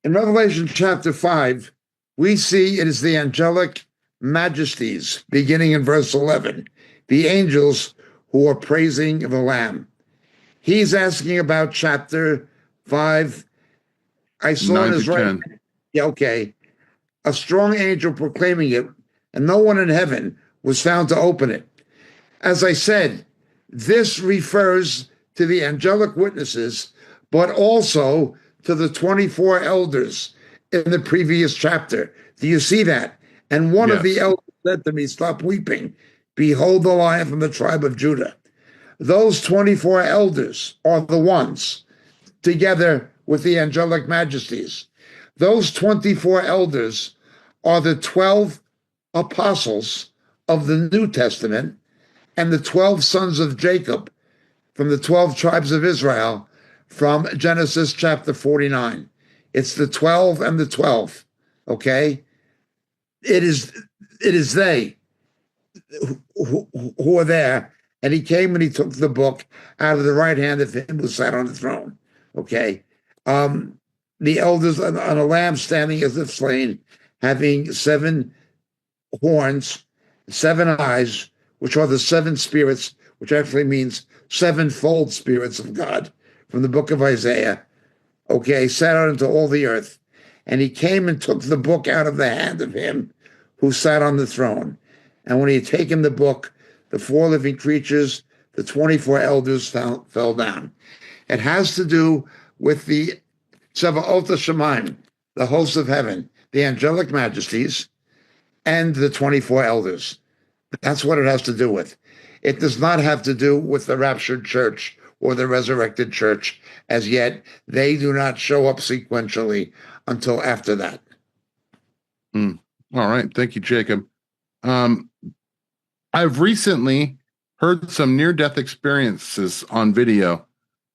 In Revelation chapter 5, we see it is the angelic majesties, beginning in verse 11, the angels who are praising the Lamb. He's asking about chapter 5. I saw in his right hand. Yeah, okay. A strong angel proclaiming it, and no one in heaven was found to open it. As I said, this refers to the angelic witnesses, but also to the 24 elders in the previous chapter. Do you see that? And one of the elders said to me, "Stop weeping. Behold the Lion from the tribe of Judah." Those 24 elders are the ones, together with the angelic majesties. Those 24 elders are the 12 apostles of the New Testament and the 12 sons of Jacob from the 12 tribes of Israel from Genesis chapter 49. It's the 12 and the 12, okay? It is they who are there. And he came and he took the book out of the right hand of him who sat on the throne, okay? The elders on a lamb standing as if slain, having 7 horns, 7 eyes, which are the 7 spirits, which actually means 7-fold spirits of God, from the book of Isaiah, okay, sat out into all the earth. And he came and took the book out of the hand of him who sat on the throne. And when he had taken the book, the 4 living creatures, the 24 elders fell down. It has to do with the Tzevaot Shemaim, the hosts of heaven, the angelic majesties, and the 24 elders. That's what it has to do with. It does not have to do with the raptured church or the resurrected church as yet. They do not show up sequentially until after that. All right. Thank you, Jacob. I've recently heard some near-death experiences on video.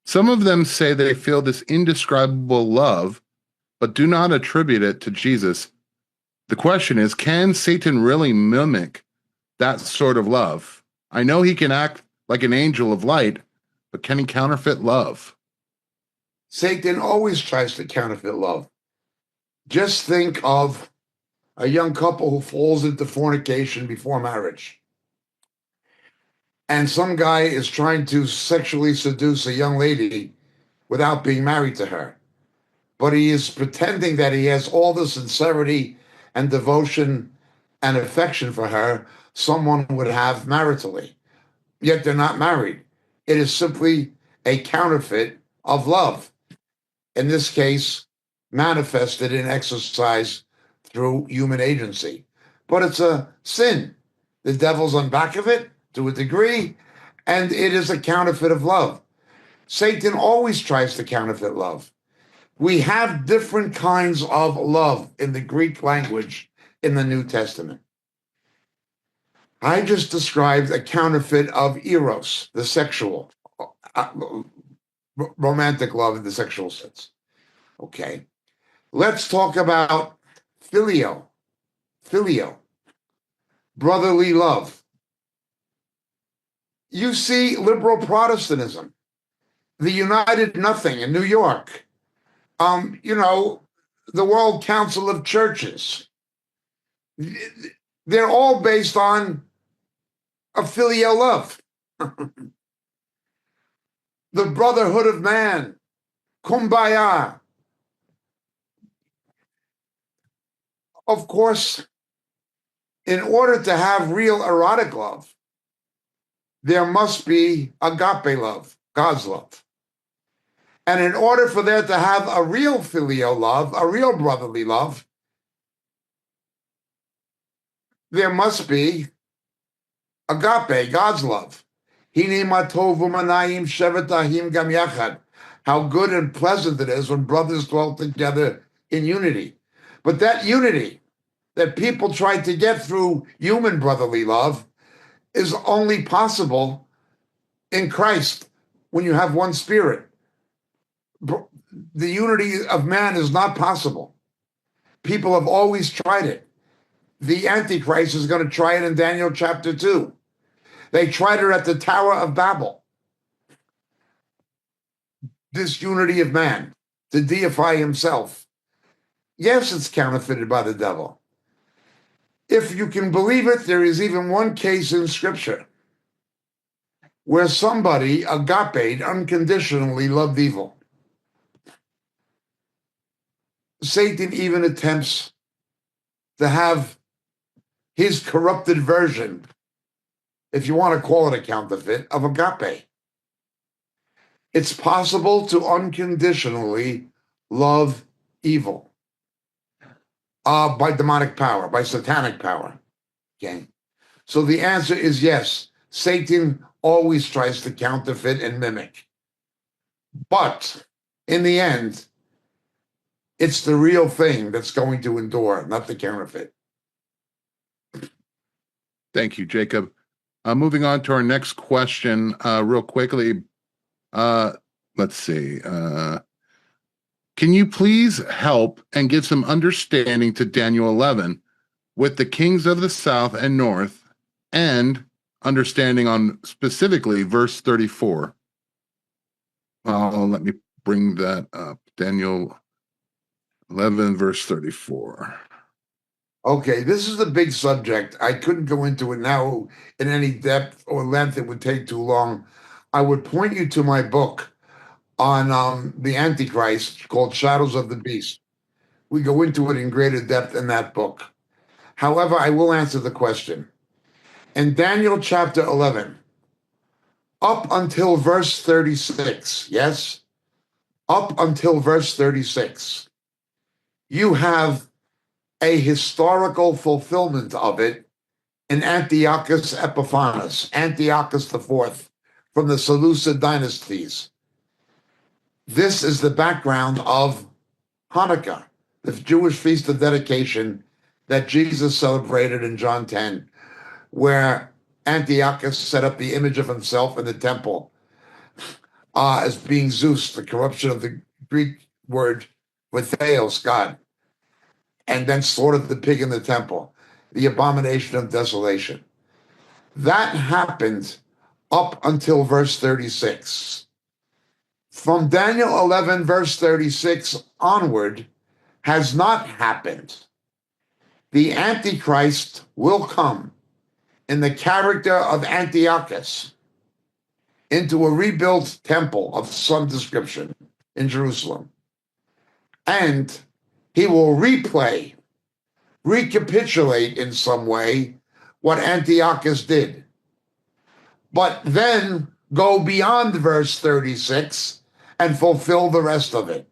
Some of them say they feel this indescribable love, but do not attribute it to Jesus. The question is, can Satan really mimic that sort of love? I know he can act like an angel of light, but can he counterfeit love? Satan always tries to counterfeit love. Just think of a young couple who falls into fornication before marriage. And some guy is trying to sexually seduce a young lady without being married to her. But he is pretending that he has all the sincerity and devotion and affection for her someone would have maritally. Yet they're not married. It is simply a counterfeit of love. In this case, manifested in exercise through human agency. But it's a sin. The devil's on back of it to a degree, and it is a counterfeit of love. Satan always tries to counterfeit love. We have different kinds of love in the Greek language in the New Testament. I just described a counterfeit of eros, the sexual, romantic love in the sexual sense. Okay. Let's talk about filio, brotherly love. You see liberal Protestantism, the United Nothing in New York, the World Council of Churches. They're all based on a filial love. The brotherhood of man, kumbaya. Of course, in order to have real erotic love, there must be agape love, God's love. And in order for there to have a real filial love, a real brotherly love, there must be agape, God's love. How good and pleasant it is when brothers dwell together in unity. But that unity that people try to get through human brotherly love is only possible in Christ when you have one spirit. The unity of man is not possible. People have always tried it. The Antichrist is going to try it in Daniel chapter 2. They tried it at the Tower of Babel. This unity of man to deify himself. Yes, it's counterfeited by the devil. If you can believe it, there is even one case in Scripture where somebody, agape, unconditionally loved evil. Satan even attempts to have his corrupted version, if you want to call it a counterfeit, of agape. It's possible to unconditionally love evil by demonic power, by satanic power. Okay? So the answer is yes. Satan always tries to counterfeit and mimic. But in the end, it's the real thing that's going to endure, not the counterfeit. Thank you, Jacob. Moving on to our next question, real quickly. Let's see. Can you please help and give some understanding to Daniel 11 with the kings of the south and north, and understanding on specifically verse 34? Let me bring that up. Daniel 11, verse 34. Okay, this is a big subject. I couldn't go into it now in any depth or length. It would take too long. I would point you to my book on the Antichrist called Shadows of the Beast. We go into it in greater depth in that book. However, I will answer the question. In Daniel chapter 11, up until verse 36, yes? Up until verse 36, you have a historical fulfillment of it in Antiochus Epiphanes, Antiochus IV, from the Seleucid dynasties. This is the background of Hanukkah, the Jewish feast of dedication that Jesus celebrated in John 10, where Antiochus set up the image of himself in the temple as being Zeus, the corruption of the Greek word for Theos, God, and then slaughtered the pig in the temple, the abomination of desolation. That happened up until verse 36. From Daniel 11, verse 36 onward, has not happened. The Antichrist will come in the character of Antiochus into a rebuilt temple of some description in Jerusalem. And he will recapitulate in some way what Antiochus did, but then go beyond verse 36 and fulfill the rest of it.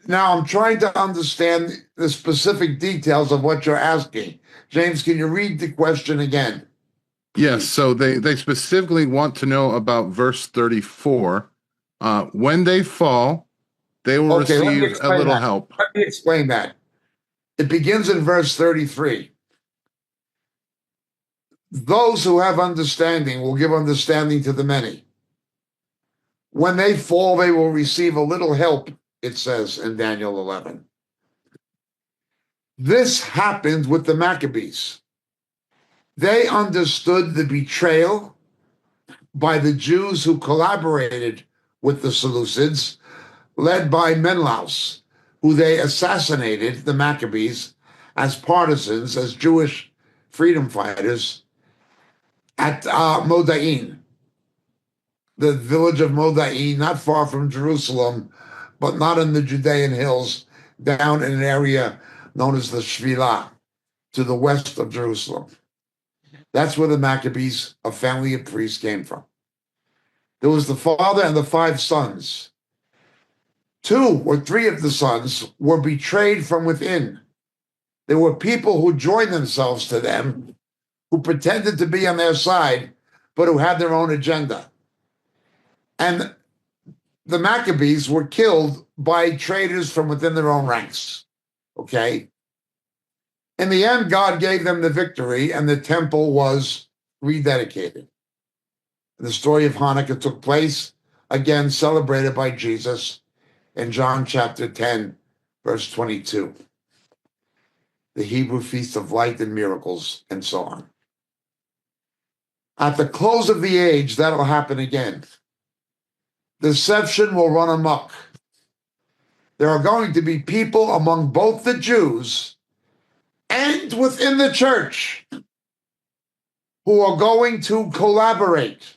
Now, I'm trying to understand the specific details of what you're asking. James, can you read the question again? Yes, so they specifically want to know about verse 34. When they fall, they will receive a little help. Let me explain that. It begins in verse 33. Those who have understanding will give understanding to the many. When they fall, they will receive a little help, it says in Daniel 11. This happened with the Maccabees. They understood the betrayal by the Jews who collaborated with the Seleucids, led by Menelaus, who they assassinated, the Maccabees, as partisans, as Jewish freedom fighters, at Modain, the village of Modain, not far from Jerusalem, but not in the Judean hills, down in an area known as the Shvilah, to the west of Jerusalem. That's where the Maccabees, a family of priests, came from. There was the father and the 5 sons. 2 or 3 of the sons were betrayed from within. There were people who joined themselves to them, who pretended to be on their side, but who had their own agenda. And the Maccabees were killed by traitors from within their own ranks. Okay? In the end, God gave them the victory, and the temple was rededicated. The story of Hanukkah took place, again celebrated by Jesus in John chapter 10, verse 22. The Hebrew feast of light and miracles, and so on. At the close of the age, that'll happen again. Deception will run amok. There are going to be people among both the Jews and within the church who are going to collaborate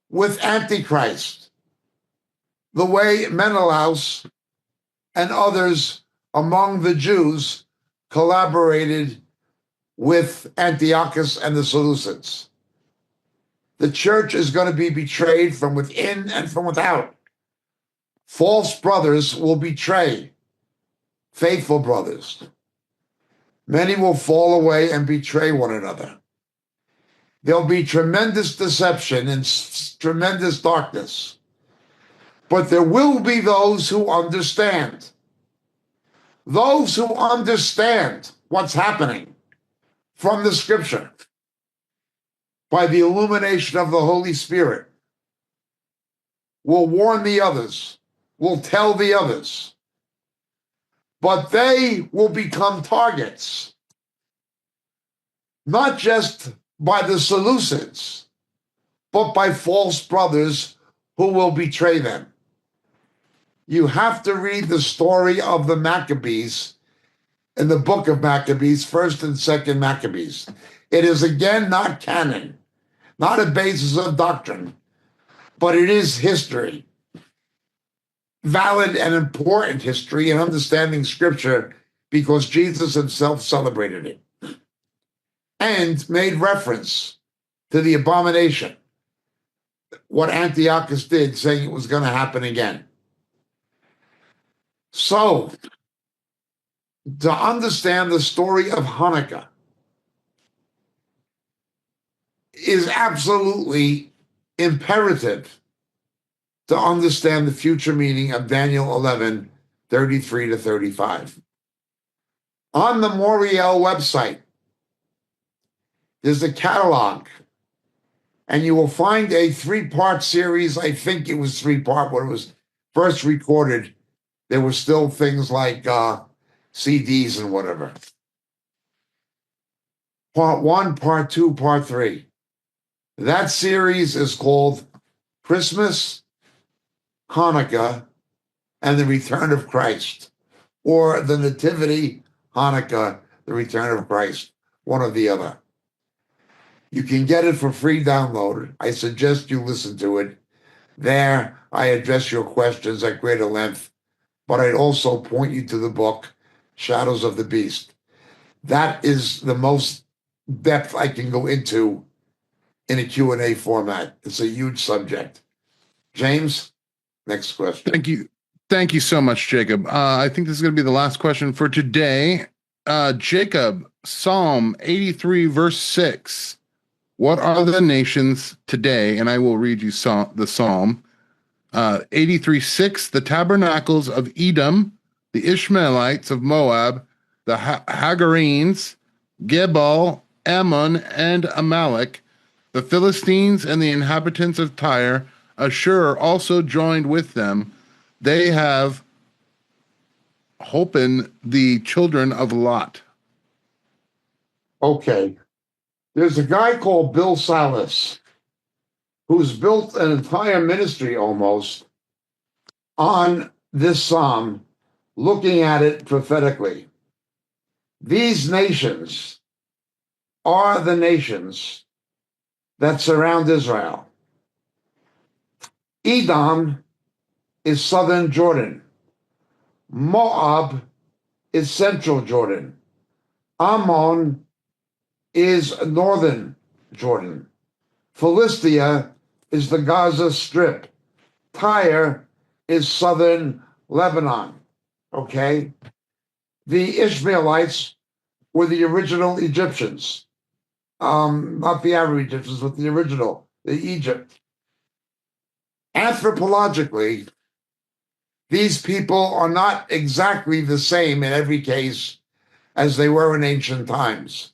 with Antichrist, the way Menelaus and others among the Jews collaborated with Antiochus and the Seleucids. The church is going to be betrayed from within and from without. False brothers will betray faithful brothers. Many will fall away and betray one another. There'll be tremendous deception and tremendous darkness. But there will be those who understand. Those who understand what's happening from the scripture by the illumination of the Holy Spirit will warn the others, will tell the others. But they will become targets, not just by the Seleucids, but by false brothers who will betray them. You have to read the story of the Maccabees in the book of Maccabees, 1st and 2nd Maccabees. It is again not canon, not a basis of doctrine, but it is history. Valid and important history in understanding scripture because Jesus himself celebrated it and made reference to the abomination, what Antiochus did, saying it was going to happen again. So, to understand the story of Hanukkah is absolutely imperative to understand the future meaning of Daniel 11, 33 to 35. On the Moriel website, there's a catalog, and you will find a 3-part series. I think it was 3-part when it was first recorded. There were still things like CDs and whatever. Part 1, Part 2, Part 3. That series is called Christmas, Hanukkah, and the Return of Christ, or the Nativity, Hanukkah, the Return of Christ, one or the other. You can get it for free download. I suggest you listen to it. There, I address your questions at greater length, but I'd also point you to the book, Shadows of the Beast. That is the most depth I can go into in a Q&A format. It's a huge subject. James, next question. Thank you. Thank you so much, Jacob. I think this is going to be the last question for today. Jacob, Psalm 83, verse 6. What are the nations today? And I will read you the Psalm. 83:6, the tabernacles of Edom, the Ishmaelites of Moab, the Hagarenes, Gebal, Ammon, and Amalek, the Philistines and the inhabitants of Tyre, Ashur also joined with them. They have holpen the children of Lot. Okay. There's a guy called Bill Salas who's built an entire ministry almost on this psalm, looking at it prophetically. These nations are the nations that surround Israel. Edom is southern Jordan. Moab is central Jordan. Ammon is northern Jordan. Philistia is the Gaza Strip. Tyre is southern Lebanon. Okay? The Ishmaelites were the original Egyptians. Not the Arab Egyptians, but the original, the Egypt. Anthropologically, these people are not exactly the same in every case as they were in ancient times.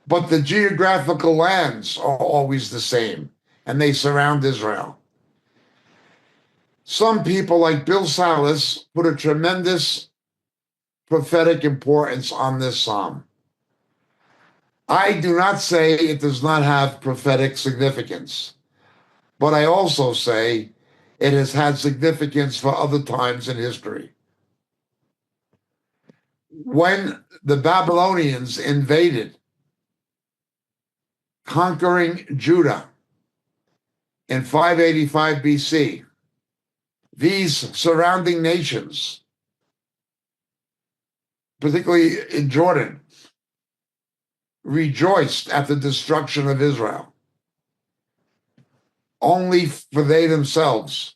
But the geographical lands are always the same, and they surround Israel. Some people, like Bill Salas, put a tremendous prophetic importance on this psalm. I do not say it does not have prophetic significance, but I also say it has had significance for other times in history. When the Babylonians invaded, conquering Judah in 585 BC, these surrounding nations, particularly in Jordan, rejoiced at the destruction of Israel, only for they themselves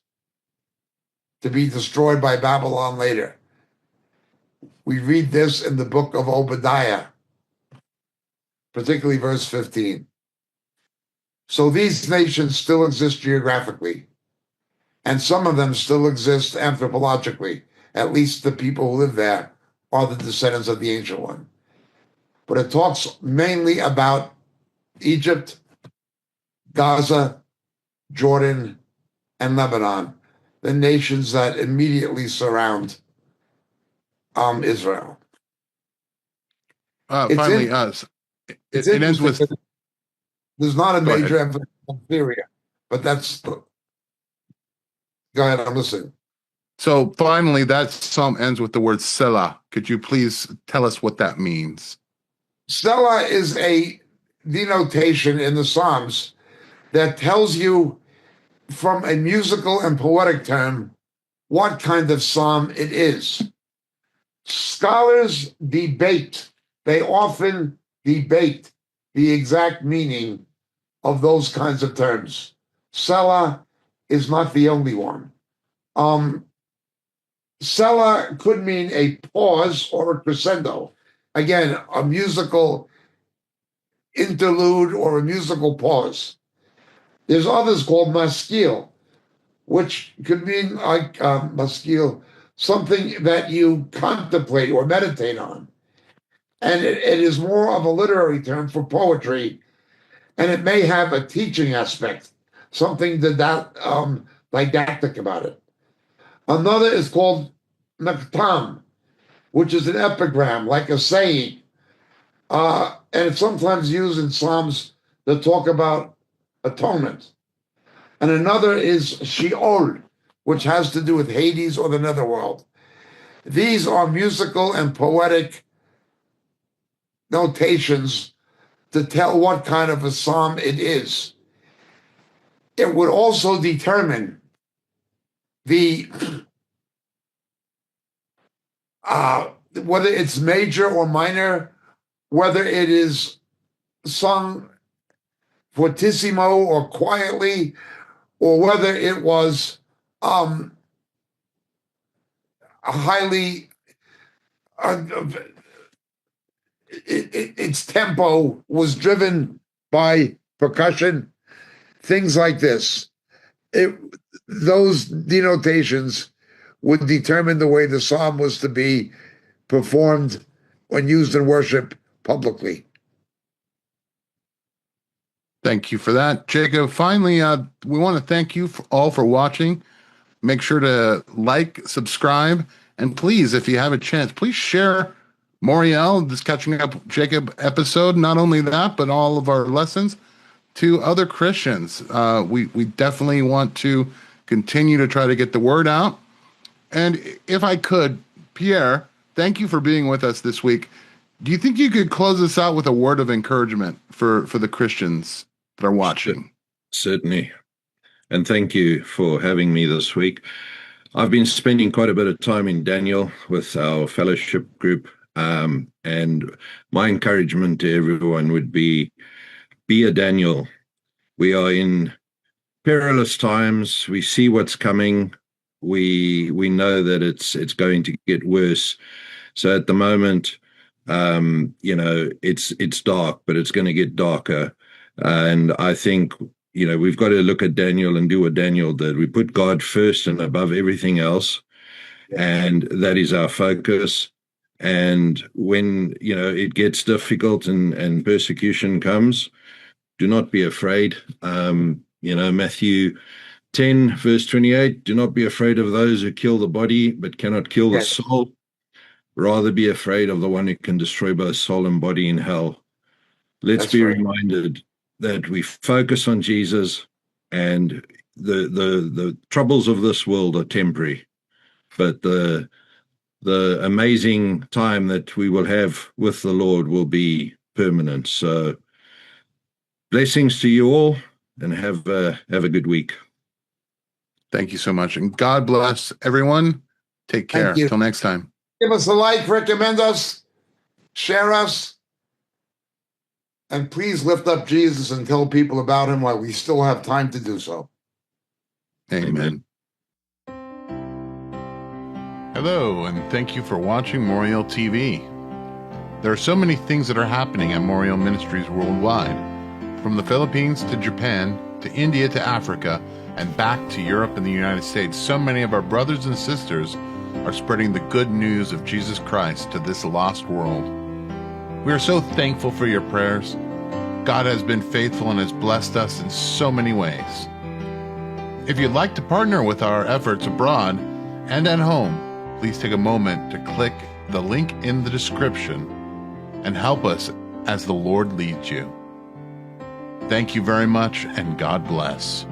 to be destroyed by Babylon later. We read this in the book of Obadiah, particularly verse 15. So these nations still exist geographically, and some of them still exist anthropologically. At least the people who live there are the descendants of the Ancient One. But it talks mainly about Egypt, Gaza, Jordan, and Lebanon, the nations that immediately surround Israel. Finally, it ends with. There's not a Go major ahead. emphasis on Syria, but that's. Go ahead, I'm listening. So finally, that psalm ends with the word Selah. Could you please tell us what that means? Selah is a denotation in the Psalms that tells you, from a musical and poetic term, what kind of psalm it is. Scholars debate, they often debate the exact meaning of those kinds of terms. Selah is not the only one. Selah could mean a pause or a crescendo. Again, a musical interlude or a musical pause. There's others called maskil, which could mean like maskil, something that you contemplate or meditate on. And it is more of a literary term for poetry, and it may have a teaching aspect, something didactic about it. Another is called naktam, which is an epigram, like a saying. And it's sometimes used in Psalms that talk about atonement. And another is Sheol, which has to do with Hades or the netherworld. These are musical and poetic notations to tell what kind of a psalm it is. It would also determine the whether it's major or minor, whether it is sung fortissimo or quietly, or whether it was a highly its tempo was driven by percussion, things like this. Those denotations would determine the way the psalm was to be performed when used in worship publicly. Thank you for that, Jacob. Finally, we want to thank you all for watching. Make sure to like, subscribe, and please, if you have a chance, please share Moriel, this Catching Up Jacob episode. Not only that, but all of our lessons to other Christians. We definitely want to continue to try to get the word out. And if I could, Pierre, thank you for being with us this week. Do you think you could close us out with a word of encouragement for the Christians that are watching? Certainly. And thank you for having me this week. I've been spending quite a bit of time in Daniel with our fellowship group. And my encouragement to everyone would be a Daniel. We are in perilous times. We see what's coming. We know that it's going to get worse. So at the moment, it's dark, but it's going to get darker. And I think, we've got to look at Daniel and do what Daniel did. We put God first and above everything else. And that is our focus. And when, it gets difficult and persecution comes, do not be afraid. Matthew 10, verse 28, do not be afraid of those who kill the body, but cannot kill the soul. Rather be afraid of the one who can destroy both soul and body in hell. Let's be reminded that we focus on Jesus, and the troubles of this world are temporary, but the amazing time that we will have with the Lord will be permanent. So blessings to you all, and have a good week. Thank you so much. And God bless everyone. Take care. Until next time. Give us a like, recommend us, share us, and please lift up Jesus and tell people about him while we still have time to do so. Amen. Hello, and thank you for watching Moriel TV. There are so many things that are happening at Moriel Ministries worldwide, from the Philippines to Japan, to India to Africa, and back to Europe and the United States. So many of our brothers and sisters are spreading the good news of Jesus Christ to this lost world. We are so thankful for your prayers. God has been faithful and has blessed us in so many ways. If you'd like to partner with our efforts abroad and at home, please take a moment to click the link in the description and help us as the Lord leads you. Thank you very much, and God bless.